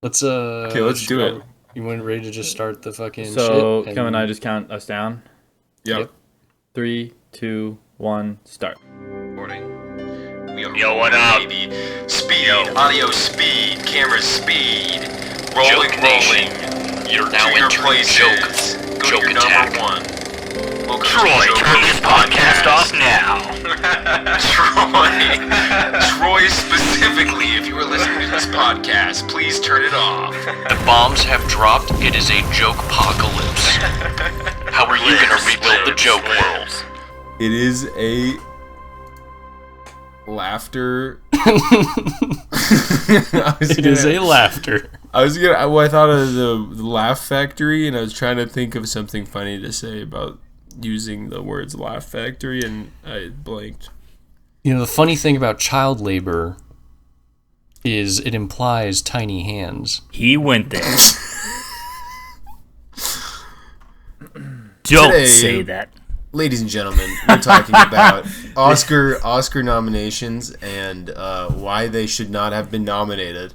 Let's Okay, let's do it. You want ready to just start the fucking So, shit? Kim and I just count us down? Yep. 3, 2, 1, start. Yo, what up? Baby. Speed, audio speed, camera speed, rolling. You're To now your entering places. Go to joke your attack. number one. Welcome Troy, to the turn this podcast off now. Troy specifically, if you are listening to this podcast, please turn it off. The bombs have dropped. It is a joke apocalypse. How are you gonna rebuild the joke world? It is a laughter. It is a laughter. I thought of the Laugh Factory, and I was trying to think of something funny to say about using the words Laugh Factory, and I blanked. You know, the funny thing about child labor is it implies tiny hands. He went there. Don't Today, say that. Ladies and gentlemen, we're talking about Oscar nominations and why they should not have been nominated.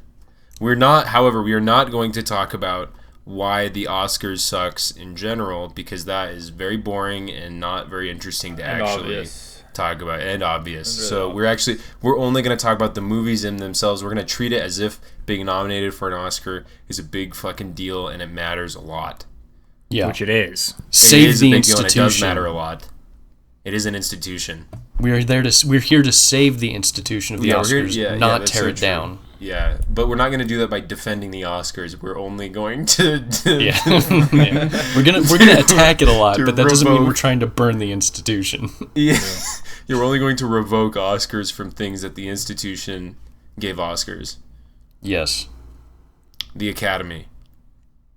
However, we are not going to talk about why the Oscars sucks in general, because that is very boring and not very interesting to actually talk about, and obvious. So we're only going to talk about the movies in themselves. We're going to treat it as if being nominated for an Oscar is a big fucking deal and it matters a lot. Yeah, Which it is. Save It is the a big deal and institution. it does matter a lot. It is an institution. We're here to save the institution of the Oscars, not that's tear so it true. down. Yeah, but we're not going to do that by defending the Oscars. We're only going to Yeah. Yeah. We're gonna attack it a lot, To but that doesn't mean revoke- we're trying to burn the institution. yeah. You're only going to revoke Oscars from things that the institution gave Oscars. Yes, The Academy.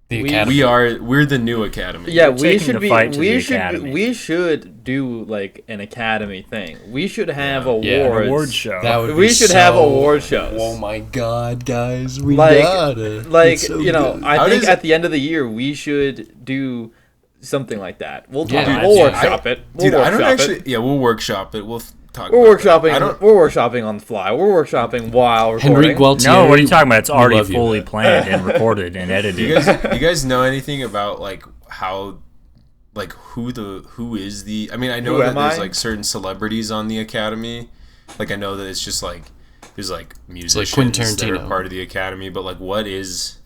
the Academy. We're the new Academy. Yeah, We're taking the fight to the Academy. we should do like an Academy thing. We should have Yeah, an awards. Award show. That would We be should so- have award shows. Oh my god, guys, we Like- gotta. Like, It's so you know, good. I How think does- at the end of the year we should do something like that. We'll talk. Yeah, we'll dude, workshop it. We'll Dude, I don't workshop actually. it. Yeah, we'll workshop it. We'll talk. We're about that. workshopping. We're workshopping on the fly. We're workshopping while recording. Henry Gualtieri. No, what are you talking about? It's we already love you. fully planned and recorded and edited. You guys know anything about like how, like who is the? I mean, I know Who that am there's I? like certain celebrities on the Academy. Like I know that it's just like there's like musicians Quentin that are Tarantino. part of the Academy, but like what is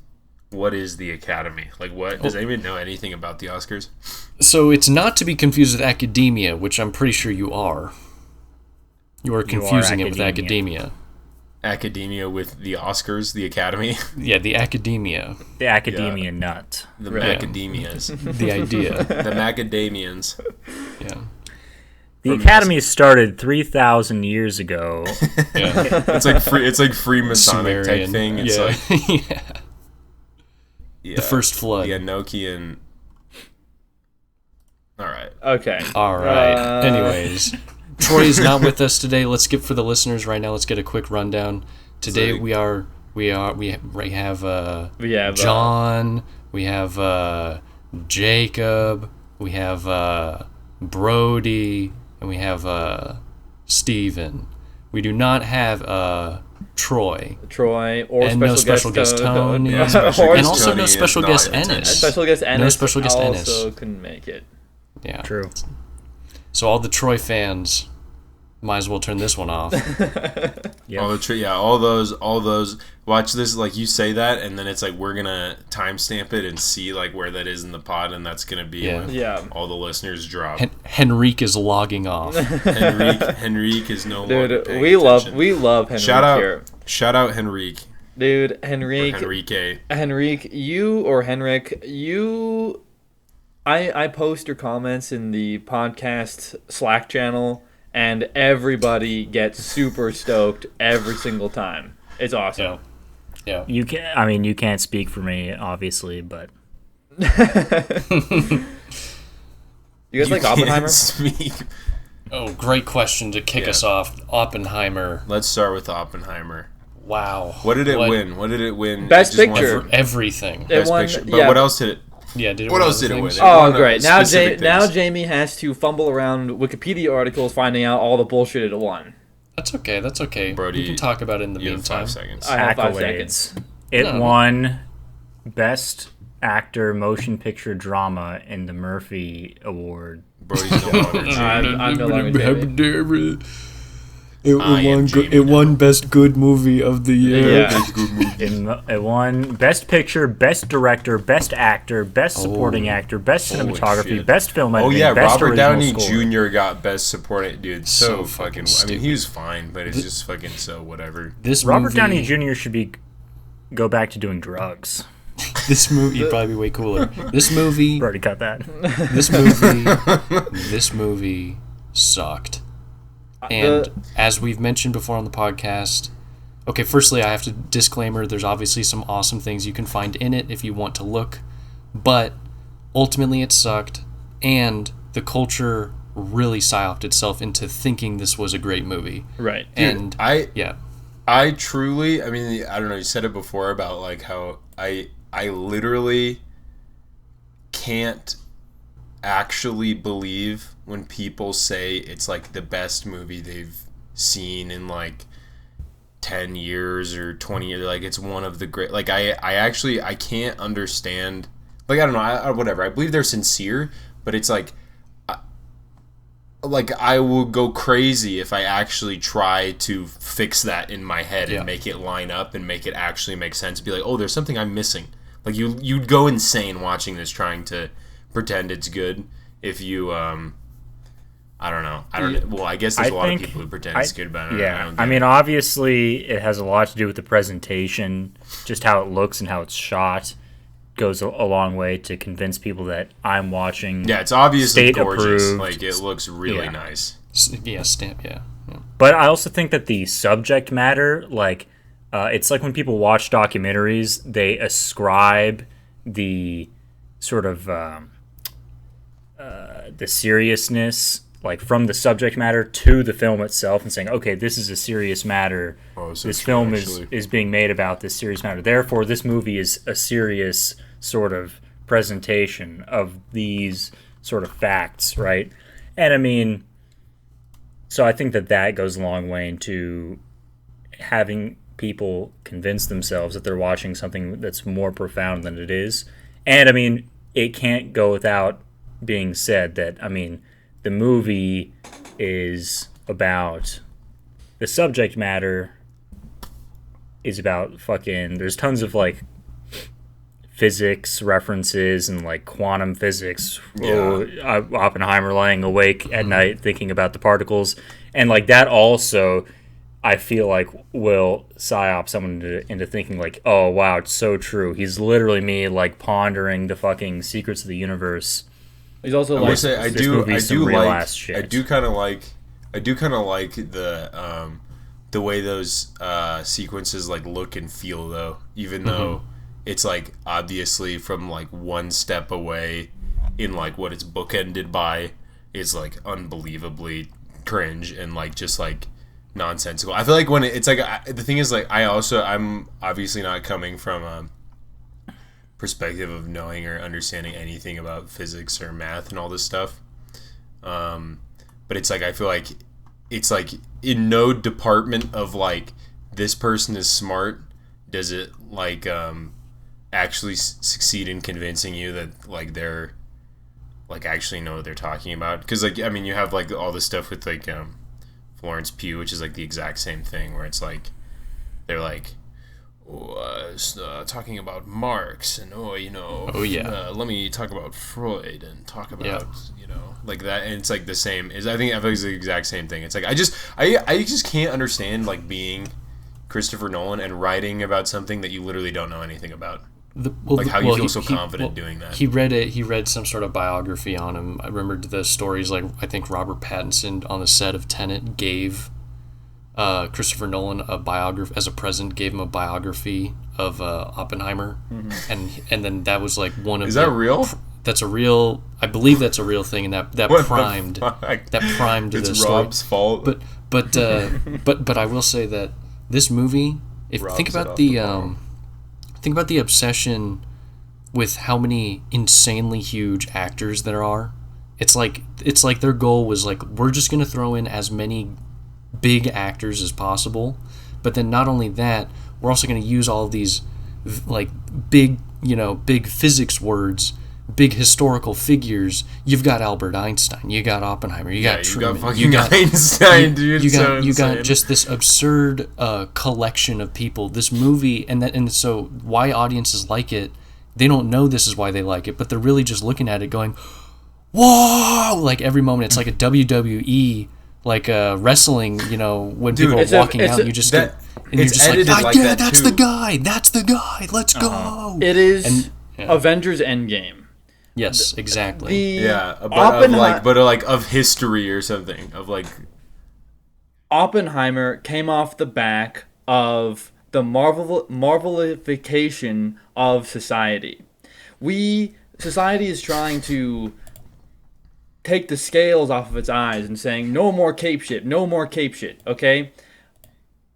the Academy? Like what does anyone know anything about the Oscars? So it's not to be confused with academia, which I'm pretty sure you are. You are confusing it with academia. Academia with the Oscars, the Academy, Yeah, the academia, The academia nut. the Right. macadamias, the idea. the macadamians. Yeah. The Academy started 3,000 years ago. Yeah. It's like free Masonic type Sumerian. thing. It's yeah. like Yeah. yeah, The first flood. the Enochian. All right. Okay. All right. Anyways, Troy is not with us today. Let's skip for the listeners right now. Let's get a quick rundown. Today Like- we have We have John, we have Jacob, we have Brody, and we have Steven. We do not have Troy. Troy or And no special guest Tony. Yeah. Special Or- And guest also Tony no is special not guest in attendance. Ennis. special guest Ennis. No special guest Ennis. Also couldn't make it. Yeah. True. So all the Troy fans might as well turn this one off. Yep. All those. Watch this. Like you say that, and then it's like we're gonna timestamp it and see like where that is in the pod, and that's gonna be Yeah. when Yeah. all the listeners drop. Henrique is logging off. Henrique is no longer Dude, paying we attention. love Henrique Shout out, here. shout out Henrique. Dude, Or Henrique, Henrique. I post your comments in the podcast Slack channel, and everybody gets super stoked every single time. It's awesome. Yeah. You can't speak for me, obviously, but You guys like Oppenheimer? Speak. Oh, great question to kick us off. Oppenheimer. Let's start with Oppenheimer. Wow. What did it win? Best It just won Picture. For everything. It Best won- Picture. But yeah. what else did it? Yeah. Did it What win else other did it win? things? It Oh, won great. specific Now things. Jamie has to fumble around Wikipedia articles finding out all the bullshit it won. That's okay. Brody, we can talk about it in the You have meantime. 5 seconds. I have 5 accolades. seconds. It won Best Actor Motion Picture Drama in the Murphy Award. Brody's no longer I'm no longer David. It won Best Good Movie of the Year. Yeah. It won Best Picture, Best Director, Best Actor, Best Supporting Actor, Best Cinematography, shit. Best Film Oh Editing, yeah, Best Robert Original Downey Score. Jr. got Best Supporting. Dude, so fucking. I stupid. mean, he was fine, but it's just fucking so whatever. Robert Downey Jr. should go back to doing drugs. This movie, you'd probably be way cooler. This movie, Already cut that. this movie sucked. And as we've mentioned before on the podcast, okay, firstly, I have to disclaimer, there's obviously some awesome things you can find in it if you want to look, but ultimately it sucked, and the culture really psyoped itself into thinking this was a great movie. Right. And I truly, I mean, I don't know, you said it before about like how I literally can't actually believe when people say it's like the best movie they've seen in like 10 years or 20 years. Like it's one of the great, like I can't understand, like I don't know, whatever, I believe they're sincere, but it's like I will go crazy if I actually try to fix that in my head and make it line up and make it actually make sense. Be like, oh, there's something I'm missing. Like you'd go insane watching this, trying to pretend it's good. If you, I don't know. Well, I guess there's a lot of people who pretend it's good, but I mean, obviously, it has a lot to do with the presentation, just how it looks and how it's shot. Goes a long way to convince people that I'm watching. Yeah, it's obviously gorgeous. State-approved. Like it looks really nice. Yeah, stamp. Yeah. But I also think that the subject matter, like, it's like when people watch documentaries, they ascribe the sort of the seriousness, like from the subject matter to the film itself, and saying, okay, this is a serious matter. This film is being made about this serious matter. Therefore, this movie is a serious sort of presentation of these sort of facts, right? And I mean, so I think that goes a long way into having people convince themselves that they're watching something that's more profound than it is. And I mean, it can't go without being said that, I mean, the movie is about, the subject matter is about fucking, there's tons of like physics references and like quantum physics. Oppenheimer laying awake at night thinking about the particles, and like that also I feel like will psyop someone into thinking like, oh wow, it's so true. He's literally me like pondering the fucking secrets of the universe. He's also I do kind of like the way those sequences like look and feel though, even though it's like obviously from like one step away in like what it's bookended by is like unbelievably cringe and like just like nonsensical. I feel like when it's like the thing is like I'm obviously not coming from a perspective of knowing or understanding anything about physics or math and all this stuff, but it's like I feel like it's like in no department of like this person is smart does it like actually succeed in convincing you that like they're like actually know what they're talking about. Because like I mean you have like all this stuff with like Florence Pugh, which is like the exact same thing where it's like they're like talking about Marx and let me talk about Freud and talk about like that, and it's like the same. I think it's the exact same thing. It's like I just can't understand like being Christopher Nolan and writing about something that you literally don't know anything about. How you feel so confident doing that. He read some sort of biography on him. I remembered the stories like I think Robert Pattinson on the set of Tenet gave Christopher Nolan a biography as a present, gave him a biography of Oppenheimer, and then that was like one of. Is that real? That's a real. I believe that's a real thing, and that primed the it's story. Rob's fault. But I will say that this movie, think about the obsession with how many insanely huge actors there are. It's like their goal was like, we're just gonna throw in as many big actors as possible, but then not only that, we're also going to use all of these like big, big physics words, big historical figures. You've got Albert Einstein, you got Oppenheimer, you got Truman, you got Einstein, dude. You got just this absurd collection of people. This movie, and so why audiences like it, they don't know this is why they like it, but they're really just looking at it going, whoa! Like every moment, it's like a WWE, like wrestling. When people are walking out, you just get, and you're just like yeah, that's the guy, let's go. It is Avengers Endgame. Yes, exactly. But of history or something of like. Oppenheimer came off the back of the marvelification of society. Society is trying to take the scales off of its eyes and saying, no more cape shit, okay?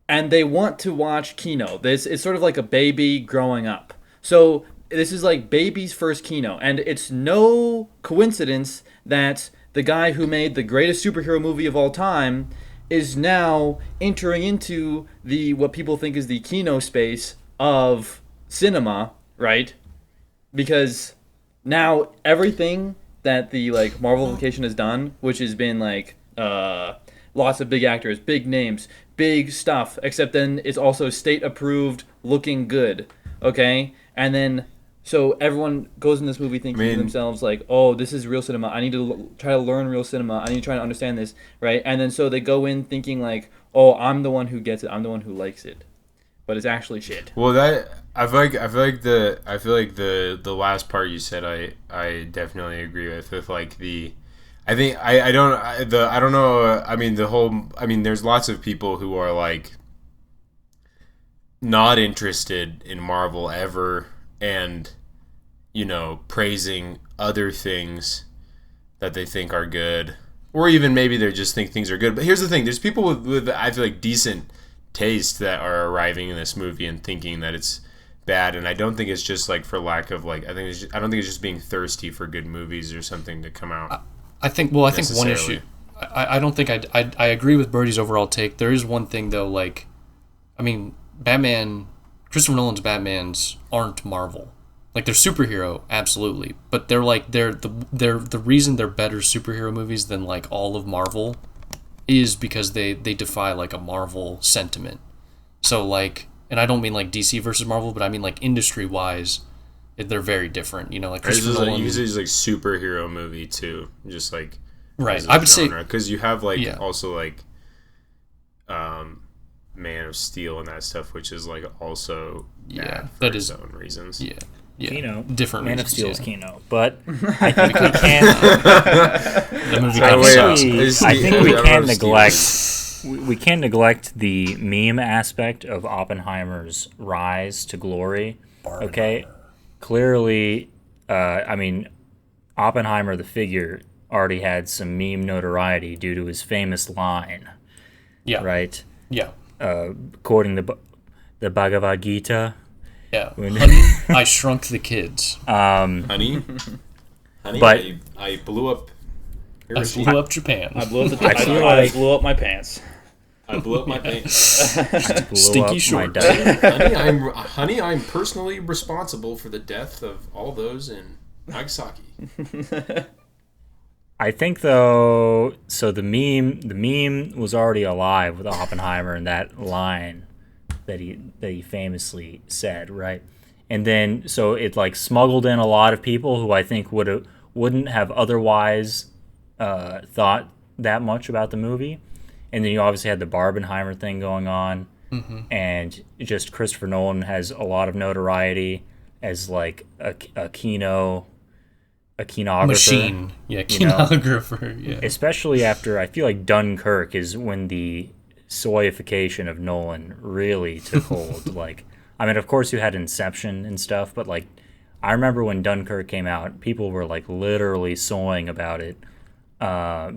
And they want to watch Kino. It's sort of like a baby growing up. So this is like baby's first Kino, and it's no coincidence that the guy who made the greatest superhero movie of all time is now entering into what people think is the Kino space of cinema, right? Because now everything that the like Marvelification has done, which has been like lots of big actors, big names, big stuff, except then it's also state approved, looking good, okay? And then so everyone goes in this movie thinking to themselves like, oh, this is real cinema. I need to try to learn real cinema. I need to try to understand this, right? And then so they go in thinking like, oh, I'm the one who gets it. I'm the one who likes it, but it's actually shit. Well, I feel like the last part you said I definitely agree with like the. I think I don't know. I mean there's lots of people who are like not interested in Marvel ever. And, praising other things that they think are good. Or even maybe they just think things are good. But here's the thing. There's people with I feel like, decent taste that are arriving in this movie and thinking that it's bad. And I don't think it's just, like, for lack of, like... I don't think it's just being thirsty for good movies or something to come out. I think one issue... I don't think I agree with Birdie's overall take. There is one thing, though, like... I mean, Batman... Christopher Nolan's Batmans aren't Marvel. Like, they're superhero, absolutely, but they're the reason they're better superhero movies than like all of Marvel is because they defy like a Marvel sentiment. So like, and I don't mean like DC versus Marvel, but I mean like industry wise, they're very different. Like Christopher Nolan. You say like superhero movie too, just like right. I would say because you have like also like Man of Steel and that stuff, which is like also bad for its own reasons. Yeah. Kino, different Man reasons, of Steel is Kino, but I think we can. The movie I think we can neglect. We can't neglect the meme aspect of Oppenheimer's rise to glory. Okay, clearly, I mean, Oppenheimer the figure already had some meme notoriety due to his famous line. Yeah. Right. Yeah. Quoting the Bhagavad Gita. Yeah. Honey, I shrunk the kids. Honey, but I blew up. I blew up Japan. I blew up I blew up my pants. I blew up my pants. Stinky shorts. Honey, I'm personally responsible for the death of all those in Nagasaki. I think though, so the meme was already alive with Oppenheimer and that line that he famously said, right? And then so it like smuggled in a lot of people who I think wouldn't have otherwise thought that much about the movie. And then you obviously had the Barbenheimer thing going on, and just Christopher Nolan has a lot of notoriety as like a kinographer. Machine. Yeah, kinographer. Yeah. Especially after, I feel like Dunkirk is when the soyification of Nolan really took hold. Like, I mean, of course you had Inception and stuff, but like, I remember when Dunkirk came out, people were like literally soying about it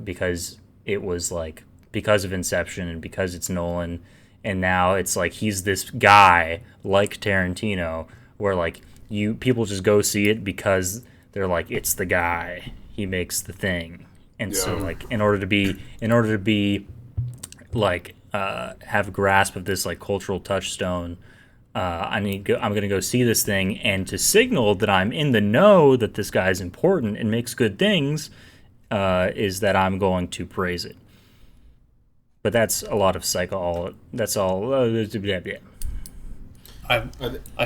because it was like, because of Inception and because it's Nolan, and now it's like he's this guy like Tarantino, where like people just go see it because they're like, it's the guy, he makes the thing, and so like in order to be like have a grasp of this like cultural touchstone, I'm going to go see this thing, and to signal that I'm in the know that this guy's important and makes good things, is that I'm going to praise it. But that's a lot of psycho. That's all. I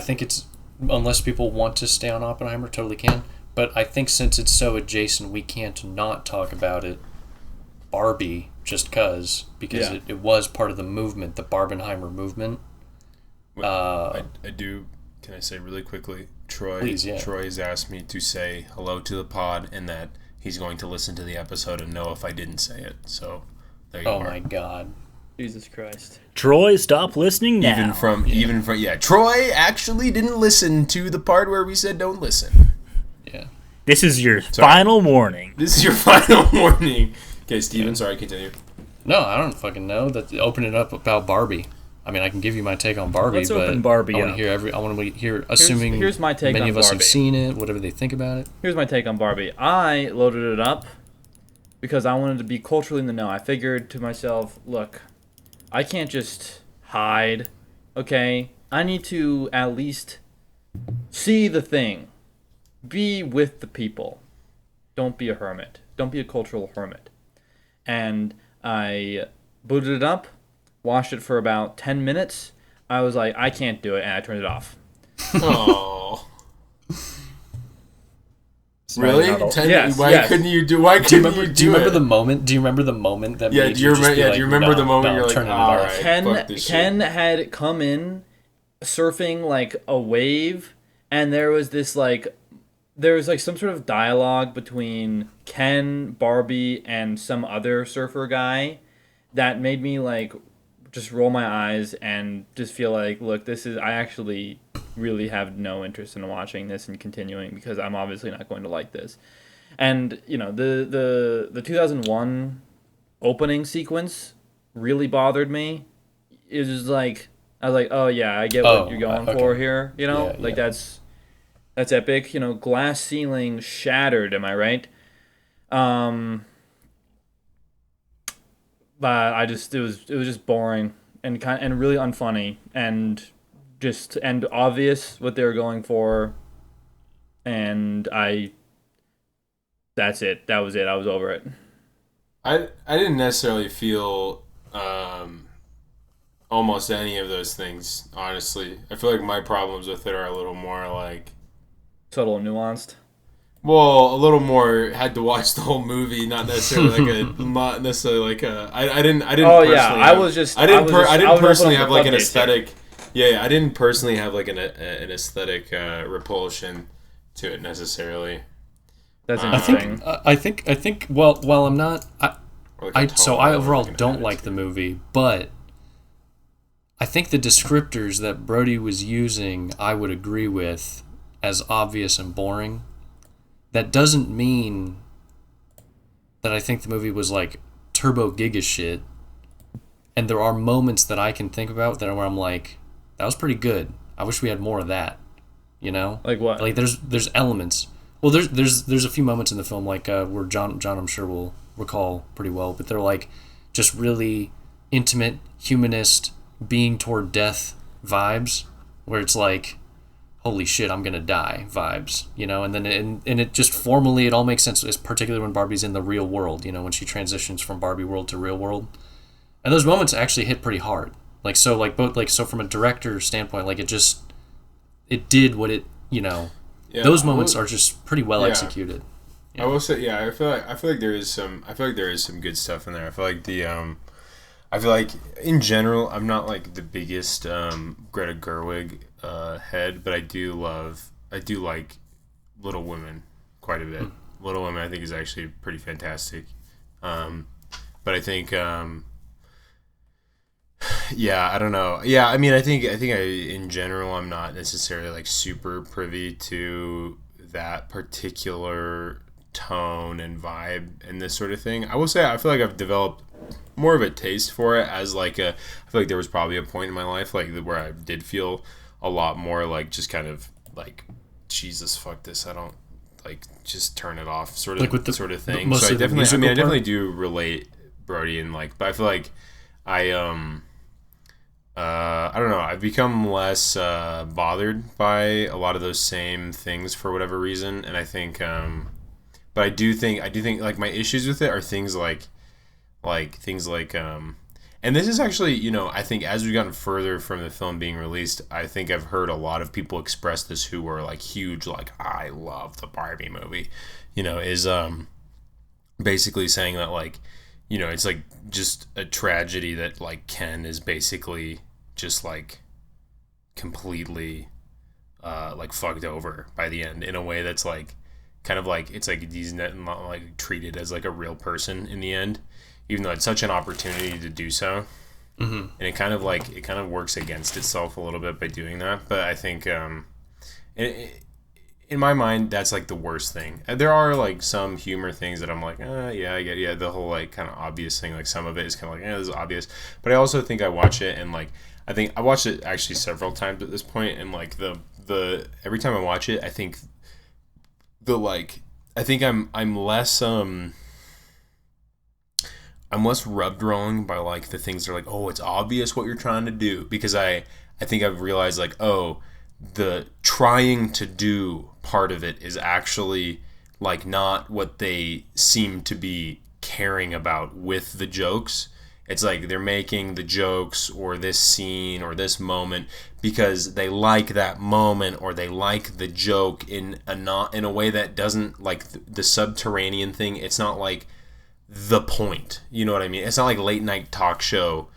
think it's, unless people want to stay on Oppenheimer, totally can. But I think since it's so adjacent, we can't not talk about it. Barbie, because it was part of the movement, the Barbenheimer movement. I do. Can I say really quickly? Please, yeah. Troy has asked me to say hello to the pod, and that he's going to listen to the episode and know if I didn't say it. So there you are. Oh my God. Jesus Christ. Troy, stop listening now. Even from Troy actually didn't listen to the part where we said don't listen. Yeah. This is your final warning. This is your final warning. Okay, Steven, sorry, continue. No, I don't fucking know. Open it up about Barbie. I mean, I can give you my take on Barbie, Let's but open Barbie I want to hear assuming here's my take many on of us Barbie. have seen it, whatever they think about it. Here's my take on Barbie. I loaded it up because I wanted to be culturally in the know. I figured to myself, look, I can't just hide, okay? I need to at least see the thing. Be with the people. Don't be a hermit. Don't be a cultural hermit. And I booted it up, watched it for about 10 minutes. I was like, I can't do it, and I turned it off. Oh. Really? Yes, Why yes. couldn't you do? Why couldn't you do it? Do you remember the moment? Do you remember the moment that? Yeah. made Do you remember? just be Yeah. like, Do you remember the moment you're like, turning it all off? right, fuck this shit. Ken had come in surfing like a wave, and there was some sort of dialogue between Ken, Barbie, and some other surfer guy that made me like just roll my eyes and just feel like, look, I actually really have no interest in watching this and continuing because I'm obviously not going to like this. And the 2001 opening sequence really bothered me. It was like, I was like, oh yeah, I get what you're going for here. That's epic. Glass ceiling shattered. Am I right? But it was just boring and really unfunny and obvious what they were going for. And that's it. That was it. I was over it. I didn't necessarily feel almost any of those things, honestly. I feel like my problems with it are a little more like subtle and nuanced. Well, a little more. Had to watch the whole movie, not necessarily not necessarily like a. I didn't. Oh yeah, I didn't personally have like an aesthetic. Yeah, I didn't personally have like an aesthetic repulsion to it necessarily. That's interesting. I think. Well, I'm not. I overall don't like the movie, but I think the descriptors that Brody was using, I would agree with as obvious and boring. That doesn't mean that I think the movie was like turbo giga shit. And there are moments that I can think about where I'm like, that was pretty good. I wish we had more of that. Like what? Like there's elements. Well, there's a few moments in the film like where John I'm sure will recall pretty well, but they're like just really intimate, humanist, being toward death vibes, where it's like, holy shit, I'm gonna die vibes, and then it just formally it all makes sense, particularly when Barbie's in the real world, when she transitions from Barbie world to real world, and those moments actually hit pretty hard, so from a director standpoint, like it did what it, those moments are just pretty well executed. I will say, I feel like there is some good stuff in there. I feel like in general, I'm not like the biggest Greta Gerwig head, but I do like Little Women quite a bit. Little Women I think is actually pretty fantastic. But I think I don't know. Yeah, I mean I think in general I'm not necessarily like super privy to that particular tone and vibe and this sort of thing. I will say I feel like I've developed more of a taste for it as like I feel like there was probably a point in my life like where I did feel a lot more like just kind of like Jesus fuck this, I don't like, just turn it off sort of like with the sort of thing. So I definitely do relate, Brody, and like, but I feel like I I don't know. I've become less bothered by a lot of those same things for whatever reason, and I think, but I do think like my issues with it are things like and this is actually, you know, I think as we've gotten further from the film being released, I think I've heard a lot of people express this who were like huge, like I love the Barbie movie, you know, is basically saying that like, you know, it's like just a tragedy that like Ken is basically just like completely like fucked over by the end in a way that's like kind of like it's like he's not like treated as like a real person in the end, even though it's such an opportunity to do so. Mm-hmm. And it kind of works against itself a little bit by doing that. But I think in my mind, that's like the worst thing. There are like some humor things that I'm like, yeah, I get, yeah, the whole like kind of obvious thing. Like some of it is kind of like, this is obvious. But I also think I watch it and like, I think I watched it actually several times at this point, and like the every time I watch it, I think I'm less rubbed wrong by like the things that are like, oh, it's obvious what you're trying to do, because I think I've realized like, oh, the trying to do part of it is actually like not what they seem to be caring about with the jokes. It's like they're making the jokes or this scene or this moment because they like that moment or they like the joke in a way that doesn't like the subterranean thing. It's not like the point. You know what I mean? It's not like late night talk show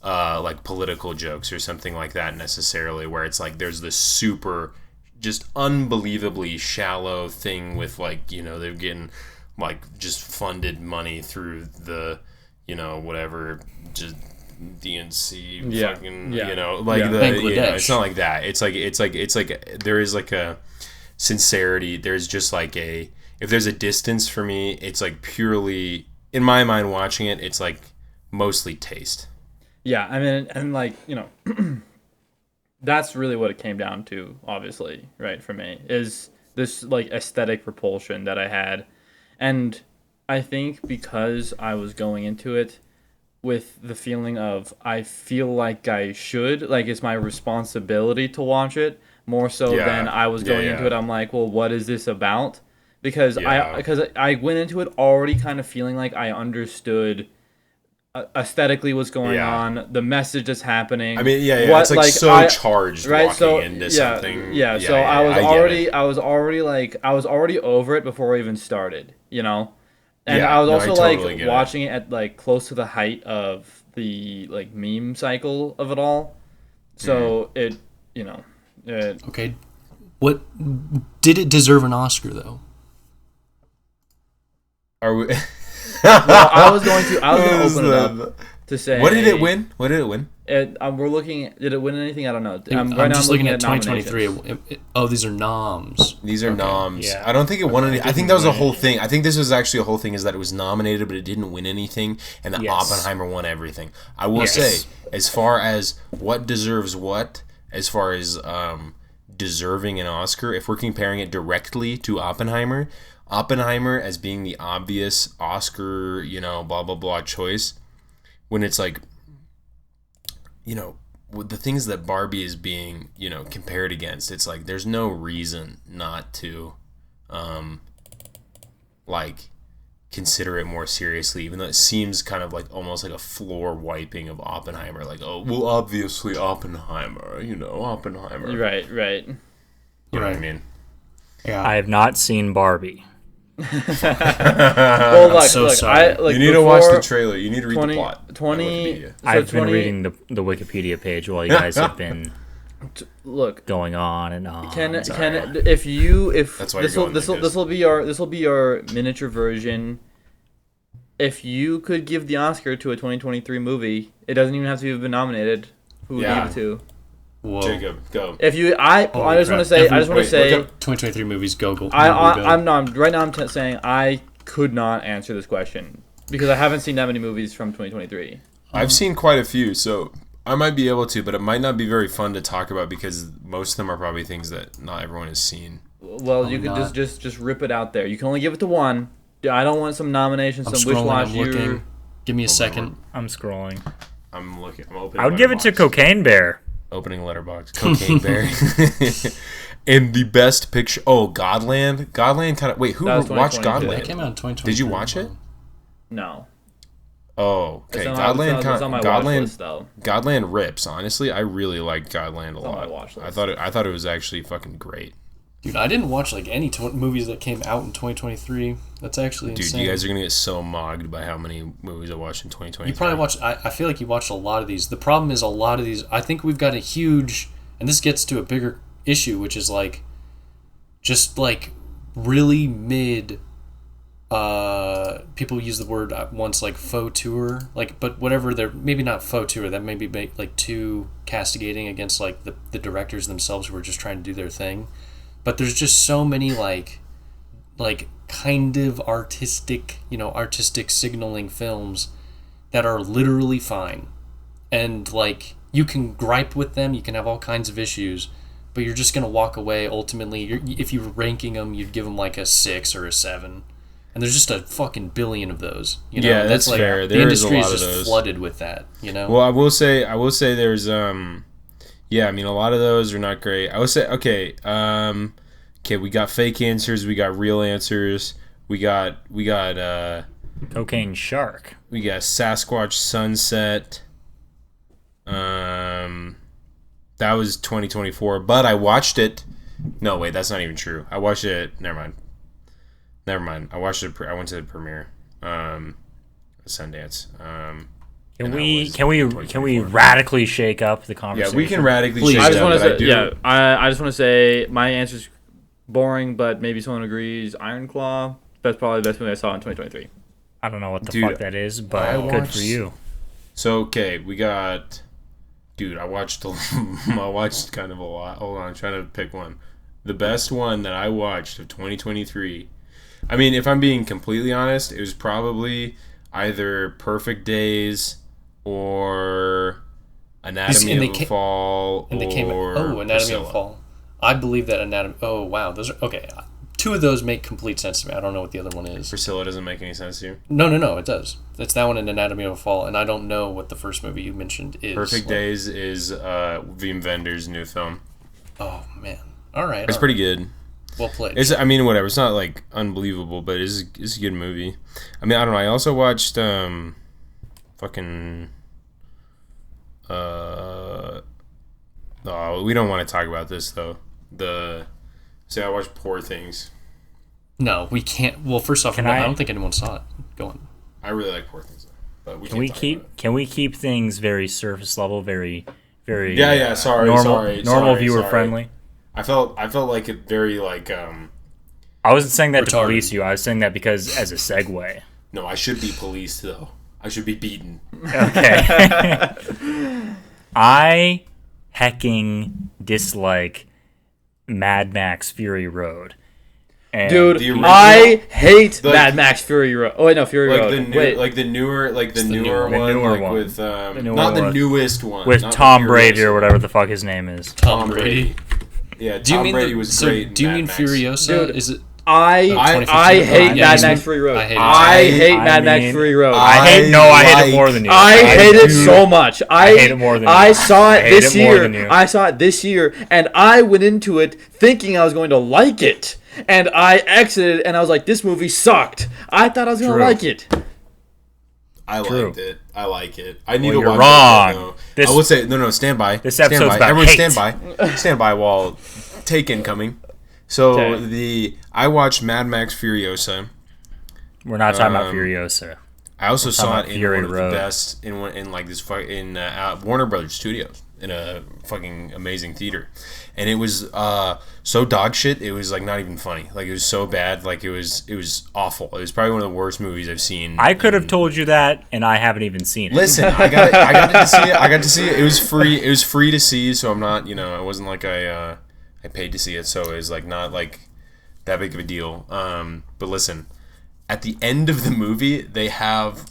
like political jokes or something like that necessarily, where it's like there's this super just unbelievably shallow thing with like, you know, they're getting like just funded money through the, you know, whatever, just DNC fucking, you know, like the, you know, it's not like that. It's like there is like a sincerity. There's just like if there's a distance for me, it's like purely in my mind watching it, it's like mostly taste. Yeah, I mean, and like, you know, that's really what it came down to, obviously, right, for me, is this like aesthetic repulsion that I had. And I think because I was going into it with the feeling of I feel like I should, like it's my responsibility to watch it, more so than I was going into it. I'm like, well, what is this about? Because I went into it already kind of feeling like I understood aesthetically what's going on, the message that's happening. I mean, it's like so charged, right? Walking into something. So I was already over it before I even started, you know. And I was also like watching it at like close to the height of the like meme cycle of it all. So it, you know, okay. What did it deserve an Oscar though? Are we? Well, I was going to open it up to say. What did it win? We're looking. Did it win anything? I don't know. I'm just looking at 2023. Oh, these are noms. These are noms. Yeah. I don't think it won any. I think that was a whole thing. I think this was actually a whole thing. Is that it was nominated, but it didn't win anything, and that Oppenheimer won everything. I will say, as far as what deserves what, as far as deserving an Oscar, if we're comparing it directly to Oppenheimer as being the obvious Oscar, you know, blah, blah, blah choice, when it's like, you know, with the things that Barbie is being, you know, compared against, it's like there's no reason not to, like, consider it more seriously, even though it seems kind of like almost like a floor wiping of Oppenheimer. Like, oh, well, obviously Oppenheimer, you know, Oppenheimer. Right. You know what I mean? Yeah. I have not seen Barbie. Well, look, so sorry. You need to watch the trailer. You need to read the plot. I've been reading the Wikipedia page while you guys have been going on and on. This will be your miniature version. If you could give the Oscar to a 2023 movie, it doesn't even have to have been nominated. Who would you give it to? Whoa. Jacob, go. If you, I just want to say, 2023 movies. Go. Right now I'm saying I could not answer this question because I haven't seen that many movies from 2023. I've seen quite a few, so I might be able to, but it might not be very fun to talk about because most of them are probably things that not everyone has seen. Well, you could just rip it out there. You can only give it to one. I don't want some nominations, some wish wash. Give me a second. I'm scrolling. I'm opening. I would give it to Cocaine Bear. Opening letterbox. Cocaine Bear. And the best picture. Oh, Godland. Godland kind of. Wait, who watched Godland? That came out in 2020. Did you watch it? No. Oh, okay. Godland rips. Honestly, I really liked Godland a lot. I thought it was actually fucking great. Dude, I didn't watch like any movies that came out in 2023. That's actually insane. Dude, you guys are gonna get so mogged by how many movies I watched in 2023. You probably watched. I feel like you watched a lot of these. The problem is a lot of these. I think we've got a huge, and this gets to a bigger issue, which is like, just like really mid. People use the word once like faux tour, like, but whatever. They're maybe not faux tour. That may be like too castigating against like the directors themselves who are just trying to do their thing. But there's just so many like kind of artistic signaling films that are literally fine, and like you can gripe with them, you can have all kinds of issues, but you're just gonna walk away. Ultimately, if you were ranking them, you'd give them like a 6 or a 7. And there's just a fucking billion of those. Yeah, that's like, fair. The industry is just flooded with that. Well, I will say there's yeah, I mean, a lot of those are not great. I would say, okay, we got fake answers, we got real answers, we got Cocaine Shark. We got Sasquatch Sunset. That was 2024, but I watched it. No, wait, that's not even true. I watched it. Never mind. I watched it. I went to the premiere. Sundance. Can we radically shake up the conversation? Yeah, we can radically shake up. I just want to say my answer's boring, but maybe someone agrees. Iron Claw. That's probably the best movie I saw in 2023. I don't know what the fuck that is, but good for you. So okay, we got. Dude, I watched kind of a lot. Hold on, I'm trying to pick one. The best one that I watched of 2023. I mean, if I'm being completely honest, it was probably either Perfect Days or Anatomy of a Fall or Anatomy of a Fall. I believe that Anatomy... Oh, wow. Those are... Okay. 2 of those make complete sense to me. I don't know what the other one is. Priscilla doesn't make any sense to you? No, it does. It's that one and Anatomy of a Fall, and I don't know what the first movie you mentioned is. Perfect Days is Wim Wenders' new film. Oh, man. All right. It's pretty good. Well played. I mean, whatever. It's not like unbelievable, but it's a good movie. I mean, I don't know. I also watched we don't want to talk about this though. I watched Poor Things. No, we can't. Well, first off, I don't think anyone saw it. Go on. I really like Poor Things though, but can we keep things very surface level, very very normal viewer friendly? I felt like it very like I wasn't saying that to police you. I was saying that because as a segue. No, I should be policed though. I should be beaten. Okay. I hecking dislike Mad Max Fury Road. And dude, I hate Mad Max Fury Road. Oh wait, no, Fury Road. The newer one with not the newest one with Tom Brady or whatever the fuck his name is. Tom Brady. Yeah, Tom Brady was great. Do you mean Furiosa? Dude, is it? I hate Mad Max Fury Road. I hate Mad Max Fury Road. I hate it more than you. I hate it so much. I hate it more than you. I saw it this year. I saw it this year, and I went into it thinking I was going to like it, and I exited, and I was like, "This movie sucked." I thought I was going to like it. I liked it. I like it. I need to watch it. Wrong. I would say no. Stand by. This episode's about everyone. Hate. Stand by while take incoming. So I watched Mad Max Furiosa. We're not talking about Furiosa. I also saw it in one of the best in Warner Brothers Studios in a fucking amazing theater, and it was so dog shit. It was like not even funny. Like it was so bad. Like it was awful. It was probably one of the worst movies I've seen. I could have told you that, and I haven't even seen it. Listen, I got to see it. I got to see it. It was free. It was free to see. So I'm not. It wasn't like I paid to see it. So it was like not like that big of a deal. But listen, at the end of the movie, they have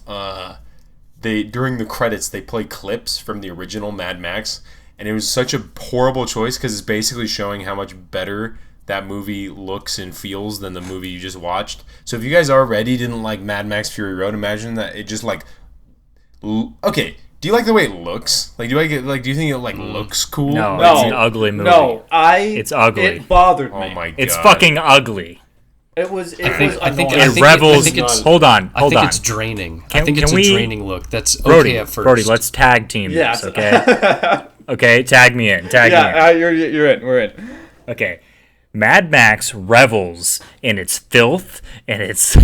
during the credits they play clips from the original Mad Max, and it was such a horrible choice because it's basically showing how much better that movie looks and feels than the movie you just watched. So if you guys already didn't like Mad Max Fury Road, imagine that it just like okay. Do you like the way it looks? Like, do you like it? Like, do you think it looks cool? No, No. it's an ugly movie. No, It's ugly. It bothered me. Oh my god. It's fucking ugly. It was. I think It revels. Hold on. I think it's draining. I think it's a draining look. That's Brody, okay at first. Brody, let's tag team this, okay? Okay, tag me in. Tag me in. You're in. We're in. Okay. Mad Max revels in its filth and its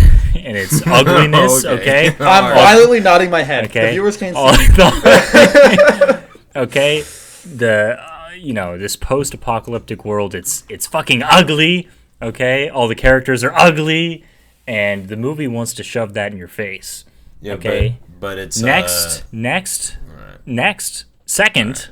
ugliness, okay? I'm violently nodding my head. Okay. The viewers can't Oh, see. okay. This post-apocalyptic world, it's fucking ugly, okay? All the characters are ugly, and the movie wants to shove that in your face. Yeah, okay. But it's second.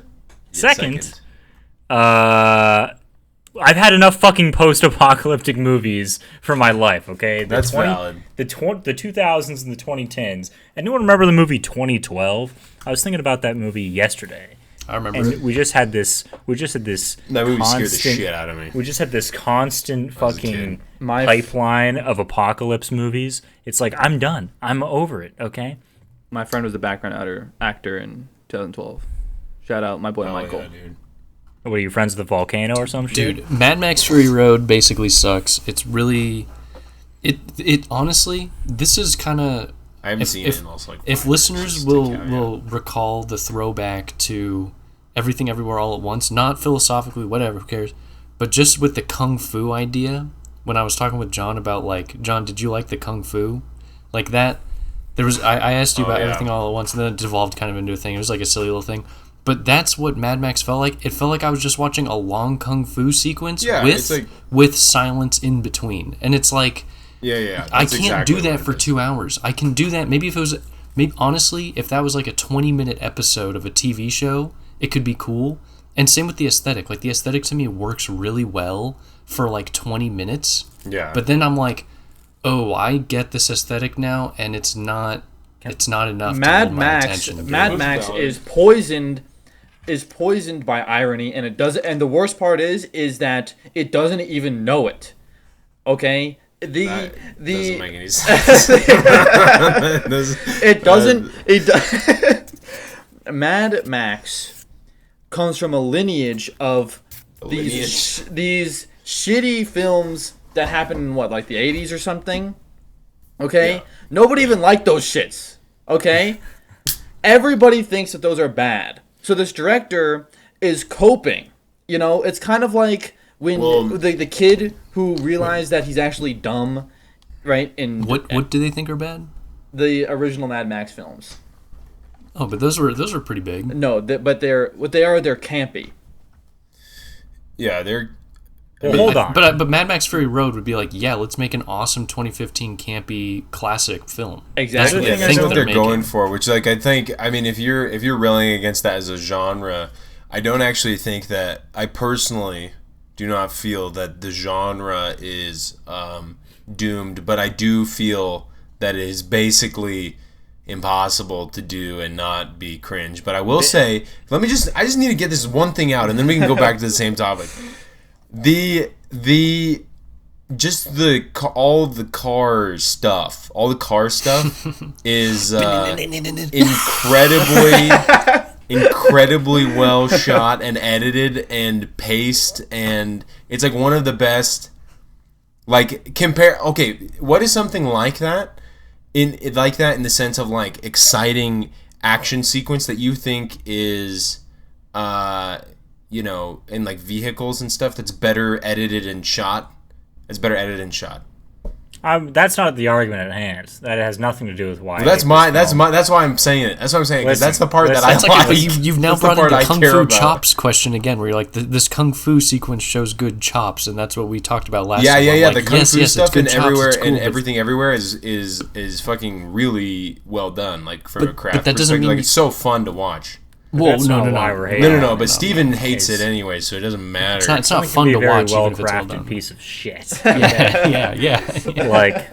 I've had enough fucking post-apocalyptic movies for my life, okay? That's valid. The 2000s and the 2010s. Anyone remember the movie 2012? I was thinking about that movie yesterday. I remember And it. we just had this That movie scared the shit out of me. We just had this constant fucking My pipeline of apocalypse movies. It's like, I'm done. I'm over it, okay? My friend was a background actor in 2012. Shout out my boy Michael. Yeah, dude. What are you, friends of the volcano or some shit? Dude, Mad Max Fury Road basically sucks. It's really... It honestly, this is kind of... I haven't seen it in also like if 5 listeners years, will recall the throwback to Everything Everywhere All at Once, not philosophically, whatever, who cares, but just with the kung fu idea, when I was talking with John about, like, John, did you like the kung fu? Like that, there was, I asked you about Everything All at Once, and then it devolved kind of into a thing. It was like a silly little thing. But that's what Mad Max felt like. It felt like I was just watching a long kung fu sequence with silence in between. And it's like, I can't do that for 2 hours. I can do that. Maybe honestly, if that was like a 20-minute episode of a TV show, it could be cool. And same with the aesthetic. Like, the aesthetic to me works really well for like 20 minutes. Yeah. But then I'm like, oh, I get this aesthetic now, and it's not enough to hold my attention. Mad Max is poisoned by irony, and it doesn't. And the worst part is that it doesn't even know it. Okay, doesn't make any sense. It doesn't. Mad Max comes from a lineage of these shitty films that happened in what, like the 80s or something. Okay, yeah. Nobody even liked those shits. Okay, everybody thinks that those are bad. So this director is coping. You know, it's kind of like when the kid who realized that he's actually dumb, right? What do they think are bad? The original Mad Max films. Oh, but those were pretty big. No, but they're campy. Yeah, they're. Well, hold on. But Mad Max Fury Road would be like, yeah, let's make an awesome 2015 campy classic film. Exactly. That's what they're going for. Which, like, I mean, if you're railing against that as a genre, I don't actually think that. I personally do not feel that the genre is doomed, but I do feel that it is basically impossible to do and not be cringe. But I will say, I just need to get this one thing out, and then we can go back to the same topic. All the car stuff is incredibly well shot and edited and paced, and it's like one of the best. Like, what is something like that? In the sense of like exciting action sequence that you think is in like vehicles and stuff that's better edited and shot. That's not the argument at hand. That has nothing to do with why. Well, that's why I'm saying it. That's what I'm saying, because that's the part that I like. Like, you've now brought in the Kung Fu chops question again, where you're like, this Kung Fu sequence shows good chops, and that's what we talked about last time. Yeah. Like, the Kung Fu stuff and everywhere cool, and everything everywhere is fucking really well done. Like, from a craft that doesn't mean it's so fun to watch. Whoa, no. But Steven hates it anyway, so it doesn't matter. It's not fun to watch, even if it's well done. Piece of shit. Yeah. Like,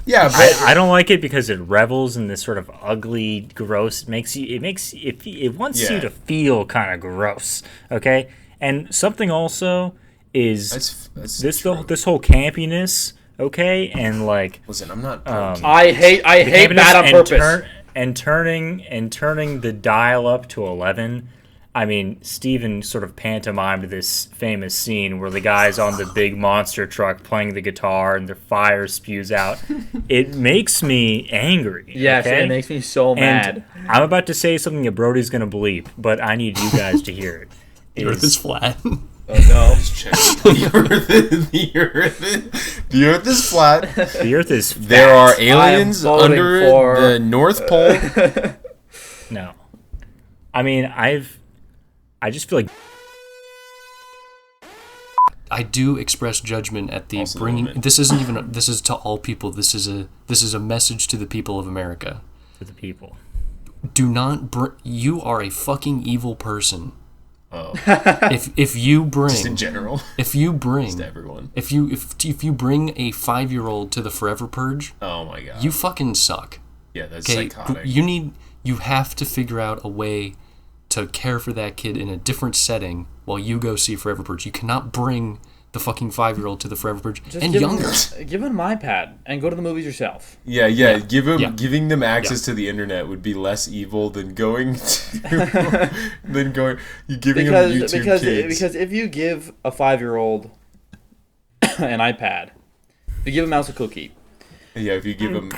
yeah, but I don't like it because it revels in this sort of ugly, gross. It wants you to feel kind of gross. Okay, and something also is this whole campiness. Okay, and like, listen, I'm not. I hate bad on purpose. and turning the dial up to 11. I mean, Steven sort of pantomimed this famous scene where the guy's on the big monster truck playing the guitar and the fire spews out. It makes me angry. Yes, okay? it makes me so mad. And I'm about to say something that Brody's going to bleep, but I need you guys to hear it. The Earth is flat. Oh no! The Earth is flat. The Earth is fat. There are aliens under the North Pole. No. I mean, I just feel like I do express judgment at the Also bringing. limit. This isn't even. This is to all people. This is a message to the people of America. to the people. Do not. You are a fucking evil person. Oh, If you bring just in general, if you bring just everyone. if you bring a 5-year-old to the Forever Purge, Oh my god. you fucking suck. Yeah, that's Okay, psychotic. you have to figure out a way to care for that kid in a different setting while you go see Forever Purge. You cannot bring the fucking 5-year-old to the Forever Purge and younger. Give him an iPad and go to the movies yourself. Yeah. Giving them access to the internet would be less evil than giving them YouTube Kids. Because if you give a 5-year-old an iPad, if you give a mouse a cookie. Yeah, if you give them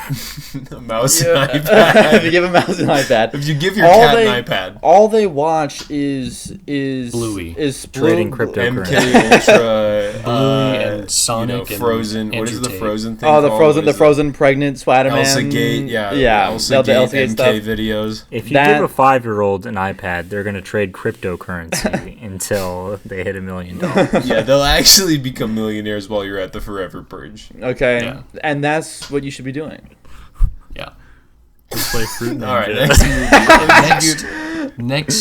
a mouse and If you iPad. give a mouse an iPad. If you give your cat an iPad. All they watch is Bluey. Trading cryptocurrency. MK Ultra, Bluey and Sonic and Frozen. What is Andrew the Tate. Frozen thing? Oh, the called? Frozen, What the is it? Frozen pregnant Spider-Man. Elsa Gate, yeah, Elsa the Elsa Gate MK stuff. videos. If you That- give a 5-year-old an iPad, they're going to trade cryptocurrency until they hit $1 million. Yeah, they'll actually become millionaires while you're at the Forever Purge. Okay, Yeah. and that's what you should be doing. Yeah. Play Fruit All right, Ninja.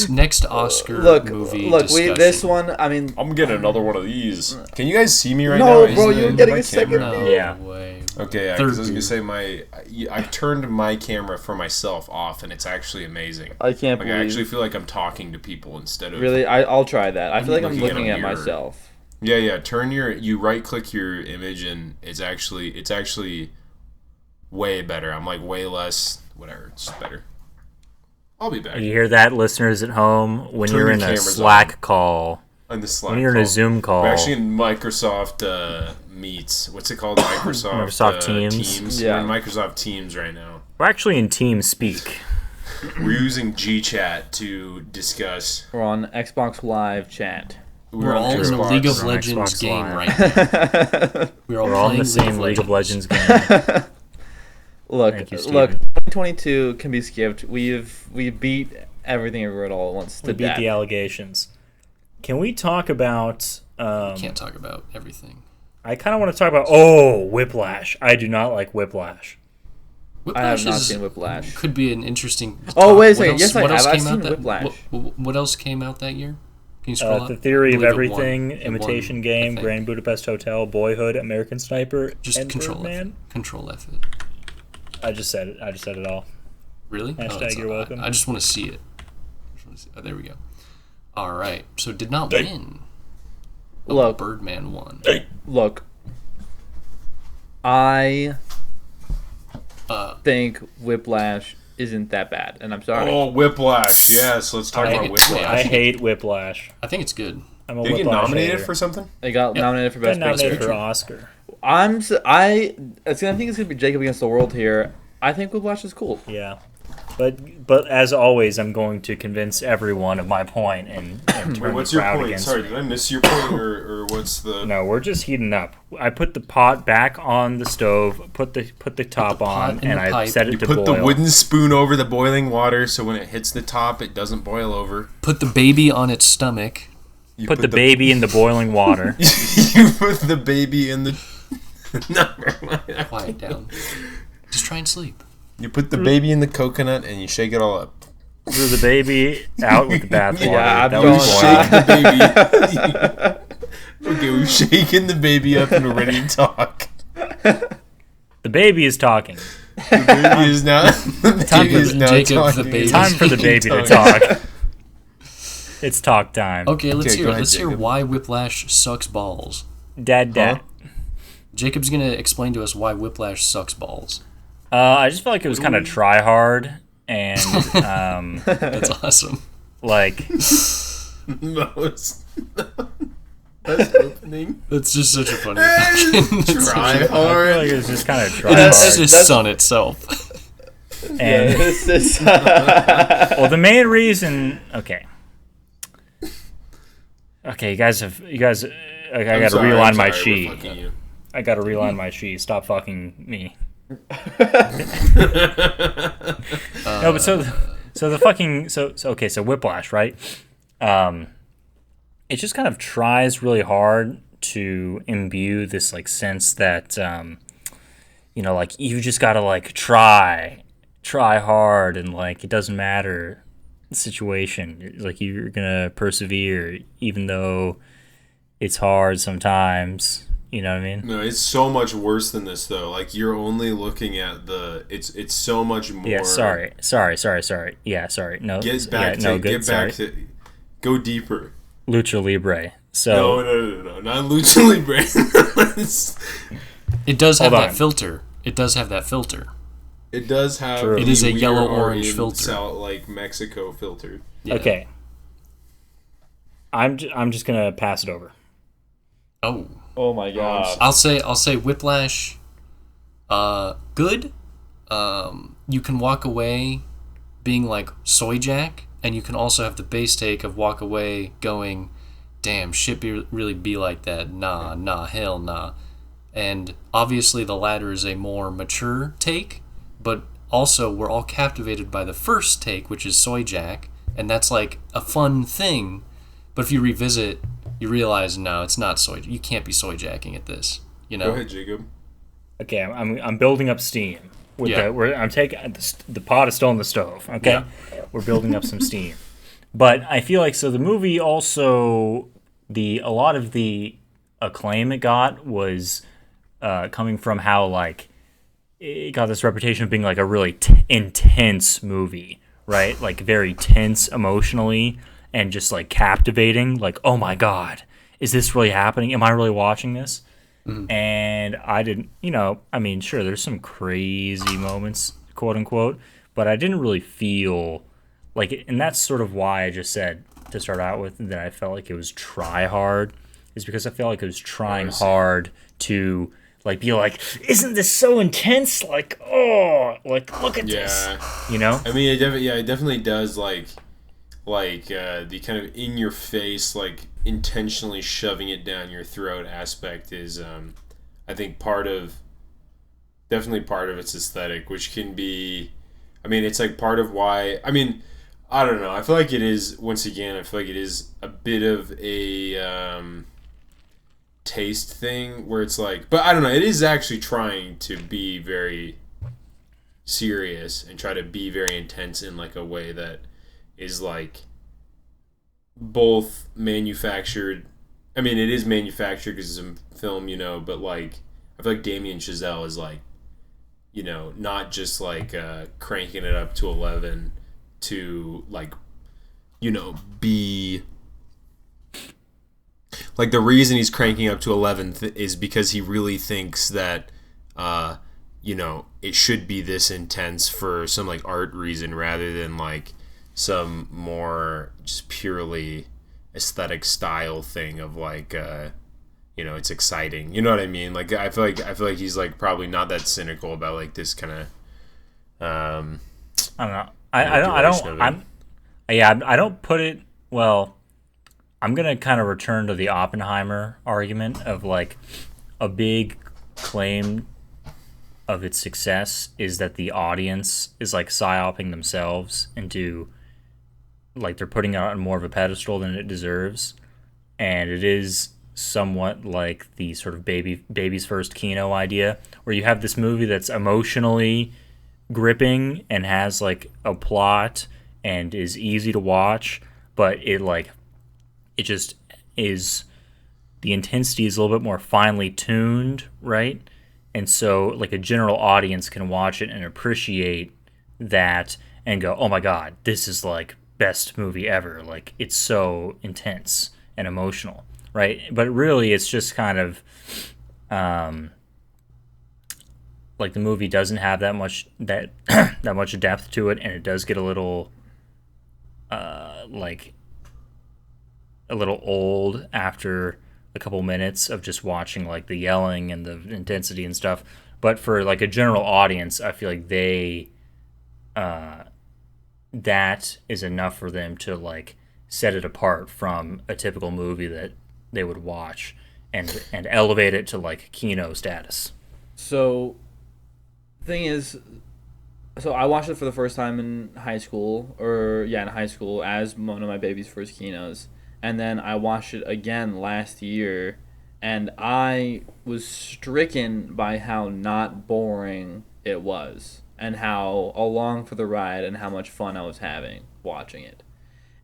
Next Oscar Look, movie this discussion. one. I mean, I'm getting another one of these. Can you guys see me right No, now? bro, Is you're the- getting my a second camera- No Yeah. way. Okay, yeah, Third because I was gonna view. say I turned my camera for myself off, and it's actually amazing. I can't Like believe. I actually feel like I'm talking to people instead of Really, I'll try that. I feel like I'm looking at looking a at mirror. myself. Yeah. You right click your image, and it's actually way better. I'm like way less whatever. It's better. I'll be back You hear that, listeners at home? When Turn you're your in a cameras Slack call, on the Slack. when you're in a Zoom call, We're actually in Microsoft Meets. What's it called? Microsoft Teams. Yeah. Yeah. We're in Microsoft Teams right now. we're actually in TeamSpeak. We're using GChat to discuss. We're on Xbox Live chat. We're on all in a Xbox. League of We're on Legends Xbox game Live. right now. We're all We're all in playing the same League of Legends game. Look, Thank you, look. Steven. 2022 can be skipped. We beat everything everywhere all at once. We to beat death. the allegations. Can we talk about... Can't talk about everything. I kind of want to talk about... Whiplash. I do not like Whiplash. I have Whiplash not seen Whiplash. could be an interesting. Oh, wait a What second. else- Yes, I what else have. I've came out seen that- Whiplash. What else came out that year? Can you scroll up? The Theory I of believe it Everything, won. It Imitation won, Game, I think. Grand Budapest Hotel, Boyhood, American Sniper, Just and control Birdman. F. Control F it. I just said it. I just said it all. Really? Hashtag that's you're not- welcome. I just want to see it. Oh, there we go. All right. So did not win. Oh, Look. Birdman won. Look, I think Whiplash isn't that bad, and I'm sorry. Oh, Whiplash. Yes, let's talk I about hate- Whiplash. I hate Whiplash. I think it's good. I'm a Did he get Whiplash nominated hater. for something? They got nominated for Got best picture. nominated for Oscar. I think it's gonna be Jacob against the world here. I think Whiplash is cool. Yeah. But as always, I'm going to convince everyone of my point and turn Wait, what's the your crowd point? against Sorry, me. did I miss your point, or what's the? No, we're just heating up. I put the pot back on the stove, put the top pot on, in and the I pipe. set it You to put boil. the wooden spoon over the boiling water, so when it hits the top, it doesn't boil over. Put the baby on its stomach. You Put the baby in the boiling water. You put the baby in the. Never mind. Quiet down. Just try and sleep. You put the baby in the coconut and you shake it all up. Threw the baby out with the bathwater. Yeah, I'm that going- was Shake boiling. the baby. Okay, we're shaking the baby up and we're ready to talk. The baby is talking. The baby is now. The Time baby for is the- now Jacob, talking. the baby. Time for the baby to Talking. talk. It's talk time. Okay, let's Okay, hear go it. ahead, Let's hear Jacob. why Whiplash sucks balls. Dad. Jacob's gonna explain to us why Whiplash sucks balls. I just felt like it was kind of try hard. and That's awesome. like Most best opening. That's just such a funny. Try I feel hard. like it's just kind of It try hard. insists on itself. And This is well, the main reason. Okay, you guys. I gotta realign my sheet. I gotta realign my sheet. Stop fucking me. No, but so Whiplash, right? It just kind of tries really hard to imbue this like sense that like you just gotta like try hard, and like it doesn't matter the situation, like you're gonna persevere even though it's hard sometimes. You know what I mean? No, it's so much worse than this though. Like you're only looking at it's so much more. Yeah, sorry. Yeah, sorry. No, Get back to go deeper. Lucha Libre. So No, not Lucha Libre. It does have Hold that on. filter. It does have that filter. It does have. True. It is a we yellow-orange are in filter. like Mexico filtered. Yeah. okay. I'm just gonna pass it over. Oh. oh my god. I'll say Whiplash. Good. You can walk away being like soy jack, and you can also have the base take of walk away going, damn, shit really be like that. Nah, hell nah. And obviously the latter is a more mature take, but also we're all captivated by the first take, which is soy jack, and that's like a fun thing. But if you revisit, you realize, no, it's not soy. You can't be soy jacking at this. You know. Go ahead, Jacob. Okay, I'm building up steam. With Yeah. I'm taking the pot is still in the stove. Okay, Yeah. we're building up some steam. But I feel like the movie also a lot of the acclaim it got was coming from how like it got this reputation of being like a really intense movie, right? Like very tense emotionally and just like captivating. Like, oh my god, is this really happening? Am I really watching this? And I didn't, I mean, sure, there's some crazy moments, quote unquote, but I didn't really feel like, and that's sort of why I just said to start out with that I felt like it was try hard, is because I felt like it was trying hard to like be like, isn't this so intense? Like, oh, like look at this, I mean, it definitely does like the kind of in your face, like intentionally shoving it down your throat aspect is, I think definitely part of its aesthetic, which can be, I mean, it's like part of why, I mean, I don't know. I feel like it is, once again, I feel like it is a bit of a taste thing where it's like, but I don't know, it is actually trying to be very serious and try to be very intense in like a way that is like both manufactured. I mean, it is manufactured because it's a film, but like I feel like Damien Chazelle is like, not just like cranking it up to 11 to like, be like, the reason he's cranking up to 11 is because he really thinks that it should be this intense for some like art reason rather than like some more just purely aesthetic style thing of like it's exciting, you know what I mean? Like I feel like he's like probably not that cynical about like this kind of I don't know. I don't put it well. I'm gonna kind of return to the Oppenheimer argument of like a big claim of its success is that the audience is like psyoping themselves into like they're putting it on more of a pedestal than it deserves, and it is somewhat like the sort of baby's first Kino idea, where you have this movie that's emotionally gripping and has like a plot and is easy to watch, but it just is, the intensity is a little bit more finely tuned, right? And so like a general audience can watch it and appreciate that and go, oh my god, this is like best movie ever, like it's so intense and emotional, right? But really it's just kind of like the movie doesn't have that much that much depth to it, and it does get a little like a little old after a couple minutes of just watching like the yelling and the intensity and stuff. But for like a general audience, I feel like they that is enough for them to like set it apart from a typical movie that they would watch and elevate it to like Kino status. So, thing is, so I watched it for the first time in high school, in high school as one of my baby's first Kinos, and then I watched it again last year, and I was stricken by how not boring it was, and how along for the ride, and how much fun I was having watching it.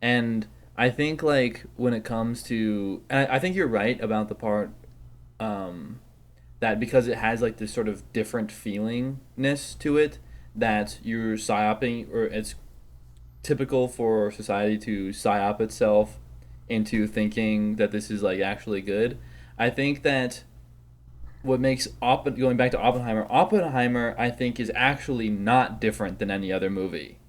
And I think, like, when it comes to... And I think you're right about the part that because it has, like, this sort of different feelingness to it, that you're psyoping, or it's typical for society to psyop itself into thinking that this is, like, actually good. I think that what makes... going back to Oppenheimer, I think, is actually not different than any other movie,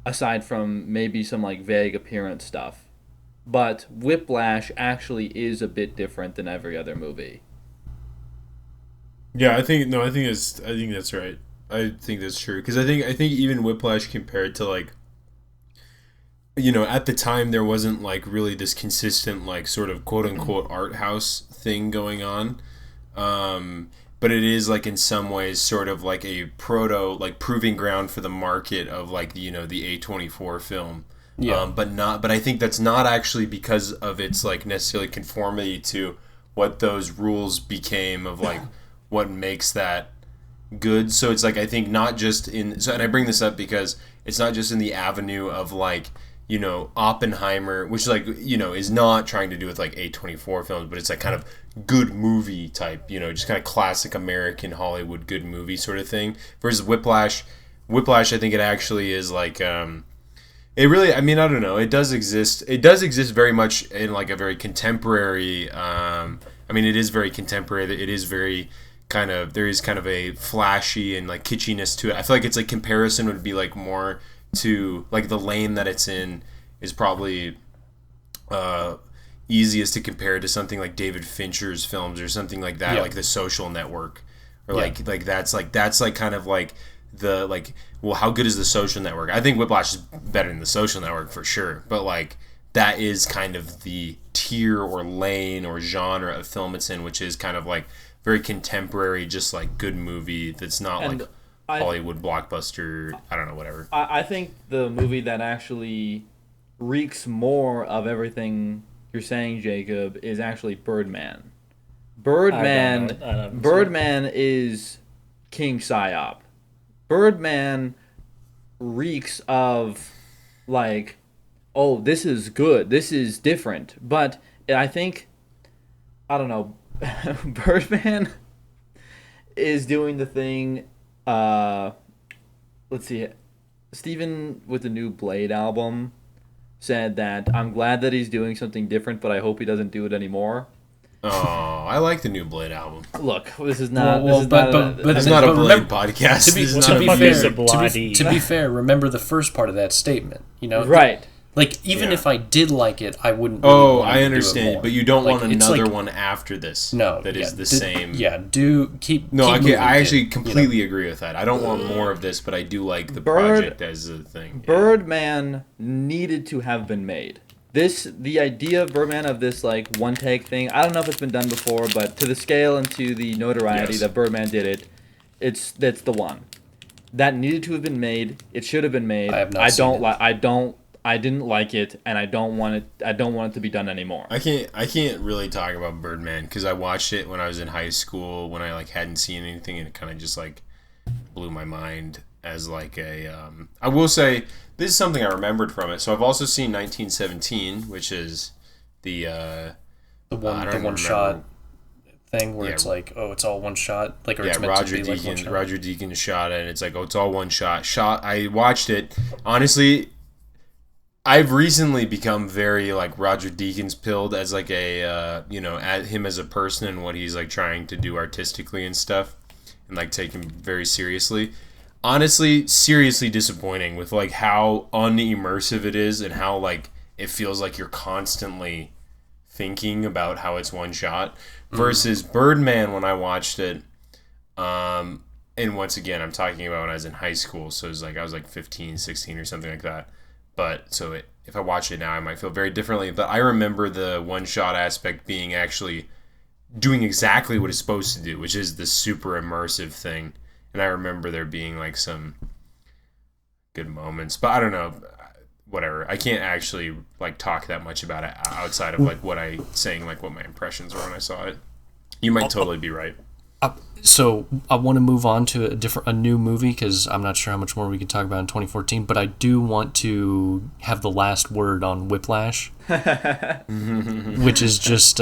aside from maybe some like vague appearance stuff. But Whiplash actually is a bit different than every other movie. Yeah, I think that's right. I think that's true, because I think even Whiplash, compared to like, you know, at the time there wasn't like really this consistent like sort of quote unquote art house thing going on. But it is like in some ways sort of like a like proving ground for the market of like, you know, the A24 film. Yeah. But I think that's not actually because of its like necessarily conformity to what those rules became of like what makes that good. So it's like, I think not just and I bring this up because it's not just in the avenue of like, you know, Oppenheimer, which like, you know, is not trying to do with like A24 films, but it's like kind of good movie type, you know, just kind of classic American Hollywood good movie sort of thing. Versus Whiplash, I think it actually is like, it really, I mean, I don't know, it does exist very much in like a very contemporary, I mean, it is very contemporary, it is very kind of, there is kind of a flashy and like kitschiness to it. I feel like it's like comparison would be like more to like the lane that it's in is probably easiest to compare to something like David Fincher's films or something like that, like The Social Network, or like that's kind of like the like, well, how good is The Social Network? I think Whiplash is better than The Social Network for sure, but like that is kind of the tier or lane or genre of film it's in, which is kind of like very contemporary, just like good movie that's not and like Hollywood blockbuster, I don't know, whatever. I think the movie that actually reeks more of everything you're saying, Jacob, is actually Birdman. Birdman is King Psyop. Birdman reeks of like, oh, this is good, this is different. But I think, I don't know, Birdman is doing the thing. Let's see. Steven with the new Blade album said that I'm glad that he's doing something different, but I hope he doesn't do it anymore. Oh, I like the new Blade album. Look, this is not. But it's not a Blade podcast. To be fair, remember the first part of that statement. You know, right? Like, even if I did like it, I wouldn't. Really I understand, do but you don't want another one after this. No, that is the same. Yeah, keep. No, keep I actually completely agree with that. I don't want more of this, but I do like the project as a thing. Birdman needed to have been made. The idea of Birdman, of this like one take thing, I don't know if it's been done before, but to the scale and to the notoriety that Birdman did that's the one that needed to have been made. It should have been made. I didn't like it, and I don't want it to be done anymore. I can't really talk about Birdman because I watched it when I was in high school, when I like hadn't seen anything, and it kind of just like blew my mind as like a. I will say this is something I remembered from it. So I've also seen 1917, which is the one shot thing where it's like, oh, it's all one shot, like, or it's meant Roger to be Deakins, like one shot. Roger Deakins shot it, and it's like, oh, it's all one shot. I watched it, honestly. I've recently become very like Roger Deakins pilled as like a at him as a person and what he's like trying to do artistically and stuff. and like take him very seriously. Honestly, seriously disappointing with like how unimmersive it is and how like it feels like you're constantly thinking about how it's one shot versus Birdman when I watched it. And once again, I'm talking about when I was in high school, so it was like I was like 15, 16 or something like that. But so if I watch it now, I might feel very differently. But I remember the one shot aspect being actually doing exactly what it's supposed to do, which is the super immersive thing. And I remember there being like some good moments, but I don't know, whatever. I can't actually like talk that much about it outside of like what my impressions were when I saw it. You might totally be right. So I want to move on to a new movie because I'm not sure how much more we can talk about in 2014, but I do want to have the last word on Whiplash, which is just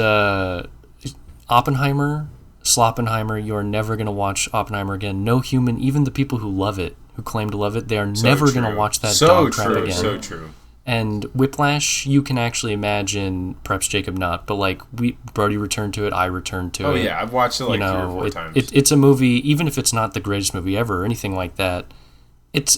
Oppenheimer, Sloppenheimer. You are never going to watch Oppenheimer again. No human, even the people who love it, who claim to love it, they are never going to watch that dog crap again. So true. And Whiplash, you can actually imagine, perhaps Jacob not, but like Brody returned to it, I returned to it. Oh yeah, I've watched it like 3 or 4 times. It's a movie, even if it's not the greatest movie ever or anything like that. It's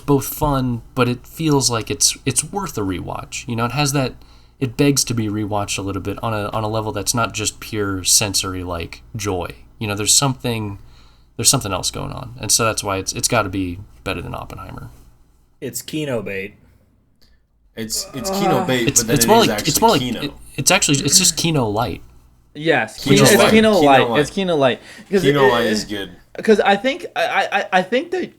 both fun, but it feels like it's worth a rewatch. You know, it has that. It begs to be rewatched a little bit on a level that's not just pure sensory like joy. You know, there's something else going on, and so that's why it's got to be better than Oppenheimer. It's Kino bait. It's Kino bait, but then it's more like Kino. It's just Kino light. Yes, Kino it's Light. Kino Light. Light. It's Kino Light. Kino Light is good. Because I think that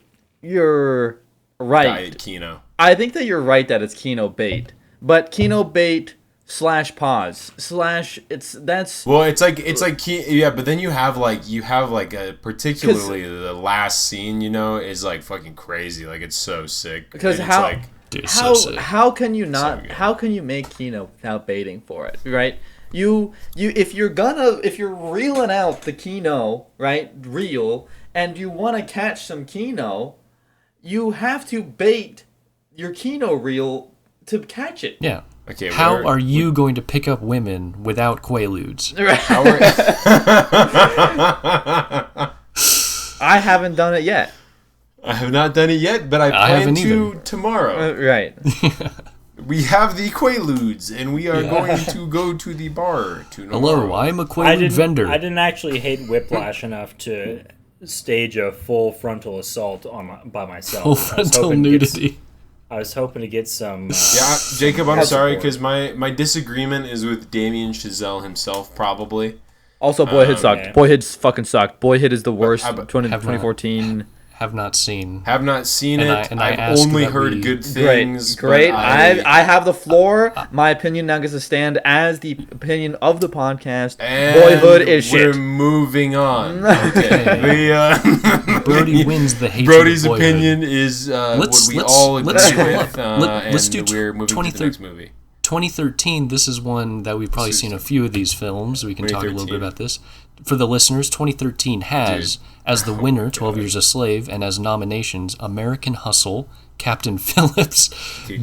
you're right. Diet Kino. I think that you're right that it's Kino bait, but Kino bait / pause / that's. Well, it's like yeah, but then you have like a particularly the last scene, you know, is like fucking crazy. Like it's so sick. Because and how. It's like, Dude, How can you not? So good. How can you make Kino without baiting for it? Right? If you're reeling out the Kino, right, reel, and you want to catch some Kino, you have to bait your Kino reel to catch it. Yeah. Okay. How are you going to pick up women without Quaaludes? I haven't done it yet. I have not done it yet, but I plan to tomorrow. Right. We have the Quaaludes, and we are going to go to the bar tomorrow. Hello, I'm a Quaalude vendor. I didn't actually hate Whiplash enough to stage a full frontal assault by myself. Full frontal nudity. I was hoping to get some... Yeah, Jacob, I'm sorry, because my disagreement is with Damien Chazelle himself, probably. Also, Boyhood sucked. Okay. Boyhood fucking sucked. Boyhood is the worst 2014... Have not seen it. I've ask only that heard we- good things. Great. but I have the floor. My opinion now gets to stand as the opinion of the podcast. And Boyhood is we're shit. moving on. Okay. Brody wins the hatred Brody's of Boyhood. opinion is what we all agree with, let's do and we're moving to the next movie. 2013, this is one that we've probably seen a few of these films. We can talk a little bit about this. For the listeners, 2013 has, as the winner, 12 Years a Slave, and as nominations, American Hustle, Captain Phillips,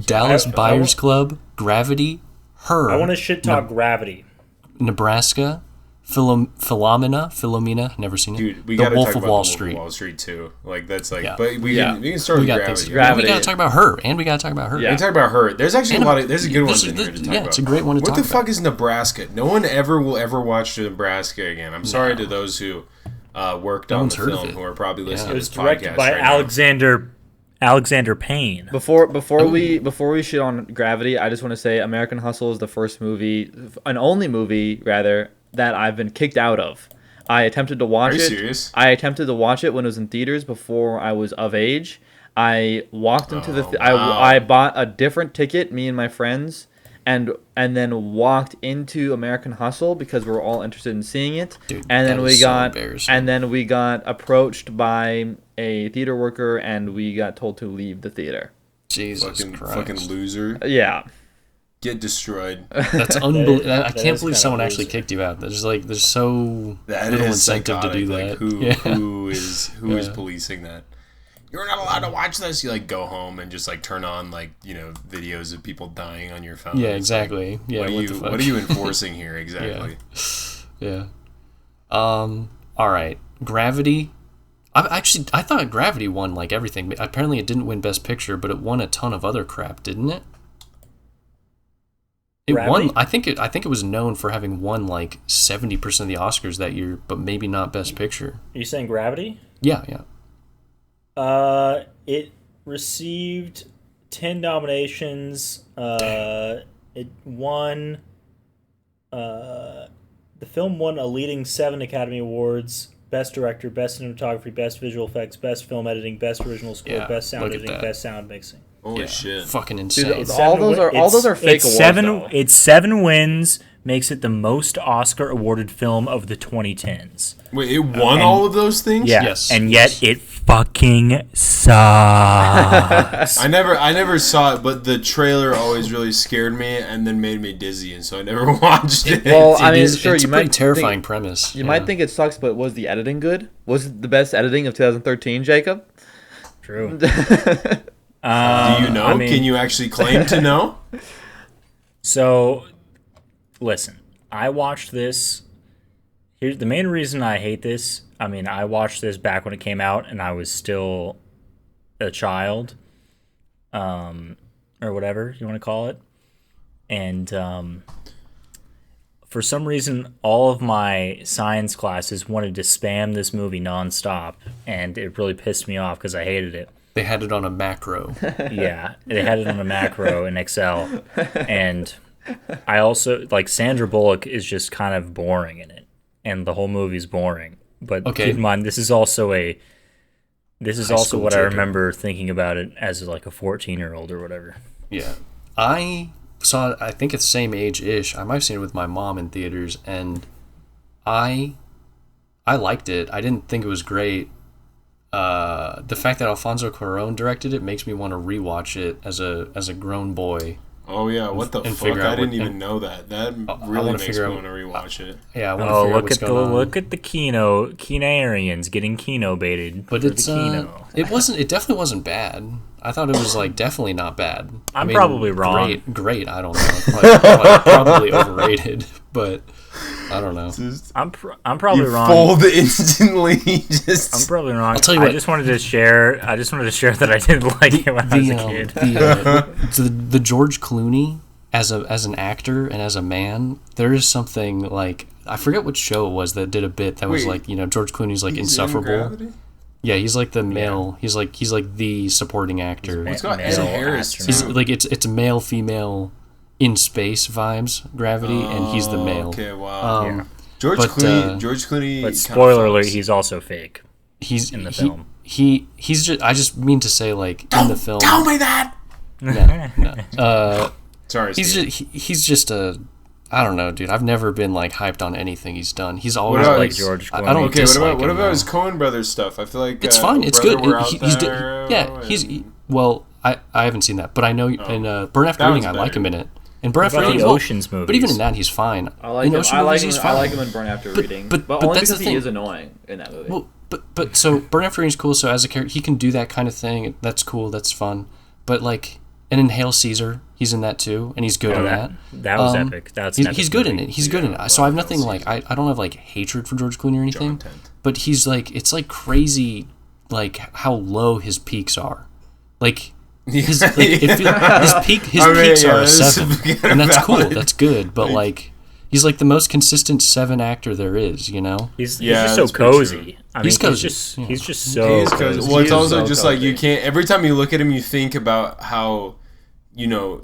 Dallas Buyers Club, Gravity, Her. I want to shit talk Gravity. Nebraska, Philomena, never seen it. Dude, we The gotta Wolf talk of about Wall the Wolf Street. of Wall Street too. Like that's like, Yeah. but we can start We with got Gravity. things. Gravity. We gotta talk about Her, and we gotta talk about Her. Yeah. We talk about Her. There's actually And a lot of there's a good this ones in is here to the- talk yeah, about. it's a great one to what talk the about. fuck is Nebraska? No one ever will ever watch Nebraska again. I'm sorry to those who worked on one's the heard of film it. who are probably listening It to was this directed podcast by right now. Alexander Payne. Before we shit on Gravity, I just want to say American Hustle is the first movie, an only movie rather, that I've been kicked out of. I attempted to watch it. Are you serious? I attempted to watch it when it was in theaters before I was of age. I walked into I bought a different ticket, me and my friends, and then walked into American Hustle because we were all interested in seeing it. Dude, and then that we is so got embarrassing. and then we got approached by a theater worker and we got told to leave the theater. Jesus Christ. Fucking loser. Yeah. Get destroyed. That's unbelievable. I can't is believe kinda someone actually loser. kicked you out. There's so That little is incentive to do psychotic. that. Like Yeah. who is policing that? You're not allowed to watch this. You like go home and just like turn on like videos of people dying on your phone. Yeah, It's exactly. Like, Yeah, what the fuck? are you enforcing here exactly? Yeah. All right. Gravity. I thought Gravity won like everything. Apparently, it didn't win Best Picture, but it won a ton of other crap, didn't it? It Gravity? won. I think it was known for having won like 70% of the Oscars that year, but maybe not Best Picture. Are you saying Gravity? Yeah. It received 10 nominations. It won. The film won a leading 7 Academy Awards: Best Director, Best Cinematography, Best Visual Effects, Best Film Editing, Best Original Score, Best Sound Editing, Best Sound Mixing. Holy shit! Fucking insane. Dude, all those are fake awards. It's 7 wins, makes it the most Oscar awarded film of the 2010s. Wait, it won all of those things? Yeah, Yes. and yet it fucking sucks. I never saw it, but the trailer always really scared me and then made me dizzy, and so I never watched it. Well, I mean, It's sure, a you pretty might terrifying think, premise. You might think it sucks, but was the editing good? Was it the best editing of 2013, Jacob? True. Do you know? Can you actually claim to know? So, listen, I watched this. Here's the main reason I hate this. I mean, I watched this back when it came out, and I was still a child, or whatever you want to call it. And for some reason, all of my science classes wanted to spam this movie nonstop, and it really pissed me off because I hated it. They had it on a macro. Yeah, they had it on a macro in Excel, and I also like Sandra Bullock is just kind of boring in it, and the whole movie's boring. But keep in mind, this is also what I remember thinking about it as like a 14-year-old or whatever. Yeah, I saw it. I think it's same age-ish. I might have seen it with my mom in theaters, and I liked it. I didn't think it was great. The fact that Alfonso Cuarón directed it makes me want to rewatch it as a grown boy. Oh yeah, what the fuck? I didn't even know that. That really makes me want to rewatch it. Yeah, I want to figure out what's going on. Look at the Kinoarians getting Kino baited. But it definitely wasn't bad. I thought it was like definitely not bad. I'm probably wrong. Great. I don't know. Probably overrated, but I don't know. I'm probably wrong. Fold instantly. I'm probably wrong. I'll tell you what. I just wanted to share that I didn't like it when I was a kid. The George Clooney as an actor and as a man, there is something like I forget which show it was that did a bit that was like George Clooney's like insufferable. Yeah, he's like the male. He's like the supporting actor. It's got Ed Harris. He's like it's male female in space vibes, Gravity, and he's the male. Okay, wow. George Clooney. But spoiler alert, he's also fake. He's in the film. He's just. I just mean to say, like in the film. Tell me that. No. Sorry. He's just a. I don't know, dude. I've never been like hyped on anything he's done. He's always like George Clooney. I don't dislike what him, about his Coen Brothers stuff? I feel like it's fine. It's good. Well, I haven't seen that, but I know in Burn After Reading I like him in it. And Burn After Reading, Oceans movies. But even in that, he's fine. I like him in Burn After Reading, but only that's because the thing. he is annoying in that movie. Well, but so Burn After Reading's cool. So as a character, he can do that kind of thing. That's cool. That's fun. But like, and in Hail Caesar, he's in that too, and he's good in that. That was epic. He's good in it. He's good in it. So I have nothing like I don't have like hatred for George Clooney or anything. But he's like it's like crazy, like how low his peaks are, like. His peaks are a 7, and that's cool. That's good, but like he's like the most consistent 7 actor there is. He's just so cozy. I mean, he's cozy. He's just so cozy. Well, it's also just like you can't. Every time you look at him, you think about how It's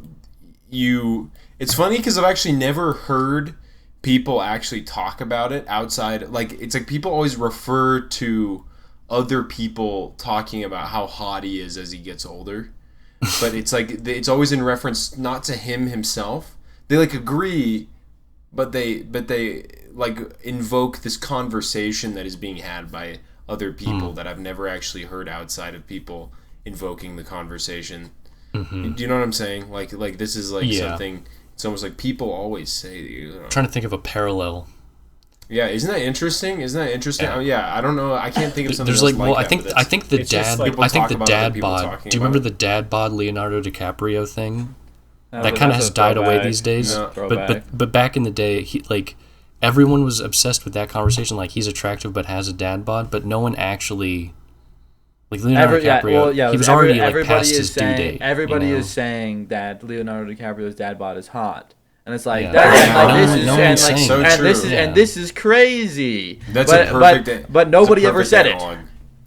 funny because I've actually never heard people actually talk about it outside. Like it's like people always refer to other people talking about how hot he is as he gets older. But it's like it's always in reference not to him himself. They like agree, but they like invoke this conversation that is being had by other people that I've never actually heard outside of people invoking the conversation. Mm-hmm. Do you know what I'm saying? Like this is like something. It's almost like people always say. Trying to think of a parallel. Yeah, isn't that interesting? Yeah, I don't know. I can't think of something. There's else I that, think the dad. Like I think the dad bod. Do you remember the dad bod Leonardo DiCaprio thing? That kind of has died away these days. No. But back in the day, everyone was obsessed with that conversation. Like, he's attractive but has a dad bod, but no one actually. Like Leonardo DiCaprio, he was already like past his due date. Everybody is saying that Leonardo DiCaprio's dad bod is hot, and it's like this is crazy. That's a perfect. But nobody ever said it.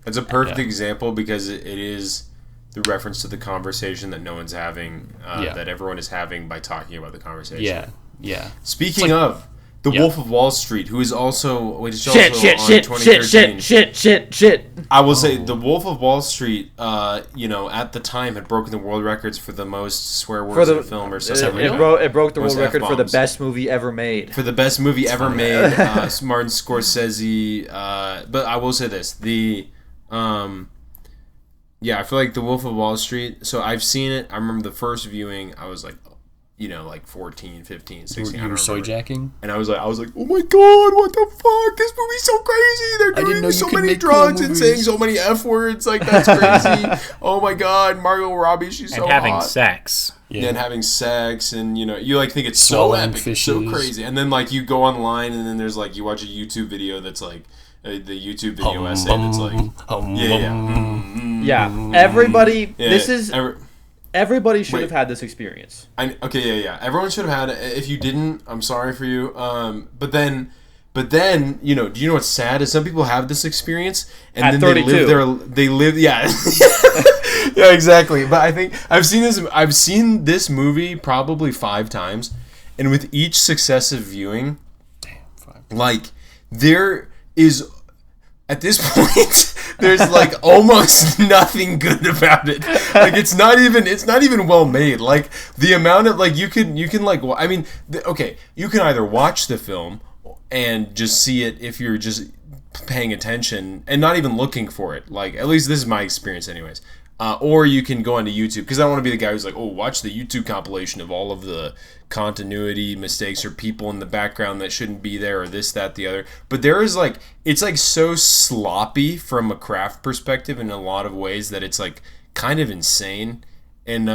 It's a perfect example because it is the reference to the conversation that no one's having, that everyone is having by talking about the conversation. Yeah. Speaking of. The Wolf of Wall Street, who is also shit. I will say the Wolf of Wall Street, at the time had broken the world records for the most swear words in a film or something. It broke the world record for the best movie ever made. For the best movie ever made, Martin Scorsese. But I will say this: I feel like the Wolf of Wall Street. So I've seen it. I remember the first viewing. I was like, 14, 15, 16. You were soy jacking? And I was like, oh my god, what the fuck? This movie's so crazy. They're doing so many drugs and saying so many F words. Like, that's crazy. Oh my god, Margot Robbie, she's so hot. And having sex. Yeah, and having sex, and you like think it's so epic, fishes. So crazy. And then like you go online, and then there's like you watch a YouTube video that's like the YouTube video essay that's like everybody. Everybody should have had this experience. Everyone should have had it. If you didn't, I'm sorry for you. But then, do you know what's sad is some people have this experience and at then 32. they live yeah exactly. But I think I've seen this movie probably 5 times, and with each successive viewing, like there is at this point. There's like almost nothing good about it. Like it's not even well made. Like the amount of like you can like you can either watch the film and just see it if you're just paying attention and not even looking for it. Like at least this is my experience anyways. Or you can go onto YouTube, because I don't want to be the guy who's like, oh, watch the YouTube compilation of all of the continuity mistakes or people in the background that shouldn't be there or this, that, the other. But there is like, it's like so sloppy from a craft perspective in a lot of ways that it's like kind of insane. And,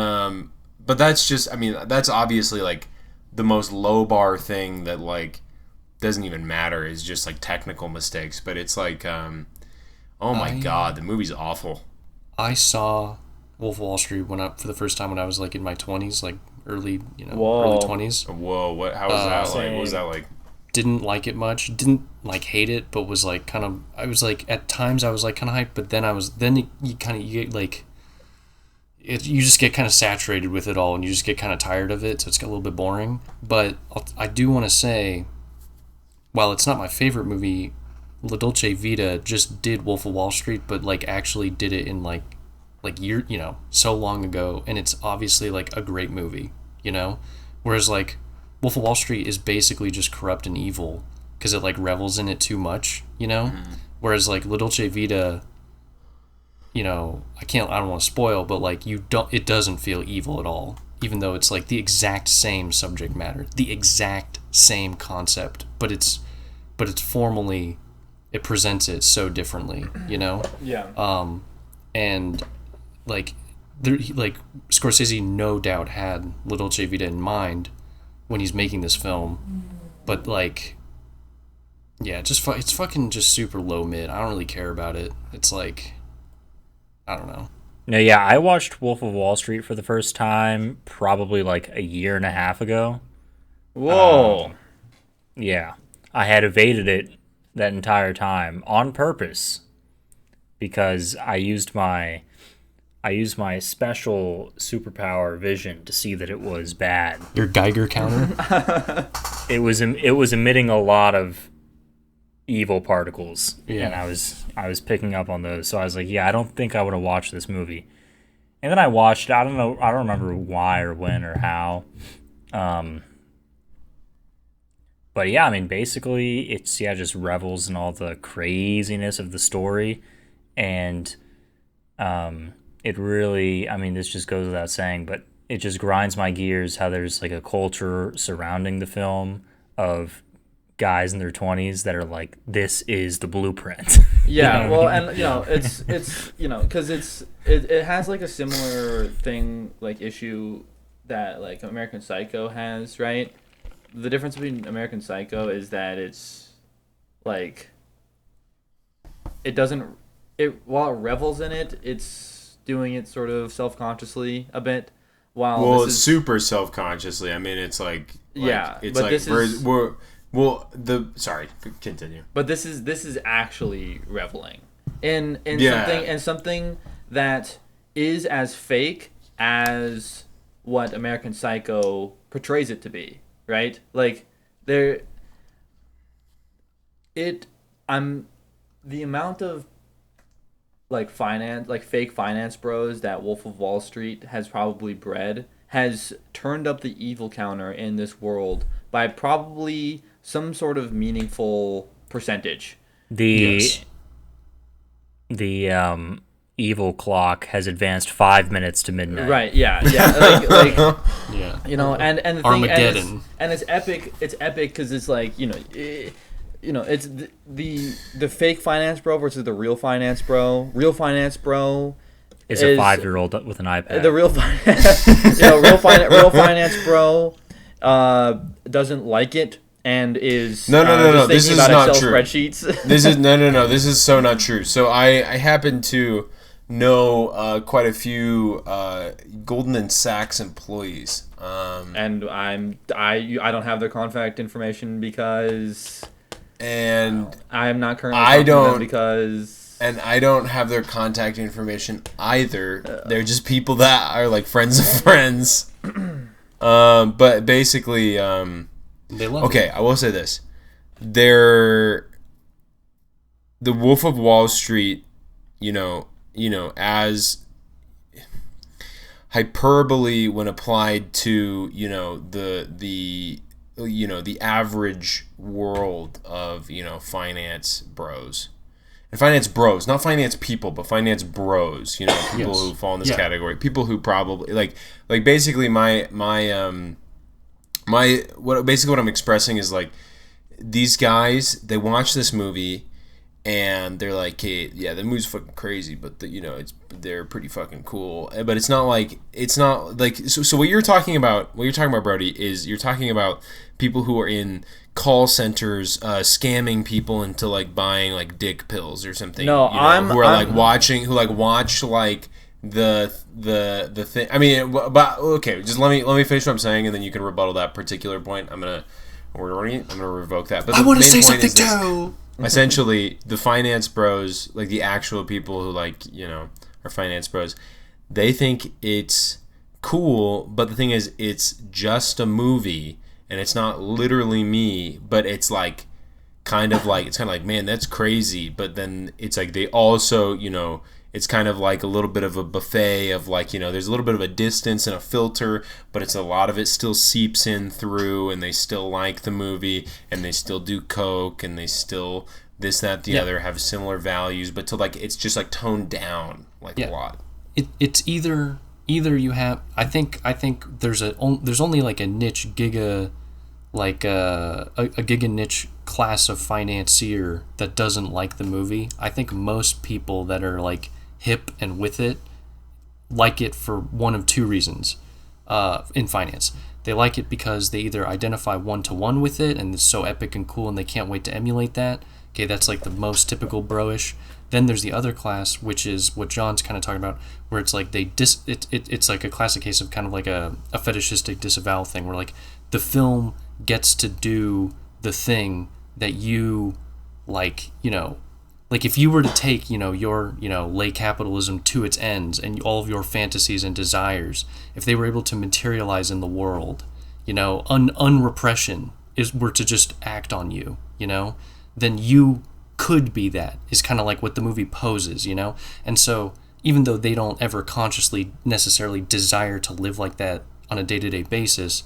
but that's just, that's obviously like the most low bar thing that like doesn't even matter, is just like technical mistakes. But it's like, oh my God, the movie's awful. I saw Wolf of Wall Street for the first time when I was like in my 20s, like early 20s. Whoa, what? How was that like? What was that like? Didn't like it much. Didn't like hate it, but was like kind of. I was like at times I was like kind of hyped, but then you get like. You just get kind of saturated with it all, and you just get kind of tired of it, so it's a little bit boring. But I do want to say, while it's not my favorite movie, La Dolce Vita just did Wolf of Wall Street, but like actually did it in like so long ago, and it's obviously like a great movie, whereas like Wolf of Wall Street is basically just corrupt and evil because it like revels in it too much, whereas like La Dolce Vita, I don't want to spoil, but like it doesn't feel evil at all, even though it's like the exact same subject matter, the exact same concept, but it's formally. It presents it so differently, Yeah. And like Scorsese no doubt had La Dolce Vita in mind when he's making this film, but like, yeah, it's fucking just super low mid. I don't really care about it. It's like, I don't know. No, yeah, I watched Wolf of Wall Street for the first time probably like a year and a half ago. Whoa. Yeah, I had evaded it that entire time on purpose because I used my special superpower vision to see that it was bad. Your Geiger counter? It was emitting a lot of evil particles, yeah. And I was picking up on those. So I was like, yeah, I don't think I would have watched this movie. And then I watched it. I don't remember why or when or how. But yeah, basically, it's just revels in all the craziness of the story, and it really, this just goes without saying, but it just grinds my gears how there's like a culture surrounding the film of guys in their 20s that are like, this is the blueprint. Yeah, well, and it's because it has like a similar thing, like issue that like American Psycho has, right? the difference between American Psycho is that it's like it doesn't while it revels in it, it's doing it sort of self-consciously a bit. While it's super self-consciously. I mean, it's like it's but like this is sorry, continue. But this is actually reveling in something that is as fake as what American Psycho portrays it to be, right? Like the amount of fake finance bros that Wolf of Wall Street has probably bred has turned up the evil counter in this world by probably some sort of meaningful percentage. The evil clock has advanced 5 minutes to midnight. Right? Yeah. Like Yeah. You know, and the thing, Armageddon. and it's epic. It's epic because it's like it's the fake finance bro versus the real finance bro. Real finance bro is a 5-year-old with an iPad. The real real finance bro doesn't like it and is no. This is not true. Spreadsheets. This is no. This is so not true. So I happen to know quite a few Goldman Sachs employees. And I don't have their contact information because. And I am not currently talking to them because... And I don't have their contact information either. They're just people that are like friends of friends. But basically... they love okay, I will say this. The Wolf of Wall Street, as hyperbole when applied to, the average world of, finance bros. And finance bros, not finance people, but finance bros, people who fall in this category. People who probably like basically what I'm expressing is like these guys, they watch this movie and they're like, hey, yeah, the movie's fucking crazy, but they're pretty fucking cool. But it's not like so what you're talking about, Brody, is you're talking about people who are in call centers scamming people into like buying like dick pills or something. No, who watch like the thing. I mean, but okay, just let me finish what I'm saying, and then you can rebuttal that particular point. I'm gonna revoke that. But I want to say something too. Essentially, the finance bros, like the actual people who are finance bros, they think it's cool, but the thing is, it's just a movie, and it's not literally me, but it's like, kind of like, man, that's crazy, but then it's like they also, it's kind of like a little bit of a buffet of like, there's a little bit of a distance and a filter, but it's a lot of it still seeps in through, and they still like the movie, and they still do coke, and they still this, that, the other, have similar values, but to like, it's just like toned down like a lot. It's either you have, I think there's only like a niche giga, like a giga niche class of financier that doesn't like the movie. I think most people that are like hip and with it like it for one of two reasons in finance. They like it because they either identify one-to-one with it and it's so epic and cool and they can't wait to emulate that. Okay, that's like the most typical bro-ish. Then there's the other class, which is what John's kind of talking about, where it's like it's like a classic case of kind of like a fetishistic disavowal thing, where like the film gets to do the thing that you like, like if you were to take, your, lay capitalism to its ends and all of your fantasies and desires, if they were able to materialize in the world, unrepression were to just act on you, then you could be that, is kind of like what the movie poses, And so even though they don't ever consciously necessarily desire to live like that on a day-to-day basis,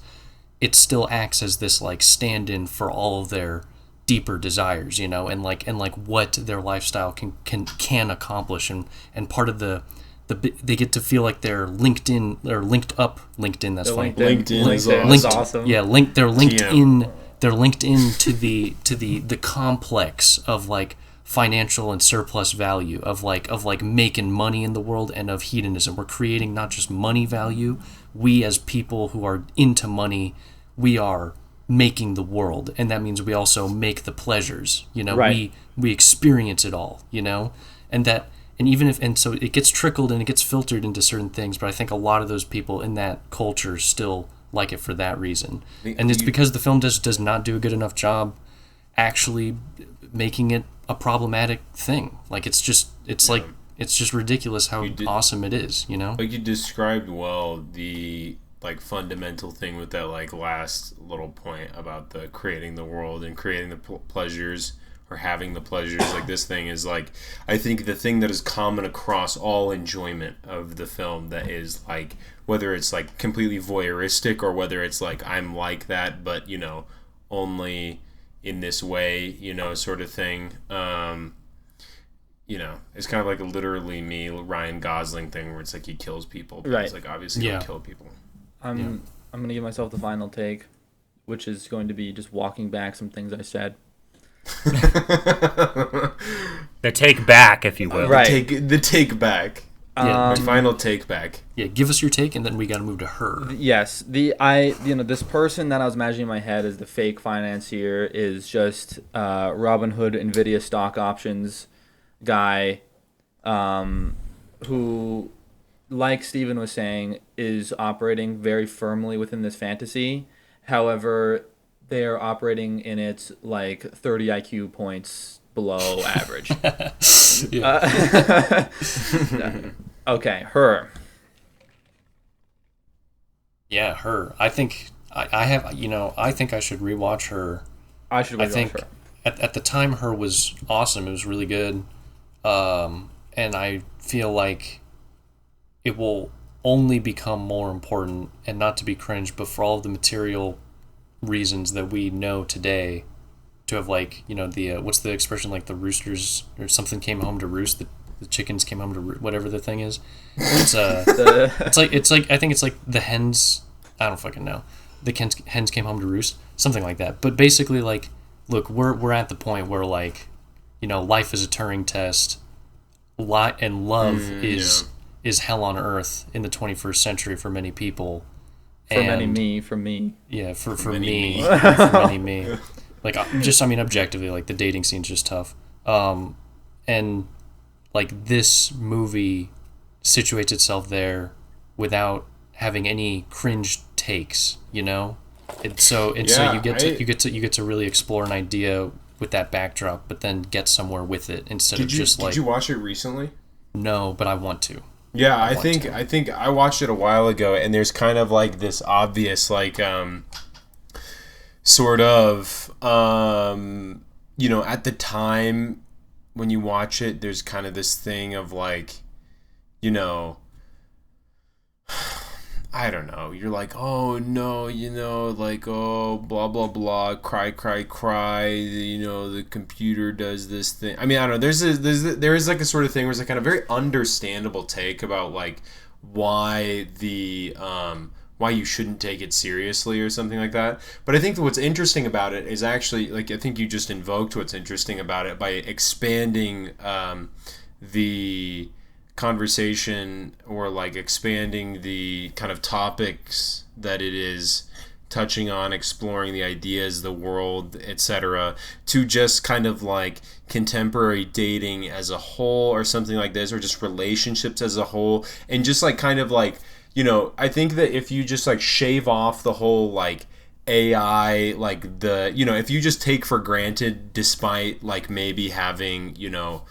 it still acts as this like stand-in for all of their deeper desires, and like what their lifestyle can accomplish, and part of the they get to feel like they're linked in or linked up. LinkedIn, that's fine. LinkedIn is awesome. Yeah, they're linked in. They're linked into the complex of like financial and surplus value of like making money in the world and of hedonism. We're creating not just money value. We as people who are into money, we are making the world, and that means we also make the pleasures, you know. Right. We experience it all, you know, and even if, and so it gets trickled and it gets filtered into certain things, but I think a lot of those people in that culture still like it for that reason. And it's because the film does not do a good enough job actually making it a problematic thing. Like it's just ridiculous how awesome it is, you know? Like you described well the like fundamental thing with that like last little point about the creating the world and creating the pleasures or having the pleasures. Like this thing is like, I think the thing that is common across all enjoyment of the film that is like, whether it's like completely voyeuristic or whether it's like I'm like that but, you know, only in this way, you know, sort of thing. You know, it's kind of like a literally me Ryan Gosling thing where it's like he kills people, but it's like obviously he'll kill people. I'm gonna give myself the final take, which is going to be just walking back some things I said. The take back, if you will. Right. The take back. Yeah. My final take back. Yeah, give us your take, and then we got to move to her. Yes, this person that I was imagining in my head as the fake financier is just Robin Hood Nvidia stock options guy, who, like Steven was saying, is operating very firmly within this fantasy. However, they are operating in its like 30 IQ points below average. Okay, her. Yeah, her. I think I have, you know, I think I should rewatch her. I should rewatch her. At the time, her was awesome. It was really good. And I feel like it will only become more important, and not to be cringe, but for all of the material reasons that we know today, to have like, you know, the what's the expression, like the roosters or something came home to roost, the chickens came home to whatever the thing is. It's it's like I think it's like the hens, I don't fucking know, the hens came home to roost, something like that. But basically, like, look, we're at the point where, like, you know, life is a Turing test, and love is hell on earth in the 21st century for many people. For many me. Yeah, for many me. me. For many me. Like, just, I mean, objectively, like, the dating scene's just tough. And, like, this movie situates itself there without having any cringe takes, you know? So you get to really explore an idea with that backdrop, but then get somewhere with it instead of just like. Did you watch it recently? No, but I want to. Yeah, I think I watched it a while ago, and there's kind of like this obvious like sort of you know, at the time when you watch it, there's kind of this thing of like, you know, I don't know, you're like, oh no, you know, like, oh, blah blah blah, cry, you know, the computer does this thing. I mean, I don't know, there is like a sort of thing where it's like kind of very understandable take about like why why you shouldn't take it seriously or something like that. But I think that what's interesting about it is actually, like, I think you just invoked what's interesting about it by expanding the conversation, or like expanding the kind of topics that it is touching on, exploring the ideas, the world, etc., to just kind of like contemporary dating as a whole or something like this, or just relationships as a whole, and just like kind of like, you know, I think that if you just like shave off the whole like AI, like the, you know, if you just take for granted, despite like maybe having, you know,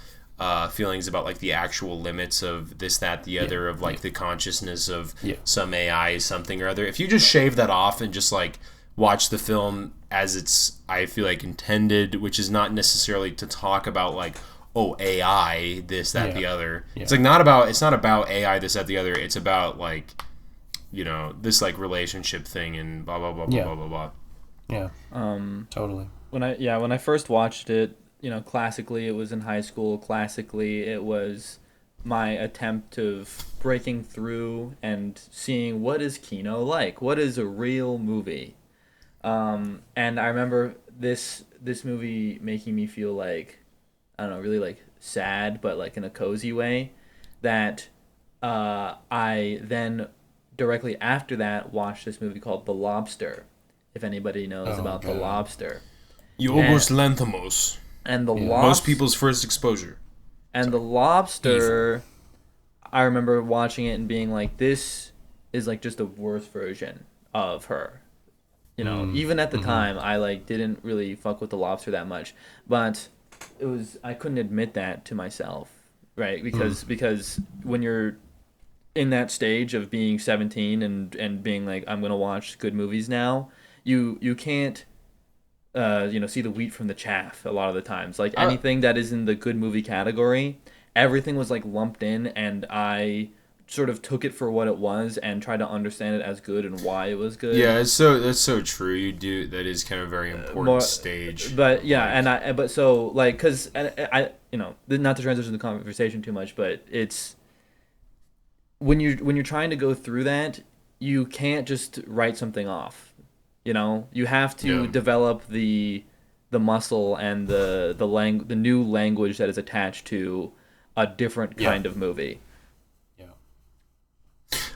feelings about like the actual limits of this, that, the other, of like the consciousness of some AI, something or other. If you just shave that off and just like watch the film as it's, I feel like, intended, which is not necessarily to talk about like, oh, AI, this, that, the other. Yeah. It's like it's not about AI, this, that, the other. It's about like, you know, this like relationship thing and blah blah blah blah blah blah blah. Yeah. Totally. When I first watched it, you know, classically it was in high school. Classically it was my attempt of breaking through and seeing what is Kino like, what is a real movie. And I remember this movie making me feel like, I don't know, really like sad, but like in a cozy way, that I then directly after that watched this movie called The Lobster. if anybody knows about The Lobster. Yorgos Lanthimos. And the most people's first exposure. And The Lobster, I remember watching it and being like, this is like just the worst version of her. You know, even at the time, I like didn't really fuck with The Lobster that much, but I couldn't admit that to myself, right? Because when you're in that stage of being 17 and being like, I'm gonna watch good movies now, you can't see the wheat from the chaff a lot of the times. Like anything that is in the good movie category, everything was like lumped in, and I sort of took it for what it was and tried to understand it as good and why it was good. Yeah, that's so true. You do, that is kind of a very important stage. But yeah, because I not to transition the conversation too much, but it's when you're trying to go through that, you can't just write something off. You know, you have to develop the muscle and the new language that is attached to a different kind of movie.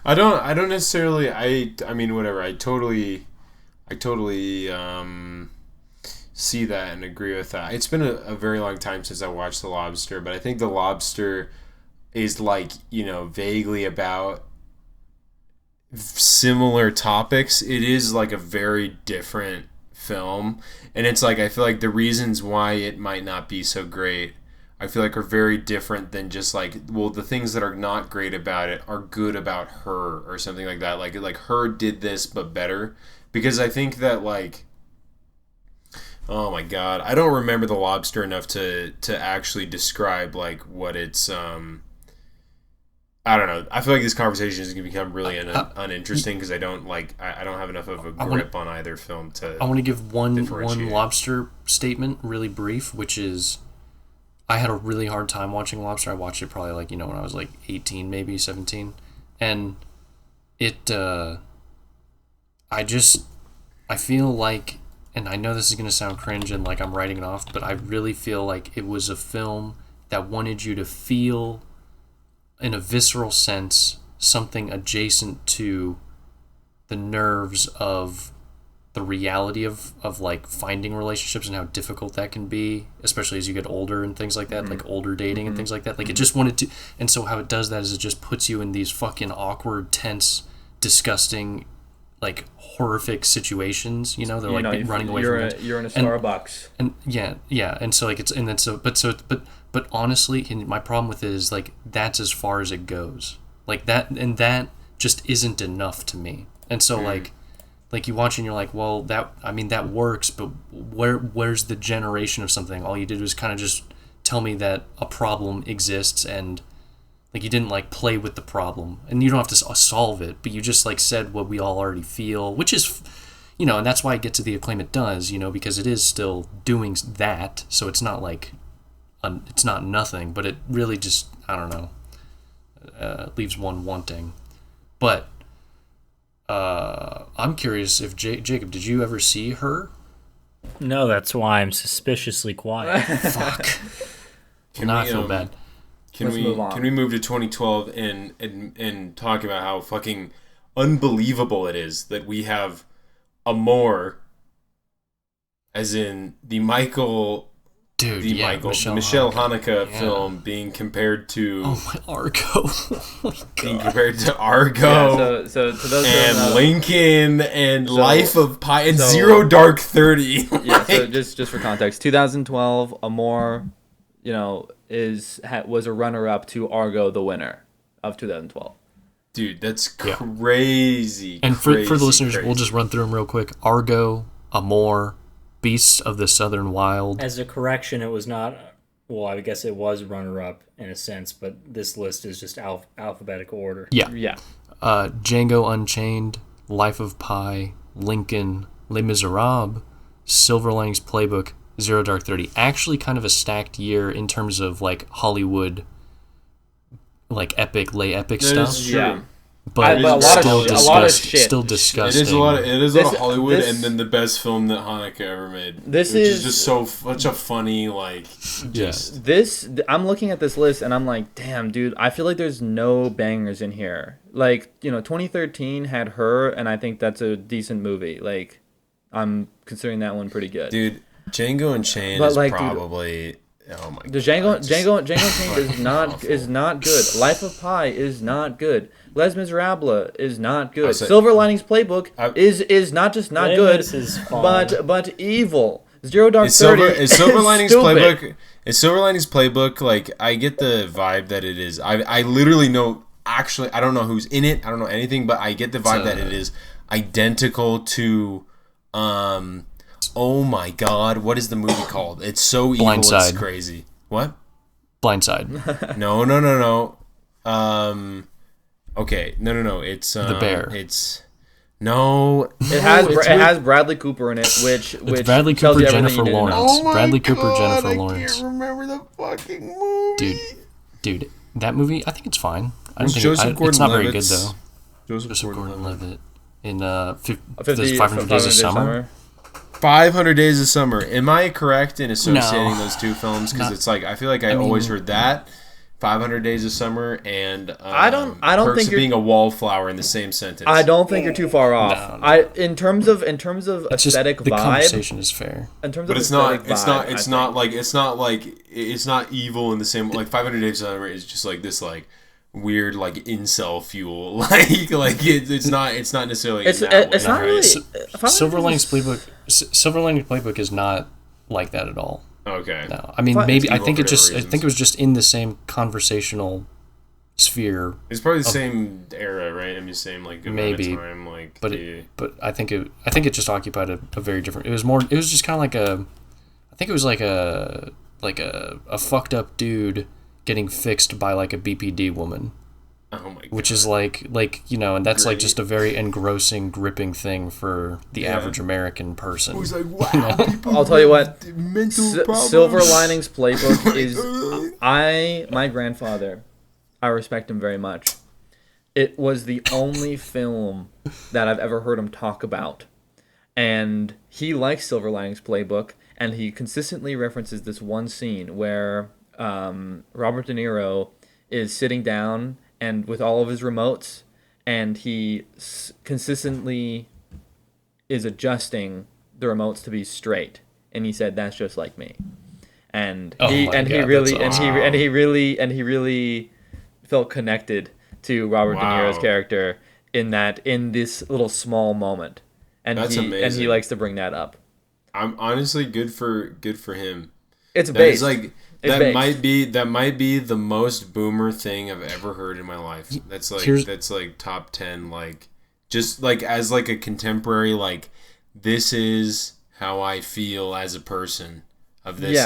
I don't necessarily. I mean, whatever. I totally see that and agree with that. It's been a very long time since I watched The Lobster, but I think The Lobster is like, vaguely about similar topics. It is like a very different film, and it's like I feel like the reasons why it might not be so great, I feel like, are very different than just like, well, the things that are not great about it are good about her or something like that. Like her did this but better, because I think that like, oh my god, I don't remember The Lobster enough to actually describe like what it's I don't know. I feel like this conversation is going to become really uninteresting because I don't have enough of a grip on either film to. I want to give one Lobster statement, really brief, which is, I had a really hard time watching Lobster. I watched it probably when I was 18, maybe 17, and it. I feel like, and I know this is going to sound cringe and like I'm writing it off, but I really feel like it was a film that wanted you to feel, in a visceral sense, something adjacent to the nerves of the reality of like finding relationships and how difficult that can be, especially as you get older and things like that, like older dating and things like that. Like it just wanted to, and so how it does that is it just puts you in these fucking awkward, tense, disgusting, like horrific situations. They're like running away from it. You're in a Starbucks. And yeah, and so like it's, and then but honestly, my problem with it is like that's as far as it goes. Like that, and that just isn't enough to me. And so like you watch and you're like, well, that works, but where's the generation of something? All you did was kind of just tell me that a problem exists, and like you didn't like play with the problem, and you don't have to solve it, but you just like said what we all already feel, which is, and that's why it gets to the acclaim it does, because it is still doing that. So it's not like, it's not nothing, but it really just, I don't know, leaves one wanting. But I'm curious if Jacob, did you ever see her? No, that's why I'm suspiciously quiet. Fuck. Now I feel bad. Can we move to 2012 and talk about how fucking unbelievable it is that we have Amour, as in the Michelle Haneke film, being compared to Argo. Being compared to Argo. So to those and Lincoln and Life of Pi and Zero Dark 30. Yeah. So just for context, 2012, Amour, was a runner-up to Argo, the winner of 2012. Dude, that's crazy. And for the listeners, we'll just run through them real quick. Argo, Amour, Beasts of the Southern Wild. As a correction, it was not. Well, I guess it was runner-up in a sense, but this list is just alphabetical order. Yeah. Django Unchained, Life of Pi, Lincoln, Les Misérables, Silver Linings Playbook, Zero Dark 30. Actually, kind of a stacked year in terms of like Hollywood, like epic stuff. Is true. Yeah. But a lot of shit. Still disgusting. It is a lot of Hollywood, and then the best film that Haneke ever made. This is just such a funny, like, just... I'm looking at this list, and I'm like, damn, dude, I feel like there's no bangers in here. Like, 2013 had Her, and I think that's a decent movie. Like, I'm considering that one pretty good. Dude, Django Unchained But, is like, probably. Oh my The god. Django Unchained is not good. Life of Pi is not good. Les Miserables is not good. Silver Linings Playbook is not just not good, is fine. but evil. Zero Dark 30 is Silver Linings stupid. Playbook. Is Silver Linings Playbook, like, I get the vibe that it is. I literally know. Actually, I don't know who's in it. I don't know anything, but I get the vibe that it is identical to. Oh my god, what is the movie called? It's so evil, Blindside. it's crazy. What? Blindside. No. Okay, no. It's The Bear. It's no. It has Bradley Cooper in it, which It's Bradley tells Cooper, you everything Jennifer you need to know. Lawrence. Bradley Cooper, Jennifer Lawrence. I can't remember the fucking movie. Dude, that movie, I think it's fine. I don't It's think Joseph it's not very good Gordon-Levitt's- though. Joseph Gordon-Levitt in 50 500 Days of Summer. 500 Days of Summer. Am I correct in associating those two films? Because it's like I feel like I always heard that 500 Days of Summer and I don't Perks think of you're- being a wallflower in the same sentence. I don't think you're too far off. No. In terms of It's just aesthetic the vibe, conversation is fair. in terms But of it's not. aesthetic It's vibe, not. I It's think. not like. It's not like. It's not evil in the same. Like 500 Days of Summer is just like this like weird like incel fuel. It's not. It's not necessarily. It's in that way, it's not right? really. Silver Linings Playbook is not like that at all. Okay. No, I mean Fine. maybe It's I evil think for it just different I think it was just in the same conversational sphere. It's probably the same era, right? I'm just saying, like, Maybe, amount of time, like, but I think it just occupied a very different. It was just kind of like I think it was like a fucked up dude getting fixed by like a BPD woman. oh my god. Which is like and that's like just a very engrossing, gripping thing for the average American person. He's like, wow. People I'll tell you what. with mental problems. Silver Linings Playbook is. My grandfather, I respect him very much. It was the only film that I've ever heard him talk about, and he likes Silver Linings Playbook, and he consistently references this one scene where Robert De Niro is sitting down and with all of his remotes, and he consistently is adjusting the remotes to be straight, and he said that's just like me, and he really felt connected to Robert De Niro's character in this little small moment, and That's he amazing. likes to bring that up. I'm honestly good for him. It's That based. is like It's that based. might be the most boomer thing I've ever heard in my life. That's like top 10, like just like as like a contemporary, like this is how I feel as a person of this.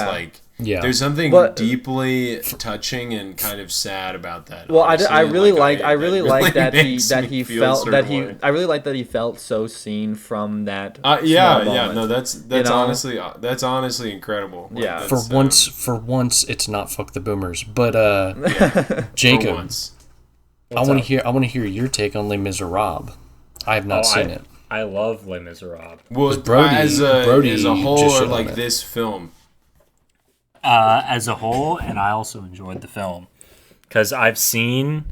Yeah. There's something deeply touching and kind of sad about that. Well, honestly. I really like that he makes me feel felt a that certain way. I really like that he felt so seen from that. Yeah, small yeah, moment. no, that's You know? honestly incredible. Like, Yeah. For that's, once, it's not fuck the boomers. But for Jacob, once. I want to hear your take on Les Miserables. I have not seen it. I love Les Miserables. Well, Brody as a whole, just or shit on like it. this film. As a whole, and I also enjoyed the film because I've seen.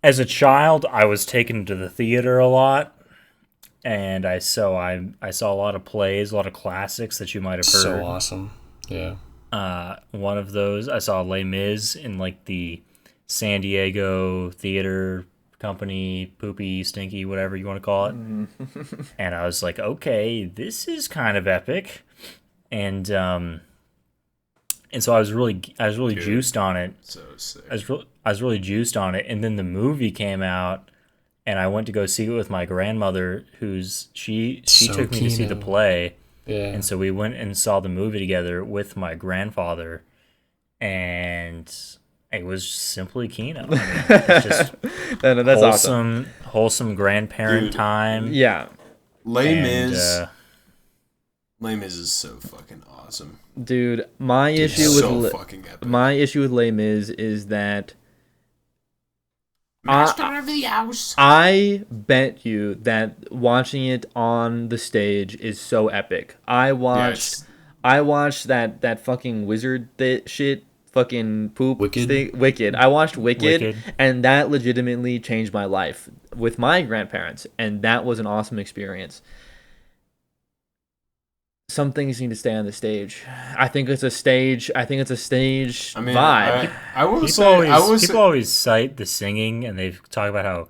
As a child, I was taken to the theater a lot, and I saw a lot of plays, a lot of classics that you might have heard. So awesome. Yeah. One of those, I saw Les Mis in like the San Diego theater company, poopy, stinky, whatever you want to call it. And I was like, okay, this is kind of epic. And so I was really juiced on it. So sick. I was really juiced on it, and then the movie came out, and I went to go see it with my grandmother, she So took me to see the Kino. play, Yeah. and so we went and saw the movie together with my grandfather, and it was simply Kino. I mean, it's just No, that's awesome. wholesome grandparent Dude. time. Yeah, Les and, Mis. Les Mis is so fucking awesome. dude. My issue So with fucking epic. Les Mis is that Master of the house. I bet you that watching it on the stage is so epic. I watched that fucking wizard shit, fucking poop Wicked? thing. Wicked. I watched Wicked, Wicked. and that legitimately changed my life with my grandparents, and that was an awesome experience. some things need to stay on the stage. I think it's a stage. I think it's a stage I mean, vibe. I will People say, always cite the singing, and they talk about how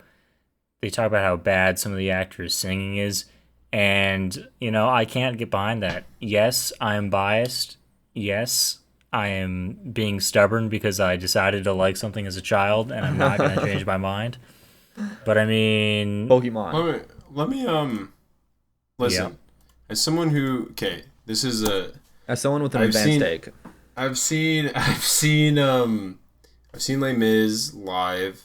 bad some of the actors' singing is, and I can't get behind that. Yes, I am biased. Yes, I am being stubborn because I decided to like something as a child, and I'm not going to change my mind. But I mean, Pokemon. Let me listen. Yeah. As someone who this is As someone with an advanced take. I've seen Les Mis live,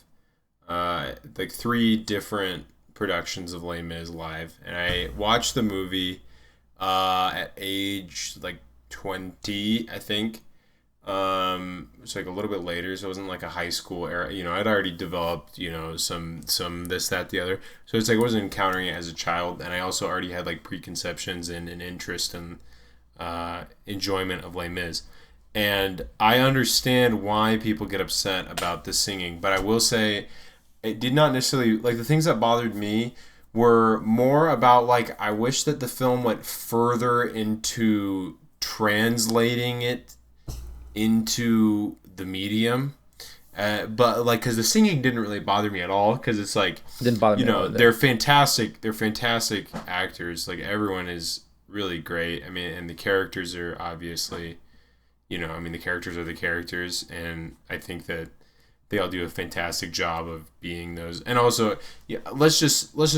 like 3 different productions of Les Mis live, and I watched the movie at age like 20, I think. It's like a little bit later, so it wasn't like a high school era. I'd already developed, some this, that, the other. So it's like I wasn't encountering it as a child, and I also already had like preconceptions and an interest and enjoyment of Les Mis. And I understand why people get upset about the singing, but I will say it did not necessarily, like, the things that bothered me were more about, like, I wish that the film went further into translating it into the medium, but like, because the singing didn't really bother me at all, because it's like, Didn't bother me they're fantastic actors, like everyone is really great. I mean, and the characters are obviously, the characters are the characters, and I think that they all do a fantastic job of being those. And also, let's just point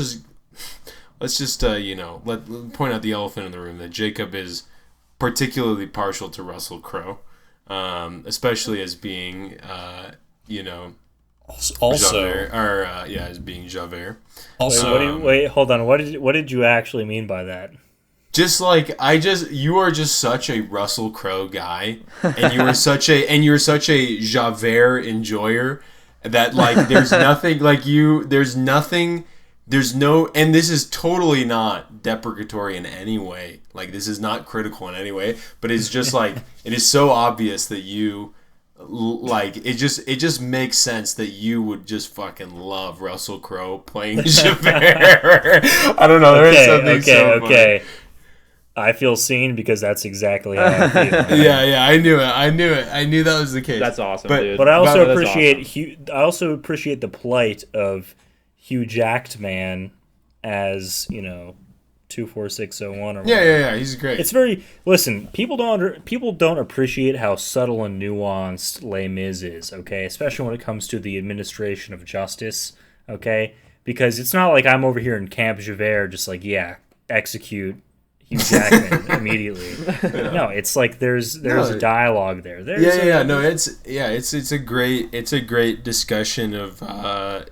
out the elephant in the room, that Jacob is particularly partial to Russell Crowe. Especially as being, also, Javert, as being Javert. Also, wait, hold on. What did you actually mean by that? Just like you are just such a Russell Crowe guy, and you're such a Javert enjoyer that, like, there's nothing like you. There's no, and this is totally not deprecatory in any way. Like, this is not critical in any way, but it's just like, it is so obvious that you, like, it just makes sense that you would just fucking love Russell Crowe playing Javert. I don't know. There is something so funny. I feel seen because that's exactly how I feel. Yeah, I knew it. I knew that was the case. That's awesome, dude. But I also awesome. I also appreciate the plight of Hugh Jackman as 24601 or whatever. Yeah, he's great. It's very, listen, people don't appreciate how subtle and nuanced Les Mis is, okay? Especially when it comes to the administration of justice, okay? Because it's not like I'm over here in Camp Javert just like, execute Hugh Jackman immediately. No, it's like there's a dialogue there. It's a great discussion of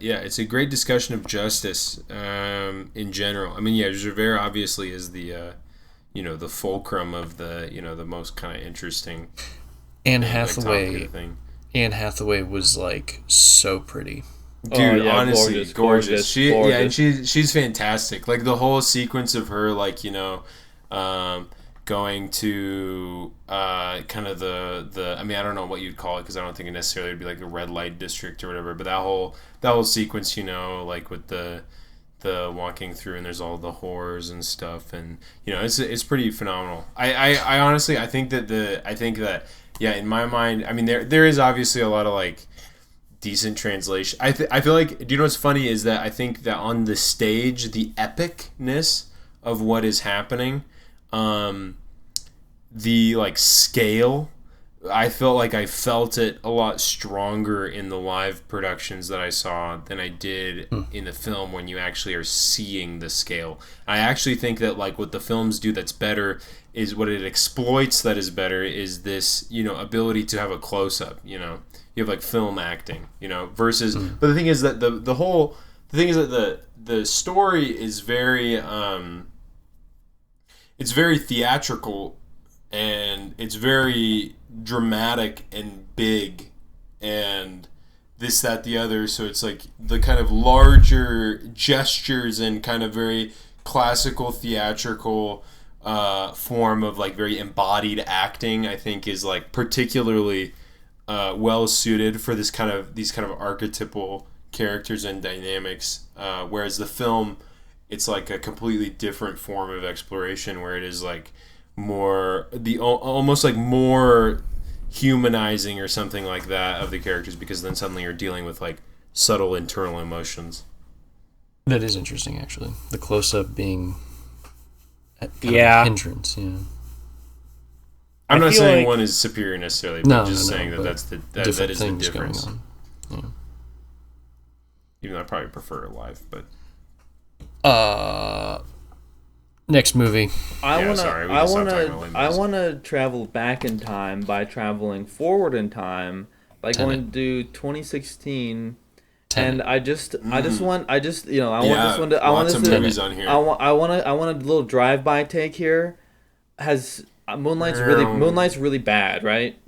it's a great discussion of justice in general. I mean, Javert obviously is the the fulcrum of the the most kind of interesting. Anne Hathaway was like so pretty. Dude, honestly, gorgeous. She's fantastic. Like, the whole sequence of her, like, going to kind of the I mean, I don't know what you'd call it, because I don't think it necessarily would be like a red light district or whatever, but that whole sequence, like with the walking through, and there's all the horrors and stuff, and it's pretty phenomenal. I honestly I think that in my mind, I mean, there is obviously a lot of like decent translation. I feel like, do you know what's funny is that I think that on the stage, the epicness of what is happening, the like scale, I felt it a lot stronger in the live productions that I saw than I did in the film, when you actually are seeing the scale. I actually think that, like, what the films do that's better is what it exploits that is better is this, ability to have a close-up, you have like film acting, versus, but the thing is that the story is very, it's very theatrical, and it's very dramatic and big, and this, that, the other. So it's like the kind of larger gestures and kind of very classical theatrical form of like very embodied acting, I think, is like particularly well suited for these kind of archetypal characters and dynamics, whereas the film, it's like a completely different form of exploration, where it is like almost like more humanizing or something like that of the characters, because then suddenly you're dealing with like subtle internal emotions. That is interesting, actually. The close-up being kind of a hindrance. Yeah. I'm not saying one is superior necessarily, but just saying that that is the difference. Yeah. Even though I probably prefer it live, but next movie. I want to travel back in time by traveling forward in time by going to 2016. And I want this one to. I want this movies on here. I want a little drive-by take here. Has Moonlight's really bad, right?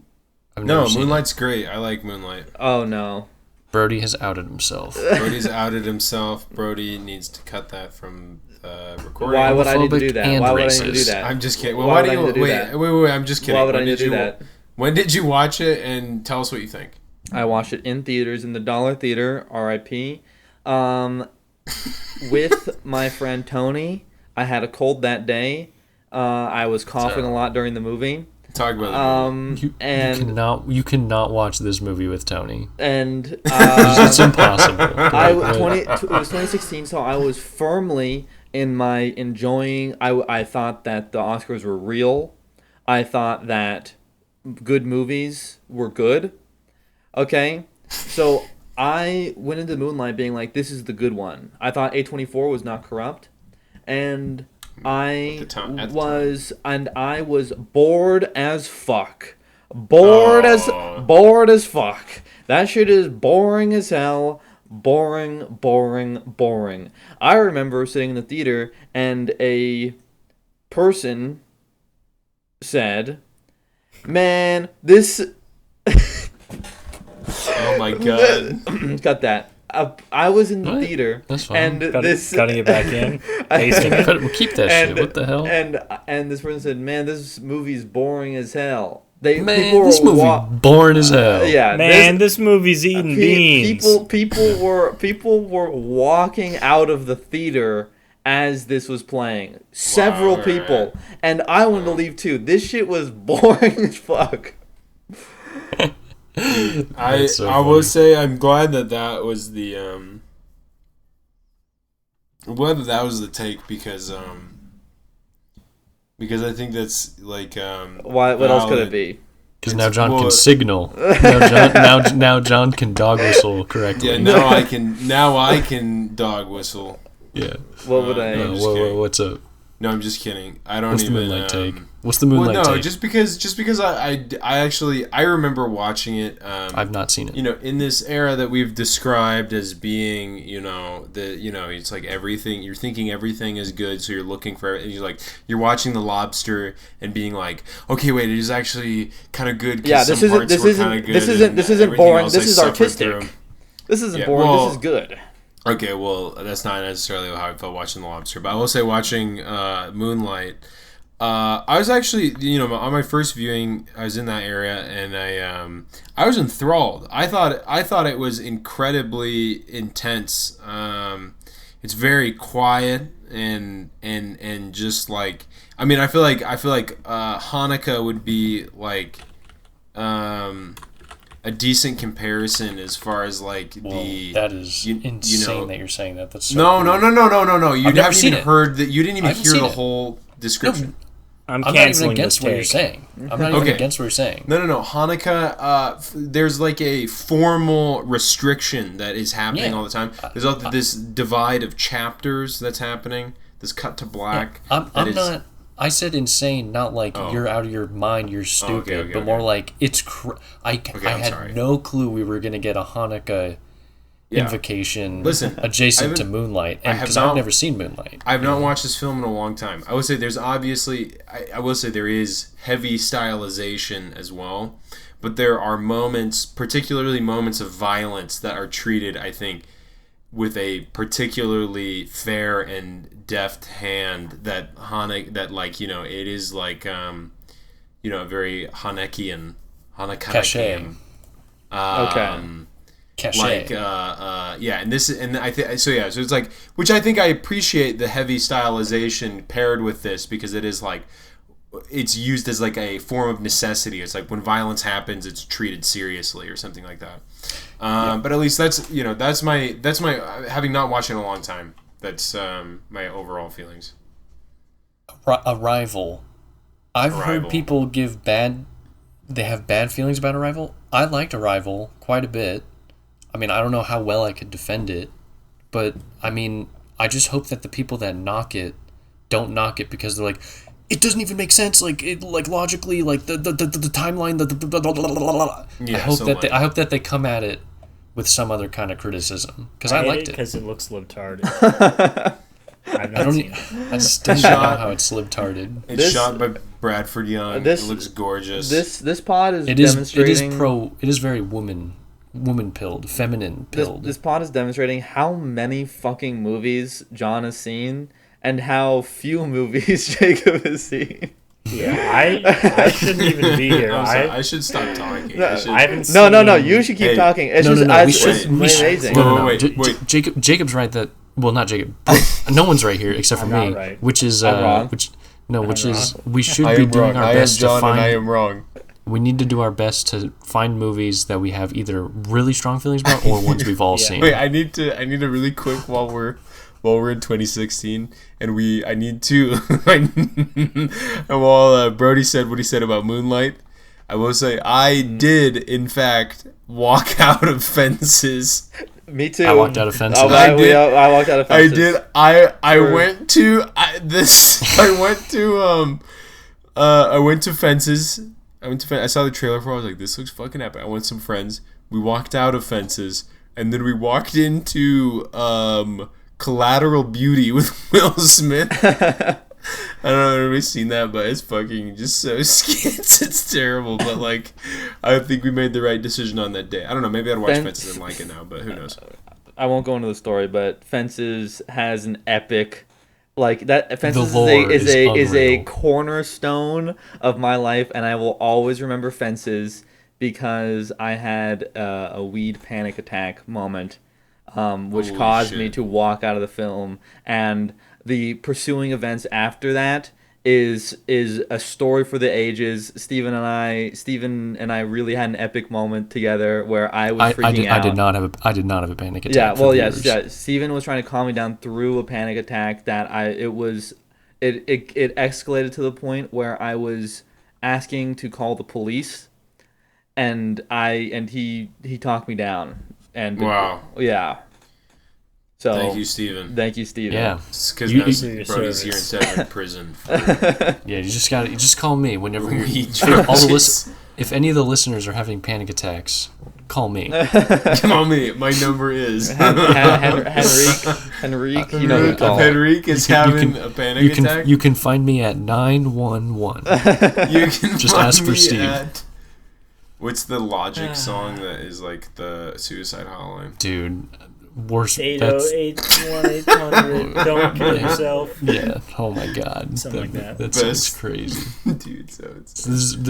No, Moonlight's great. I like Moonlight. Oh no. Brody has outed himself. Brody's outed himself. Brody needs to cut that from recording. Why would I need to do that? Why would I need to do that? I'm just kidding. Well, wait. I'm just kidding. Why would I need to do that? When did you watch it? And tell us what you think. I watched it in theaters, in the Dollar Theater, R.I.P. With my friend Tony. I had a cold that day. I was coughing a lot during the movie. Talk about it. You cannot watch this movie with Tony. And it's impossible. It was 2016, so I was firmly in my enjoying. I thought that the Oscars were real. I thought that good movies were good. Okay, so I went into Moonlight being like, this is the good one. I thought A24 was not corrupt, and I was bored as fuck. Bored as fuck. That shit is boring as hell. Boring. I remember sitting in the theater and a person said, "Man, this." Oh my god! Got that. I was in the theater. That's fine. And cutting it back in. Pasting it. Keep that shit. What the hell? And this person said, "Man, this movie's boring as hell." This movie boring as hell. Yeah, this movie's eating beans. People were walking out of the theater as this was playing. Several people, and I wanted to leave too. This shit was boring as fuck. I will say I'm glad that was the take because I think that's like what else could it be? Because now John can signal. Now John can dog whistle correctly. Yeah, now I can dog whistle. Yeah. What would I? What's up? No, I'm just kidding. I don't What's even. The Moonlight take? What's the Moonlight take? just because I remember watching it. I've not seen it. In this era that we've described as being, it's like everything. You're thinking everything is good, so you're looking for it. And you're watching The Lobster and being like, okay, wait, it is actually kind of good. Yeah, this isn't boring. This is artistic. This isn't boring. This is good. Okay, well, that's not necessarily how I felt watching The Lobster, but I will say watching Moonlight, I was actually, on my first viewing, I was in that area, and I was enthralled. I thought it was incredibly intense. It's very quiet and just like, I mean, I feel like Hanukkah would be like a decent comparison as far as like that is insane that you're saying that. That's so no. You haven't even heard that. You didn't even hear the whole description. I'm not even against what you're saying. I'm not even against what you're saying. No. Hanukkah, there's like a formal restriction that is happening all the time. There's also this divide of chapters that's happening. This cut to black. I said insane, not like you're out of your mind, you're stupid, but more like it's. I had no clue we were gonna get a Hanukkah invocation adjacent to Moonlight, and because I've never seen Moonlight. I've not watched this film in a long time. I would say there's obviously, I will say there is heavy stylization as well, but there are moments, particularly moments of violence, that are treated, I think, with a particularly fair and deft hand that it is like a very Hanukkian cachet. Cachet. And this, and I think so. Yeah, so it's like, which I think I appreciate the heavy stylization paired with this, because it is like, it's used as like a form of necessity. It's like when violence happens, it's treated seriously or something like that. But at least that's my having not watched it in a long time. That's my overall feelings. Arrival. I've heard people they have bad feelings about Arrival. I liked Arrival quite a bit. I mean, I don't know how well I could defend it, but I mean, I just hope that the people that knock it don't knock it because they're like, it doesn't even make sense, like logically, like the timeline. I hope that they come at it with some other kind of criticism because I liked it because it looks libtarded. I still don't know how it's libtarded. It's shot by Bradford Young. It looks gorgeous. This pod is demonstrating. It is very woman-pilled, feminine-pilled. This pod is demonstrating how many fucking movies John has seen and how few movies Jacob has seen. Yeah, I shouldn't even be here. I should stop talking. I haven't seen... No, you should keep talking. It's amazing. Wait. Jacob's right that... Well, not Jacob. No one's right here except for me, right. which is... wrong. We should be doing our best to find... I am wrong. We need to do our best to find movies that we have either really strong feelings about or ones we've all seen. Wait, I need to really quick while we're in 2016, and I need to. And while Brody said what he said about Moonlight, I will say I did in fact walk out of Fences. Me too. I walked out of Fences. I walked out of Fences. I did. I went to Fences. I saw the trailer for it. I was like, this looks fucking epic. I went with some friends. We walked out of Fences, and then we walked into Collateral Beauty with Will Smith. I don't know if anybody's seen that, but it's fucking just so skits. It's terrible, but like, I think we made the right decision on that day. I don't know. Maybe I'd watch Fences and like it now, but who knows? I won't go into the story, but Fences has an epic. Like that, Fences is a cornerstone of my life, and I will always remember Fences because I had a weed panic attack moment, which caused me to walk out of the film. And the pursuing events after that is a story for the ages. Steven and I really had an epic moment together where I was freaking out. I did not have a panic attack. Yeah, well, yes. Steven was trying to calm me down through a panic attack that it escalated to the point where I was asking to call the police, and he talked me down. And wow. Yeah. So thank you, Steven. Yeah, because Brody's here instead of in prison. Yeah, you just call me whenever you're. If any of the listeners are having panic attacks, call me. Call me. My number is Henrique. You know who to call. Henrique is having a panic attack. You can find me at 911. You can just ask for Steve. What's the Logic song that is like the suicide hotline? Dude. Worst 808-1800. Don't kill yourself. Yeah. Oh my God. Something like that. That sounds crazy, dude. So it's.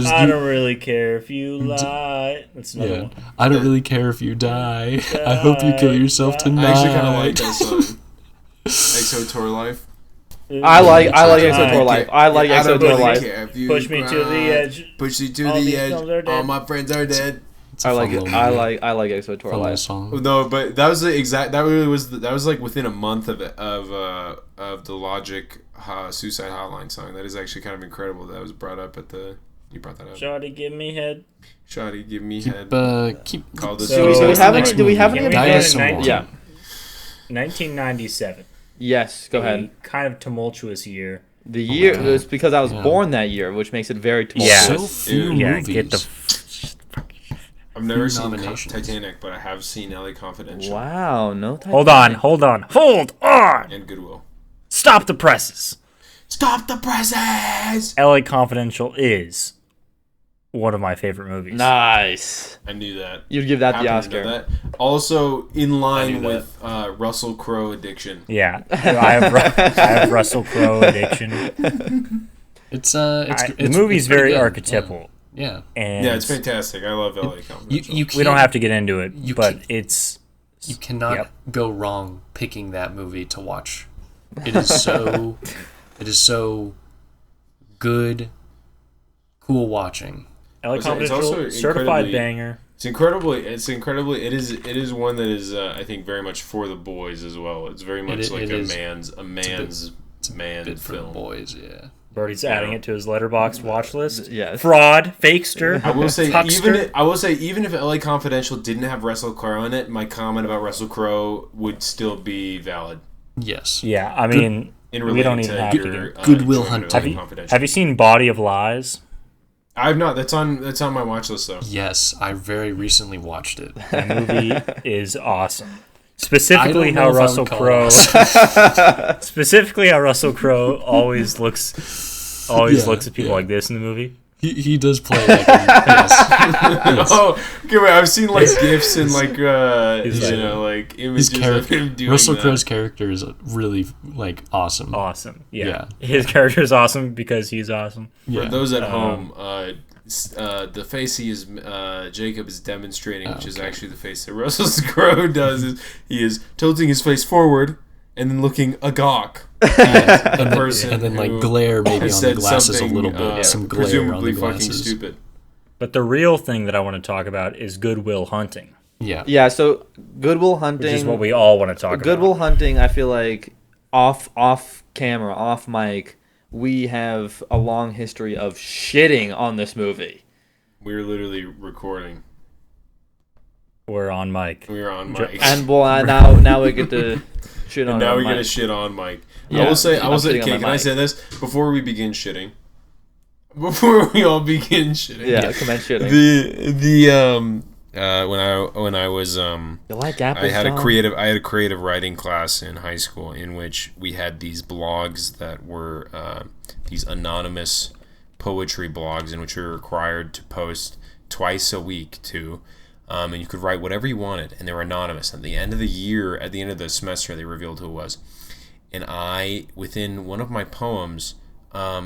I don't really care if you lie. That's another one. I don't really care if you die. I hope you kill yourself tonight. I actually kind of like that song. XO Tour Life. I like XO Tour Life. I like XO Tour Life. Push me to the edge. Push you to the edge. All my friends are dead. I like XO Tour Life song. No, but that was the exact. That was like within a month of the Logic Suicide Hotline song. That is actually kind of incredible. That was brought up at the. You brought that up. Shawty, give me head. Shawty, give me head. Do we have any? Yeah. 1997. Yes, go ahead. Kind of tumultuous year. The year it was because I was born that year, which makes it very tumultuous. So few movies. Get the. I've never seen Titanic, but I have seen LA Confidential. Wow, no Titanic. Hold on. And Goodwill. Stop the presses. Stop the presses! LA Confidential is one of my favorite movies. Nice. I knew that. You'd give that the Oscar. That. Also, in line with Russell Crowe addiction. Yeah, I have Russell Crowe addiction. The movie's very archetypal. Yeah. Yeah, it's fantastic. I love LA Confidential. We don't have to get into it, but it's... You cannot go wrong picking that movie to watch. It is so... it is so good cool watching. LA It's Confidential, also certified incredibly- banger. It is one that is I think very much for the boys as well. It's very much like a man's Bit for the film. boys, yeah. Brody's adding it to his letterbox watch list. Yes. Fraud, fakester. I will say huckster. even if LA Confidential didn't have Russell Crowe in it, my comment about Russell Crowe would still be valid. Yes. Yeah, I mean, we don't even have to your, get. Good Will enjoyment of Hunting. LA Confidential. Have you seen Body of Lies? I've not. That's on my watch list though. Yes, I very recently watched it. That movie is awesome. Specifically I don't know how if I Russell would call Crowe it specifically how Russell Crowe always looks at people like this in the movie. He does play like yes. Oh, okay, wait, I've seen like gifs and like His like images of him doing Russell that. Crowe's character is really like awesome. Awesome. Yeah. His character is awesome because he's awesome. Yeah. For those at home, the face Jacob is demonstrating, which is actually the face that Russell Crowe does, is he is tilting his face forward and then looking agog. and person then like who glare maybe has on said the glasses a something, little bit. Some glare on presumably the fucking glasses. stupid. But the real thing that I want to talk about is Good Will Hunting, Yeah. Yeah, so Good Will Hunting. which is what we all want to talk Good about. Will Hunting, I feel like off camera, off mic, we have a long history of shitting on this movie. We're literally recording. We're on mic. We're on mic. And well, now we get to shit on. And now our we get mic. to shit on Mike. Yeah, I will say, I'm shitting on okay, my can I mic. say this before we begin shitting? Before we all begin shitting. Yeah, commence shitting. When I was You like apples? I had a John? creative writing class in high school in which we had these blogs that were these anonymous poetry blogs in which we were required to post twice a week and you could write whatever you wanted, and they were anonymous. At the end of the year, at the end of the semester, they revealed who it was. And I, within one of my poems,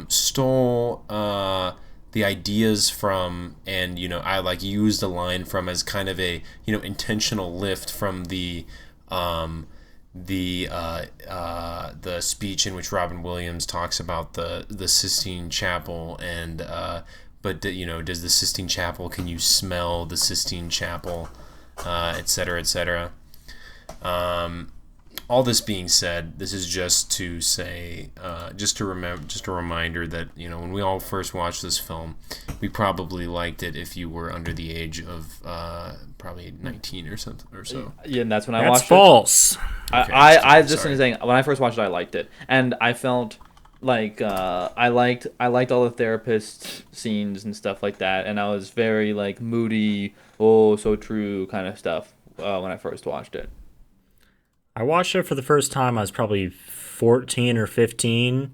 stole the ideas from, and I like used a line from as kind of a intentional lift from the speech in which Robin Williams talks about the Sistine Chapel and but does the Sistine Chapel, can you smell the Sistine Chapel, et cetera, et cetera. All this being said, this is just to say, just a reminder that when we all first watched this film, we probably liked it if you were under the age of probably 19 or something or so. Yeah, and that's when I That's watched false. it. Okay, I just sorry. saying when I first watched it, I liked it, and I felt like I liked all the therapist scenes and stuff like that, and I was very like moody, oh so true kind of stuff when I first watched it. I watched it for the first time. I was probably 14 or 15,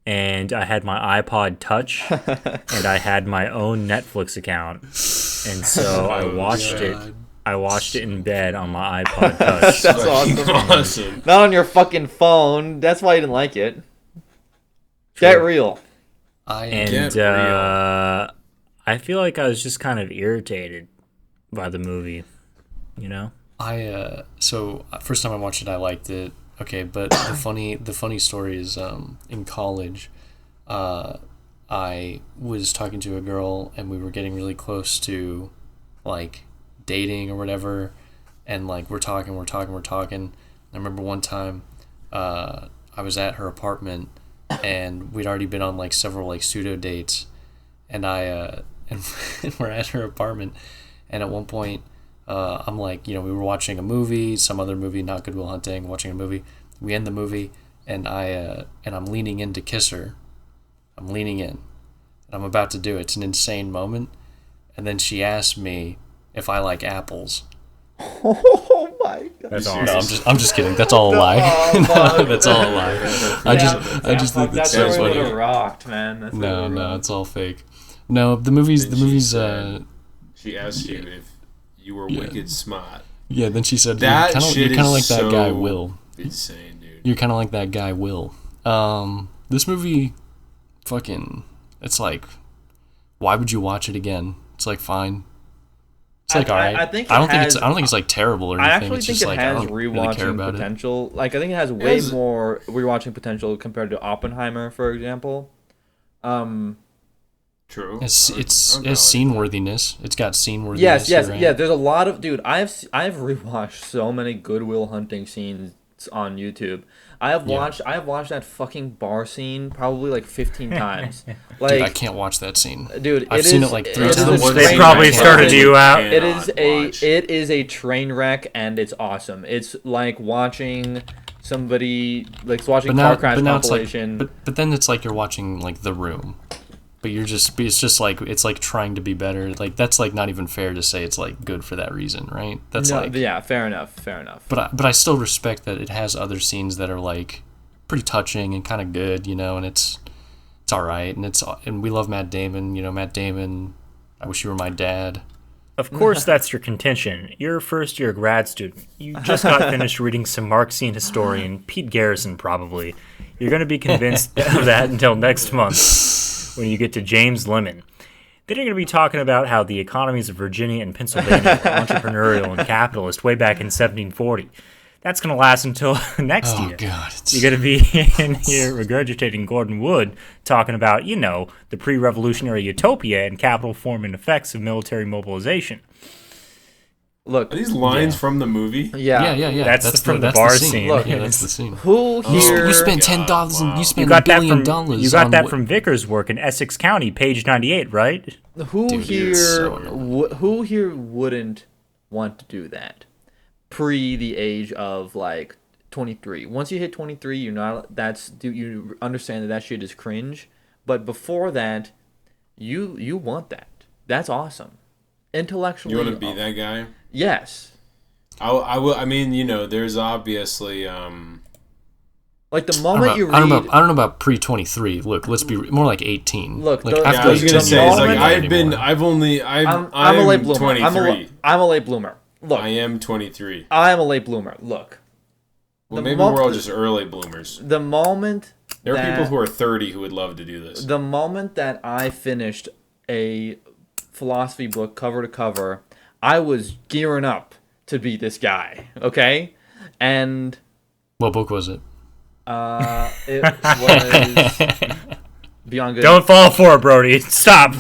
and I had my iPod Touch, and I had my own Netflix account, and so I watched it. I watched it in bed on my iPod Touch. That's awesome. Awesome. Not on your fucking phone. That's why you didn't like it. Get real. And I feel like I was just kind of irritated by the movie, So first time I watched it, I liked it. Okay, but the funny story is in college, I was talking to a girl and we were getting really close to like dating or whatever, and like we're talking. I remember one time I was at her apartment and we'd already been on like several like pseudo dates, and and we're at her apartment, and at one point I'm like, we were watching a movie, some other movie, not Good Will Hunting, watching a movie. We end the movie, and I'm leaning in to kiss her. I'm leaning in, and I'm about to do it. It's an insane moment, and then she asked me if I like apples. Oh my god. That's No, awesome. I'm just kidding. That's all a lie. No, that's all a lie. I just think that's so really funny. would've rocked, man. That's No, really no, rocked. it's all fake. No, the movie's She asked you if you were wicked smart. yeah. Then she said, That "You're shit kind of is like that so guy Will. insane, dude. You're kind of like that guy Will." This movie, fucking, it's like, why would you watch it again? It's like fine. It's like all right. I think I don't it think has- it's. I don't think it's like terrible or I anything. actually It's think just it like I has don't really care rewatching about it. potential. Like I think it has way has- more rewatching potential compared to Oppenheimer, for example. True. It has scene worthiness. It's got scene worthiness. Yes, right? yeah. There's a lot of I've rewatched so many Good Will Hunting scenes on YouTube. I have watched that fucking bar scene probably like 15 times. Like, dude, I can't watch that scene. Dude, I've seen it like 3 times. They probably started you out. It is a train wreck, and it's awesome. It's like watching somebody car crash compilation. But then it's like you're watching like The Room. But it's just like it's like trying to be better. Like that's like not even fair to say it's like good for that reason, right? That's fair enough. But I still respect that it has other scenes that are like pretty touching and kind of good, and it's all right, and we love Matt Damon. Matt Damon. I wish you were my dad. Of course, that's your contention. You're a first-year grad student. You just got finished reading some Marxian historian, Pete Garrison, probably. You're going to be convinced of that until next month, when you get to James Lemon. Then you're going to be talking about how the economies of Virginia and Pennsylvania were entrepreneurial and capitalist way back in 1740. That's going to last until next year. God, you're going to be in here regurgitating Gordon Wood, talking about, the pre-revolutionary utopia and capital forming effects of military mobilization. Look, are these lines from the movie? Yeah. That's from the bar scene. Look, that's the scene. Who here? You spent $10 and you spent $1 billion. You got that from Vickers' work in Essex County, page 98, right? Who here wouldn't want to do that? Pre the age of like 23. Once you hit 23, you understand that shit is cringe. But before that, you want that. That's awesome. Intellectually, you want to be that guy? Yes. I will. I mean, there's obviously like the moment you read. I don't know about pre-23. Look, let's be more like 18. Look, like I was gonna say, it's like I'm a late bloomer. 23. I'm a late bloomer. Look, I am 23. I'm a late bloomer. Look. Well, maybe we're all just early bloomers. The moment there are people who are 30 who would love to do this. The moment that I finished a philosophy book cover to cover, I was gearing up to be this guy. Okay, and what book was it? It was Beyond Good. Don't fall for it, Brody. Stop.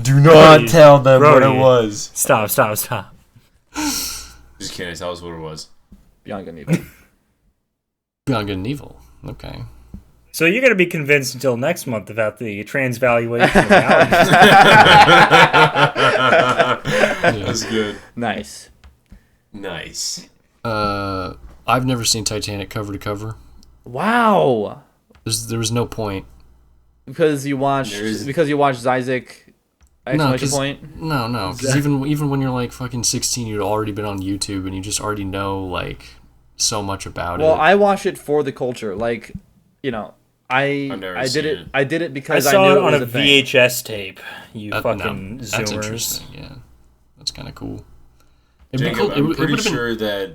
Do not tell them Brody, what it was. Stop. Just kidding. Tell us what it was. Beyond Good and Evil. Beyond Good and Evil. Okay. So you're going to be convinced until next month about the transvaluation of values. That's good. Nice. I've never seen Titanic cover to cover. Wow. There was no point. Because you watched Zizek. Point? No. Because even when you're like fucking 16, you'd already been on YouTube and you just already know like so much about it. Well, I watched it for the culture. Like, I did it. I did it because I knew it was on a VHS tape. You fucking zoomers. That's interesting. Yeah, that's kind of cool. Jacob, I'm pretty sure that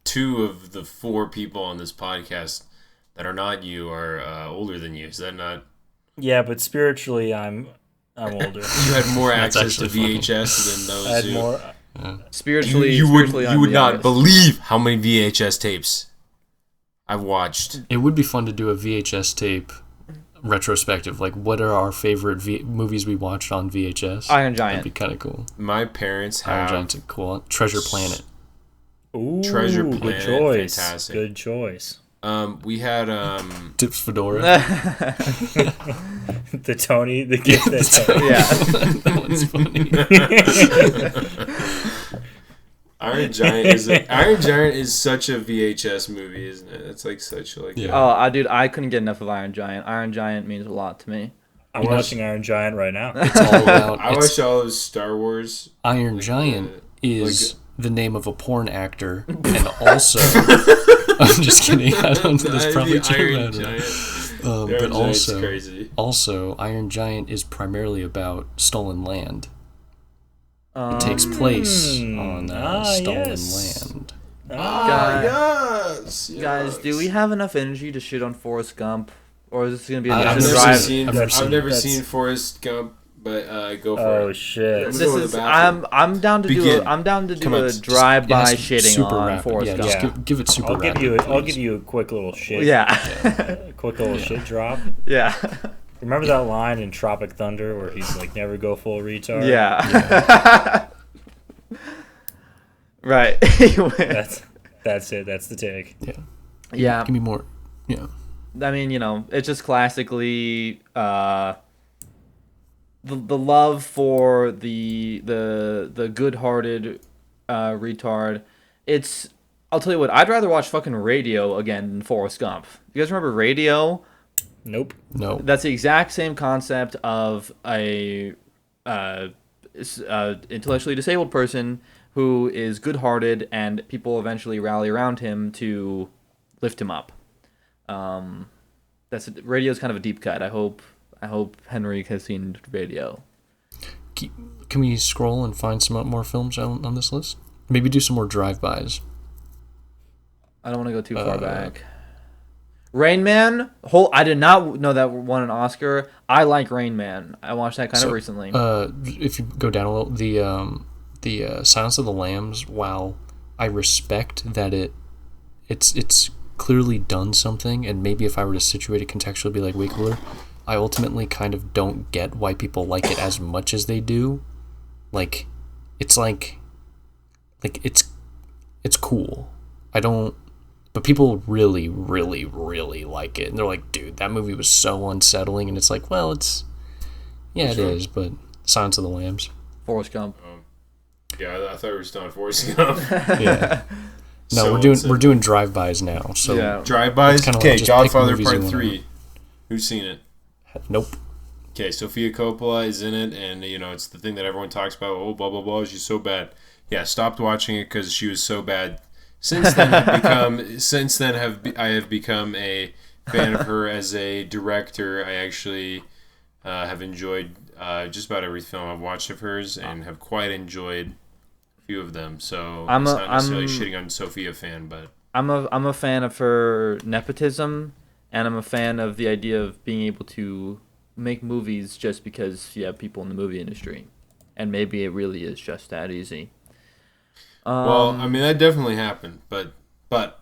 2 of the 4 people on this podcast that are not you are older than you. Is that not? Yeah, but spiritually, I'm older. You had more access to VHS than those. I had more. Spiritually, you would not believe how many VHS tapes I've watched. It would be fun to do a VHS tape retrospective. Like, what are our favorite movies we watched on VHS? Iron Giant. That'd be kind of cool. My parents have. Iron Giant's cool. Treasure Planet. Ooh, Treasure Planet. Good choice. Fantastic. Good choice. We had Tips Fedora. The Tony, the gift that Tony. Yeah. That one's funny. Iron Giant is such a VHS movie, isn't it? It's like such like. Yeah. Oh, dude, I couldn't get enough of Iron Giant. Iron Giant means a lot to me. I'm watching Iron Giant right now. It's all about. I watched all of Star Wars. Iron Giant is the name of a porn actor, and also. I'm just kidding. That's probably true. But also, Iron Giant is primarily about stolen land. It takes place on stolen land. Guys, do we have enough energy to shit on Forrest Gump, or is this gonna be a I've drive? never seen Forrest Gump, but go for it. Oh shit! I'm down to do a drive-by shitting on rapid. Forrest Gump. Just give it super rapid. I'll give you a quick little shit. Yeah. A quick little shit drop. Yeah. Remember that line in Tropic Thunder where he's like, "Never go full retard." Yeah. Right. That's it. That's the take. Yeah. Yeah. Give me more. Yeah. I mean, it's just classically the love for the good-hearted retard. I'll tell you what, I'd rather watch fucking Radio again than Forrest Gump. You guys remember Radio? Nope. No. That's the exact same concept of a intellectually disabled person who is good-hearted, and people eventually rally around him to lift him up. Radio's kind of a deep cut. I hope Henry has seen Radio. Can we scroll and find some more films on this list? Maybe do some more drive-bys. I don't want to go too far back. Rain Man. I did not know that won an Oscar. I like Rain Man. I watched that kind of recently. If you go down a little, the Silence of the Lambs. While I respect that it's clearly done something, and maybe if I were to situate it contextually, be like way cooler. I ultimately kind of don't get why people like it as much as they do. It's cool. I don't. But people really, really, really like it. And they're like, dude, that movie was so unsettling. And it's like, well, it is, but Silence of the Lambs. Forrest Gump. Yeah, I thought we were still on Forrest Gump. Yeah. No, we're doing drive-bys now. So yeah. Drive-bys? Okay, Godfather Part 3. Who's seen it? Nope. Okay, Sofia Coppola is in it, and, it's the thing that everyone talks about. Oh, blah, blah, blah, she's so bad. Yeah, stopped watching it because she was so bad. Since then, I have become a fan of her as a director. I actually have enjoyed just about every film I've watched of hers, and have quite enjoyed a few of them. So I'm not necessarily shitting on Sophia fan, but I'm a fan of her nepotism, and I'm a fan of the idea of being able to make movies just because you have people in the movie industry, and maybe it really is just that easy. Well, I mean, that definitely happened, but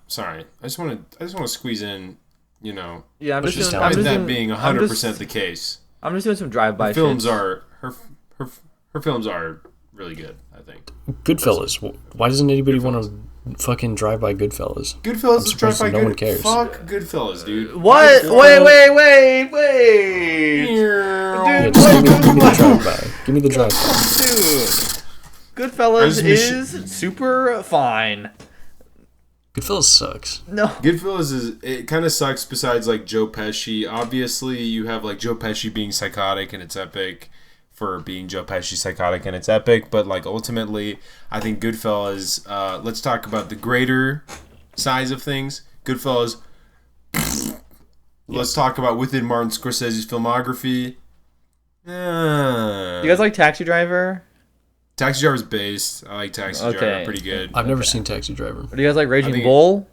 sorry, I just want to squeeze in, Yeah, I'm just that being 100% the case. I'm just doing some drive-by. Her films are really good, I think. Goodfellas. Why doesn't anybody want to fucking drive by Goodfellas? Goodfellas is drive by no one cares. Fuck Goodfellas, dude. What? Goodfellas. Wait. Yeah, Dude, just give me the drive-by. Give me the drive-by. Dude. Goodfellas is super fine. Goodfellas sucks. No. Goodfellas it kind of sucks besides like Joe Pesci. Obviously, you have like Joe Pesci being psychotic and it's epic for being Joe Pesci psychotic and it's epic. But like ultimately, I think Goodfellas, let's talk about the greater size of things. Goodfellas, let's talk about within Martin Scorsese's filmography. You guys like Taxi Driver? Taxi Driver's based. I like Taxi Driver. Pretty good. I've never seen Taxi Driver. Do you guys like Raging Bull?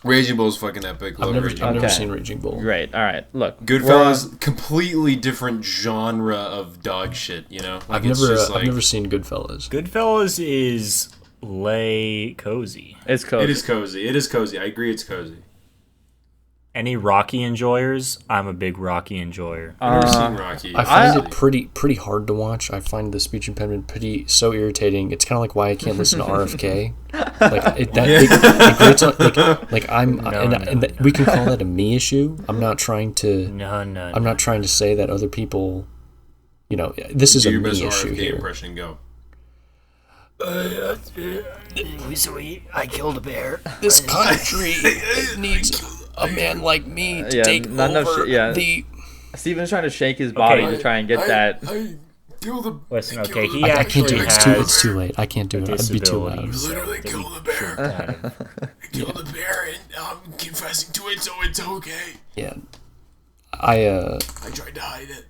Raging Bull's fucking epic. I've never seen Raging Bull. Great. All right. Look. Goodfellas, completely different genre of dog shit, Like I've never seen Goodfellas. Goodfellas is cozy. It's cozy. It is cozy. I agree it's cozy. Any Rocky enjoyers? I'm a big Rocky enjoyer. I've never seen Rocky. I find it pretty hard to watch. I find the speech impediment so irritating. It's kind of like why I can't listen to RFK. We can call that a me issue. I'm not trying to. I'm not trying to say that other people. This is a me issue here. Impression, go. I killed a bear. This country needs a man like me to take over the... Steven's trying to shake his body to try and get that. Listen, okay, I can't do it. It's too late. I can't do it. I'd be too loud. Literally killed a bear. I killed a bear and I'm confessing to it, so it's okay. Yeah. I tried to hide it.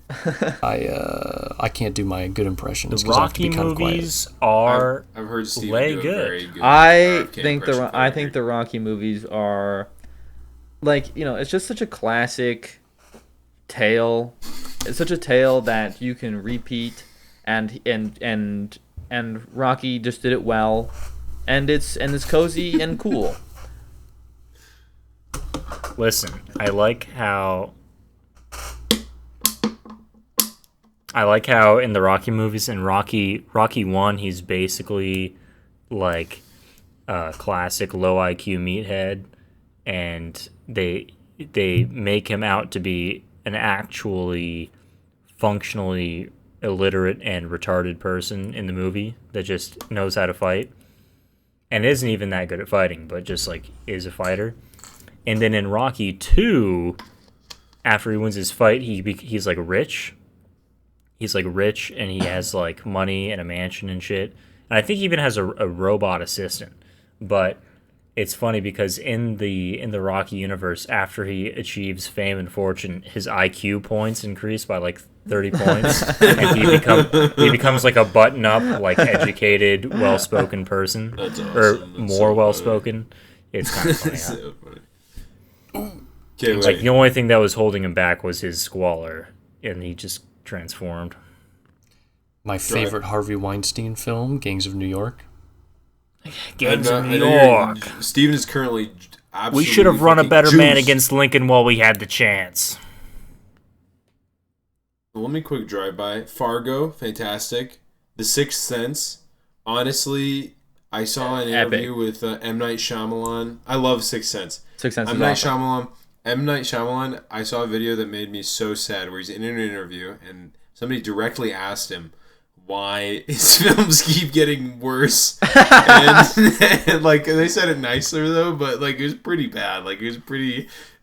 I can't do my good impressions. The Rocky movies are I've heard Steven way do a good. very good. I think the Rocky movies are it's just such a classic tale. It's such a tale that you can repeat, and Rocky just did it well, and it's cozy and cool. Listen, I like how I like how in the Rocky movies, in Rocky 1, he's basically like a classic low IQ meathead, and they make him out to be an actually functionally illiterate and retarded person in the movie that just knows how to fight and isn't even that good at fighting, but just like is a fighter. And then in Rocky 2, after he wins his fight, he's like rich. He's like rich and he has like money and a mansion and shit. And I think he even has a robot assistant. But it's funny because in the Rocky universe, after he achieves fame and fortune, his IQ points increase by like 30 points, and he becomes like a button-up, like educated, well-spoken person, That's awesome. or That's more so well-spoken. It's kind of funny. So funny. Okay, Like the only thing that was holding him back was his squalor, and he just transformed. My favorite Harvey Weinstein film, Gangs of New York. Gangs of New York. Steven is currently absolutely. We should have run a fucking better man juiced. against Lincoln while we had the chance. Let me quick drive by. Fargo, fantastic. The Sixth Sense. Honestly, I saw an interview with M. Night Shyamalan. I love Sixth Sense. Sixth Sense M. is Night awesome. Shyamalan. M. Night Shyamalan. I saw a video that made me so sad where he's in an interview and somebody directly asked him why his films keep getting worse. and like they said it nicer though, but like it was pretty bad. Like it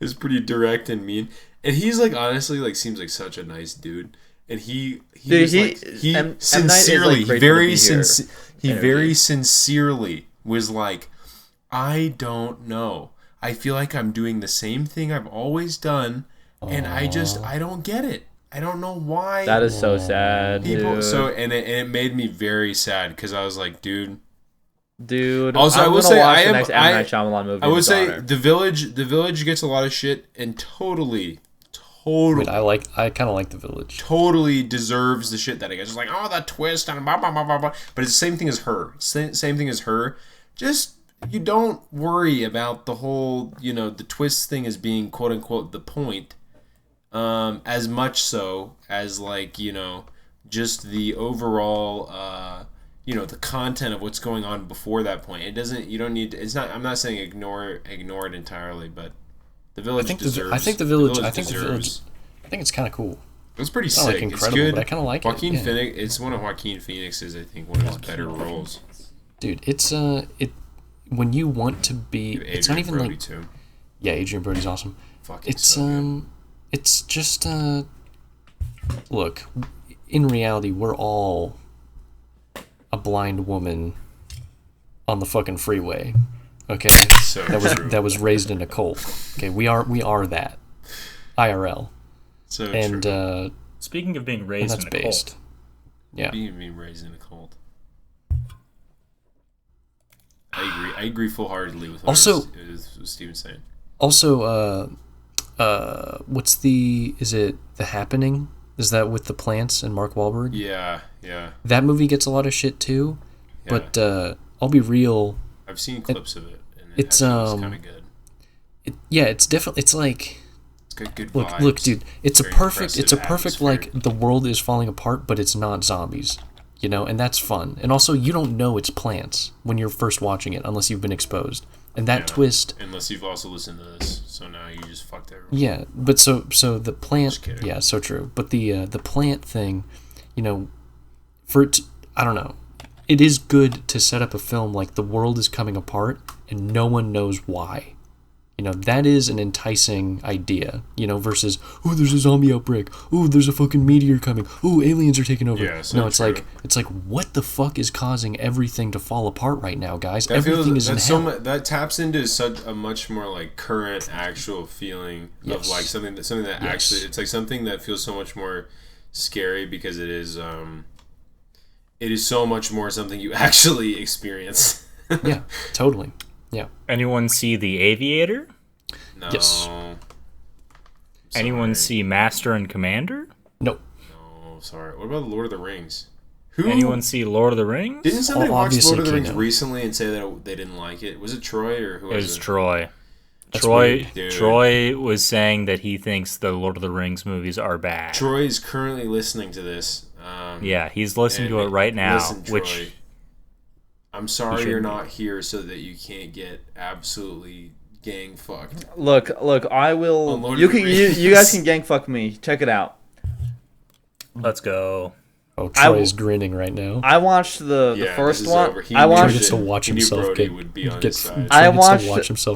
was pretty direct and mean. And he's like honestly like seems like such a nice dude. And he sincerely, very sincerely was like, I don't know. I feel like I'm doing the same thing I've always done, and I don't get it. I don't know why. That is so sad, dude. And it made me very sad because I was like, dude. Also, I will say the next M. Night Shyamalan movie. I would say The Village gets a lot of shit and totally. Wait, I kind of like The Village. Totally deserves the shit that it gets. It's like, oh, that twist and blah blah blah blah blah. But it's the same thing as her. Same thing as her. Just you don't worry about the whole, the twist thing as being quote unquote the point. As much so as like, just the overall the content of what's going on before that point. I'm not saying ignore it entirely, but The Village deserves. I think The Village. I think it's kind of cool. It's pretty It's sick. not like incredible, it's good. but I kind of like Joaquin it. Yeah. Phoenix. It's one of Joaquin Phoenix's, I think, one of his better roles. Dude, it's when you want to be. It's not even Brody like. too. Yeah, Adrian Brody's awesome. Fucking It's so good. it's just look, in reality, we're all a blind woman on the fucking freeway. Okay, So true. that was raised in a cult. Okay, we are that IRL, So and true. Speaking of being and raised that's in a based. cult, Yeah, Being raised in a cult. I agree full-heartedly with what Also- Steven's saying. Also, is it The Happening? Is that with the plants and Mark Wahlberg? Yeah. That movie gets a lot of shit too, Yeah. but I'll be real. I've seen clips of it, and it's, it's kind of good. It's definitely. It's like. It's got good Look, vibes. dude. It's Very a perfect impressive like atmosphere. the world is falling apart, but it's not zombies, and that's fun. And also, you don't know it's plants when you're first watching it unless you've been exposed. And that twist. Unless you've also listened to this, so now you just fucked everyone. Yeah, but so the plant. Just kidding. Yeah, so true. But the plant thing, for it, I don't know. It is good to set up a film like the world is coming apart and no one knows why. That is an enticing idea, versus, oh, there's a zombie outbreak. Oh, there's a fucking meteor coming. Oh, aliens are taking over. Yeah, so no, it's true. like, what the fuck is causing everything to fall apart right now, guys? I feel Everything is in that's hell. that taps into such a much more like current actual feeling of Yes. like something that Yes. actually it's like something that feels so much more scary because it is so much more something you actually experience. Yeah, totally. Yeah. anyone see The Aviator? No. Yes. Anyone see Master and Commander? Nope. Oh, sorry. What about Lord of the Rings? Who? Anyone see Lord of the Rings? Didn't somebody watch Obviously Lord of the Rings Kino. recently and say that they didn't like it? Was it Troy or who It was was it? Troy. Troy was saying that he thinks the Lord of the Rings movies are bad. Troy is currently listening to this. Yeah, he's listening to it right now. Listen, Troy, which I'm sorry you're not here so that you can't get absolutely gang fucked. Look, I will. You guys can gang fuck me. Check it out. Let's go. Oh, Troy is grinning right now. I watched the first one. Troy gets to watch himself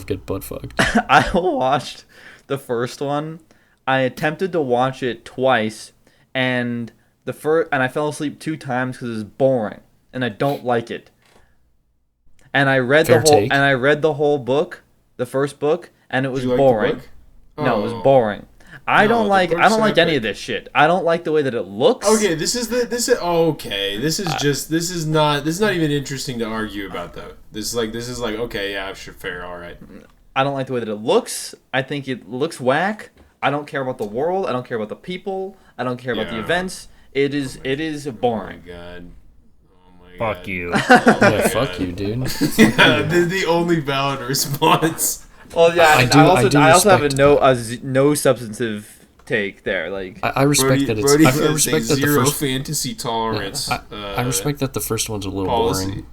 get butt fucked. I watched the first one. I attempted to watch it twice, and I fell asleep 2 times because it's boring, and I don't like it. And I read the whole book, the first book, and it was boring. No, it was boring. I don't like any of this shit. I don't like the way that it looks. Okay, this is not even interesting to argue about though. This is like okay, yeah, sure, fair, all right. I don't like the way that it looks. I think it looks whack. I don't care about the world. I don't care about the people. I don't care about the events. It is boring. Oh my god. Fuck you. Yeah, fuck you, dude. Yeah, the only valid response. Well, yeah, I also have a no substantive take there. Like I respect that it's I respect that zero fantasy tolerance. I respect that the first one's a little boring.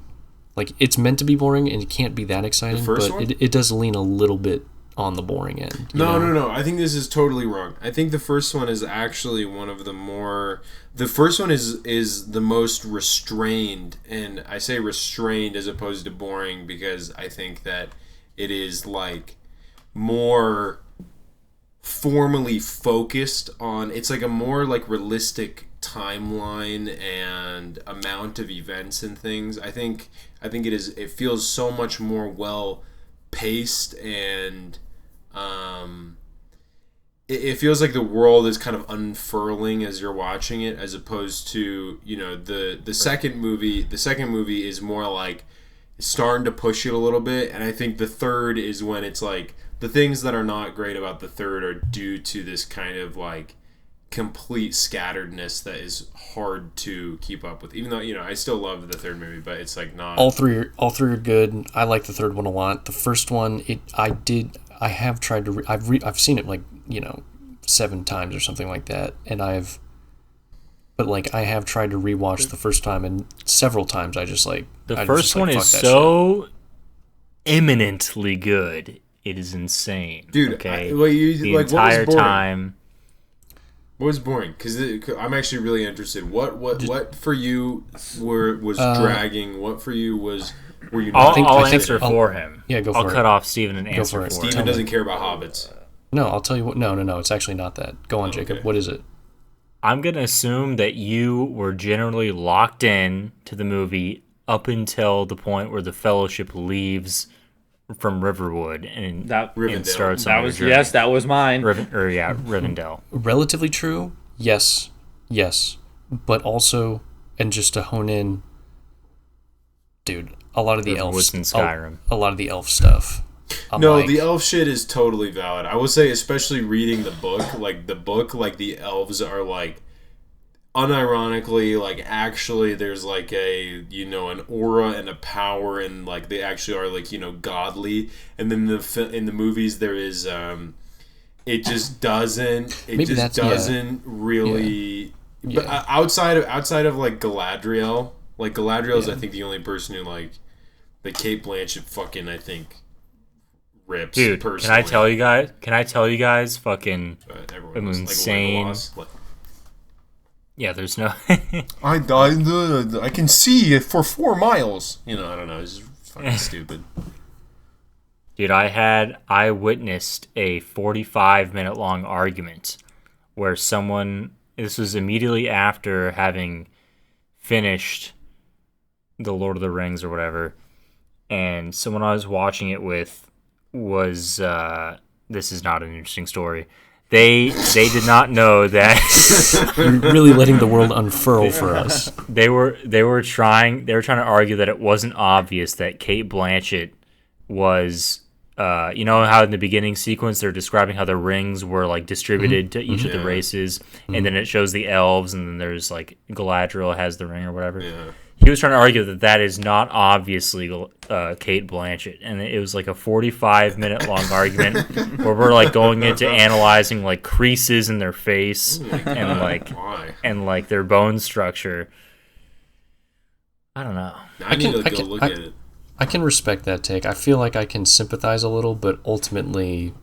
Like it's meant to be boring and it can't be that exciting, but it does lean a little bit on the boring end. No. I think this is totally wrong. I think the first one is actually one of the more. The first one is the most restrained, and I say restrained as opposed to boring because I think that it is like more formally focused on. It's like a more like realistic timeline and amount of events and things. I think it is. It feels so much more well paced and. It feels like the world is kind of unfurling as you're watching it, as opposed to the second movie. The second movie is more like it's starting to push it a little bit, and I think the third is when it's like the things that are not great about the third are due to this kind of like complete scatteredness that is hard to keep up with. Even though I still love the third movie, but it's like not all three are good. I like the third one a lot. The first one, I have tried to. I've seen it like 7 times or something like that, and I have tried to rewatch the first time, and several times I just like the first one is so eminently good. It is insane, dude. Okay, the entire time. What was boring? Because I'm actually really interested. What for you was dragging? What for you was? Were you? I'll answer for him. Yeah, go for it. I'll cut off Steven and answer for him. Steven doesn't care about hobbits. No, I'll tell you what. No, it's actually not that. Go on, Jacob. What is it? I'm gonna assume that you were generally locked in to the movie up until the point where the Fellowship leaves from Riverwood and starts. That was mine. Rivendell. Relatively true. Yes, but also, and just to hone in, dude, a lot of the elves in Skyrim. A lot of the elf stuff. The elf shit is totally valid. I would say, especially reading the book, the elves are like, unironically, like actually, there's like an aura and a power, and like they actually are like godly. And then in the movies there is it just doesn't really. Yeah. But outside of like Galadriel, is I think the only person who like the Kate Blanchett fucking I think. Rips, dude, personally. Can I tell you guys fucking insane. Yeah, there's no I can see it for 4 miles. I don't know, it's just fucking stupid. Dude, I witnessed a 45-minute long argument where this was immediately after having finished The Lord of the Rings or whatever, and someone I was watching it with was this is not an interesting story. They did not know that you're really letting the world unfurl for us. They were trying to argue that it wasn't obvious that Kate Blanchett was how in the beginning sequence they're describing how the rings were like distributed to each of the races, and then it shows the elves, and then there's like Galadriel has the ring or whatever. he was trying to argue that that is not obviously Kate Blanchett, and it was like a 45-minute long argument where we're like going into analyzing like creases in their face and like their bone structure. I don't know. I need to go look at it. I can respect that take. I feel like I can sympathize a little, but ultimately,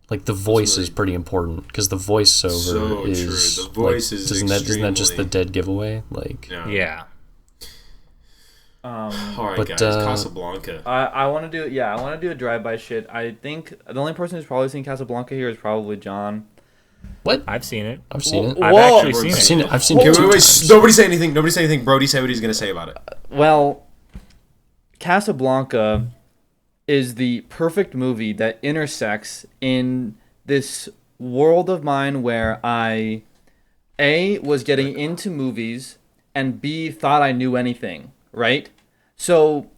like the voice is pretty important because the voiceover is true. The voice like, is isn't that just the dead giveaway? Like yeah. All right, but, guys. Casablanca. I want to do I want to do a drive-by shit. I think the only person who's probably seen Casablanca here is probably John. What? I've seen it. I've seen it. I've actually seen it. I've seen it. Wait, 2 times. nobody say anything. Nobody say anything. Brody, say what he's gonna say about it. Well, Casablanca is the perfect movie that intersects in this world of mine where I, A, was getting into movies, and B, thought I knew anything, right? So,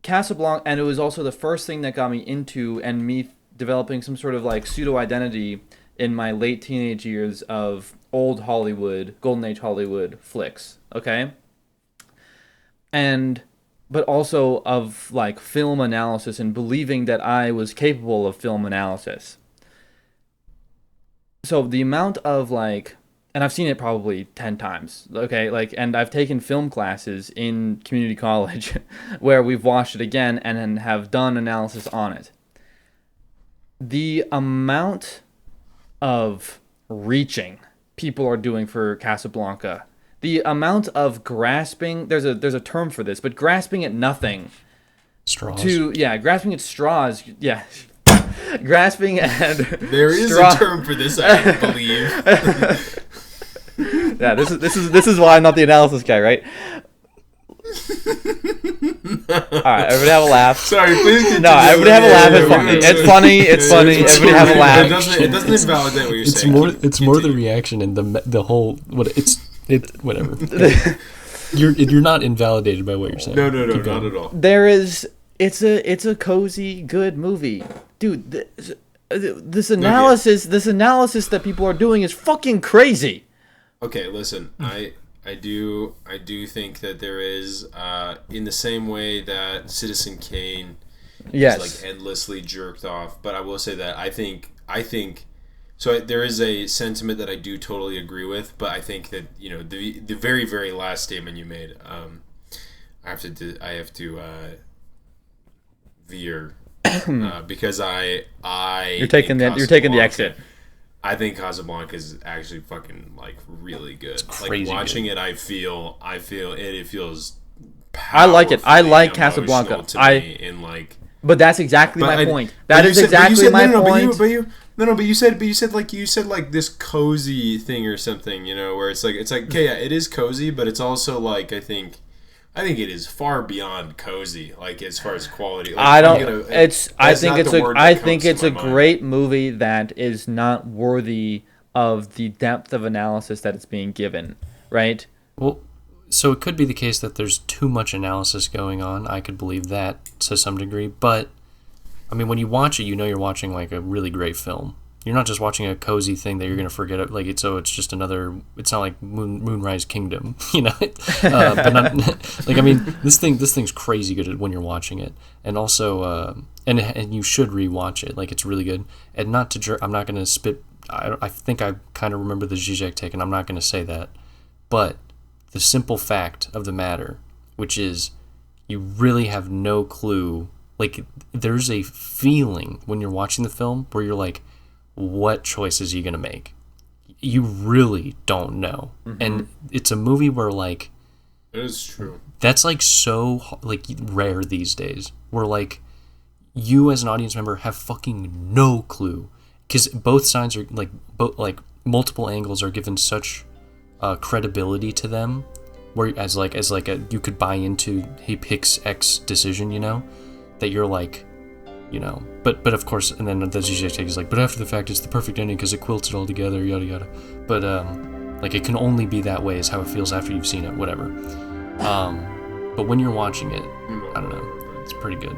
Casablanca, and it was also the first thing that got me into and me developing some sort of like pseudo-identity in my late teenage years of old Hollywood, Golden Age Hollywood flicks, okay? But also of like film analysis and believing that I was capable of film analysis. So the amount of like, and I've seen it probably 10 times, okay? Like, and I've taken film classes in community college where we've watched it again and then have done analysis on it. The amount of reaching people are doing for Casablanca, the amount of grasping, there's a term for this, but grasping at nothing. Straws. Grasping at straws. Yeah. Grasping at There is a term for this, I believe. Yeah, this is why I'm not the analysis guy, right? Alright, everybody have a laugh. Sorry, please continue. No, everybody have a laugh. It's funny. It's funny. It's funny. Everybody have a laugh. It doesn't invalidate what you're saying. It's more the reaction and the whole whatever. You're not invalidated by what you're saying. No, not at all. It's a cozy, good movie, dude. This analysis that people are doing is fucking crazy. Okay, listen, I do think that there is, in the same way that Citizen Kane is like endlessly jerked off, but I will say that I think so there is a sentiment that I do totally agree with, but I think that, you know, the very, very last statement you made, I have to veer because you're taking the exit. I think Casablanca is actually fucking like really good. It's crazy like watching good. it, I feel it feels. I like it. I like Casablanca. But that's exactly my point. That is exactly my point. But you said like this cozy thing or something, you know, where it's like okay, yeah, it is cozy, but it's also like I think it is far beyond cozy, like as far as quality. Like, I think it's a great movie that is not worthy of the depth of analysis that it's being given, right? Well, so it could be the case that there's too much analysis going on. I could believe that to some degree, but I mean, when you watch it, you know you're watching like a really great film. You're not just watching a cozy thing that you're gonna forget. Like it's just another. It's not like Moonrise Kingdom, you know. But not, like I mean, this thing's crazy good when you're watching it, and also and you should rewatch it. Like it's really good. And not to I'm not gonna spit. I think I kind of remember the Zizek take, and I'm not gonna say that. But the simple fact of the matter, which is, you really have no clue. Like there's a feeling when you're watching the film where you're like, what choices are you going to make? You really don't know. Mm-hmm. And it's a movie where like... It is true. That's like so like rare these days. Where like you as an audience member have fucking no clue. Because both sides are like... multiple angles are given such credibility to them. Where as you could buy into he picks X decision, you know? That you're like... You know, but of course, and then the Zizek take is like, but after the fact, it's the perfect ending because it quilts it all together, yada yada. But like it can only be that way is how it feels after you've seen it, whatever. But when you're watching it, I don't know, it's pretty good.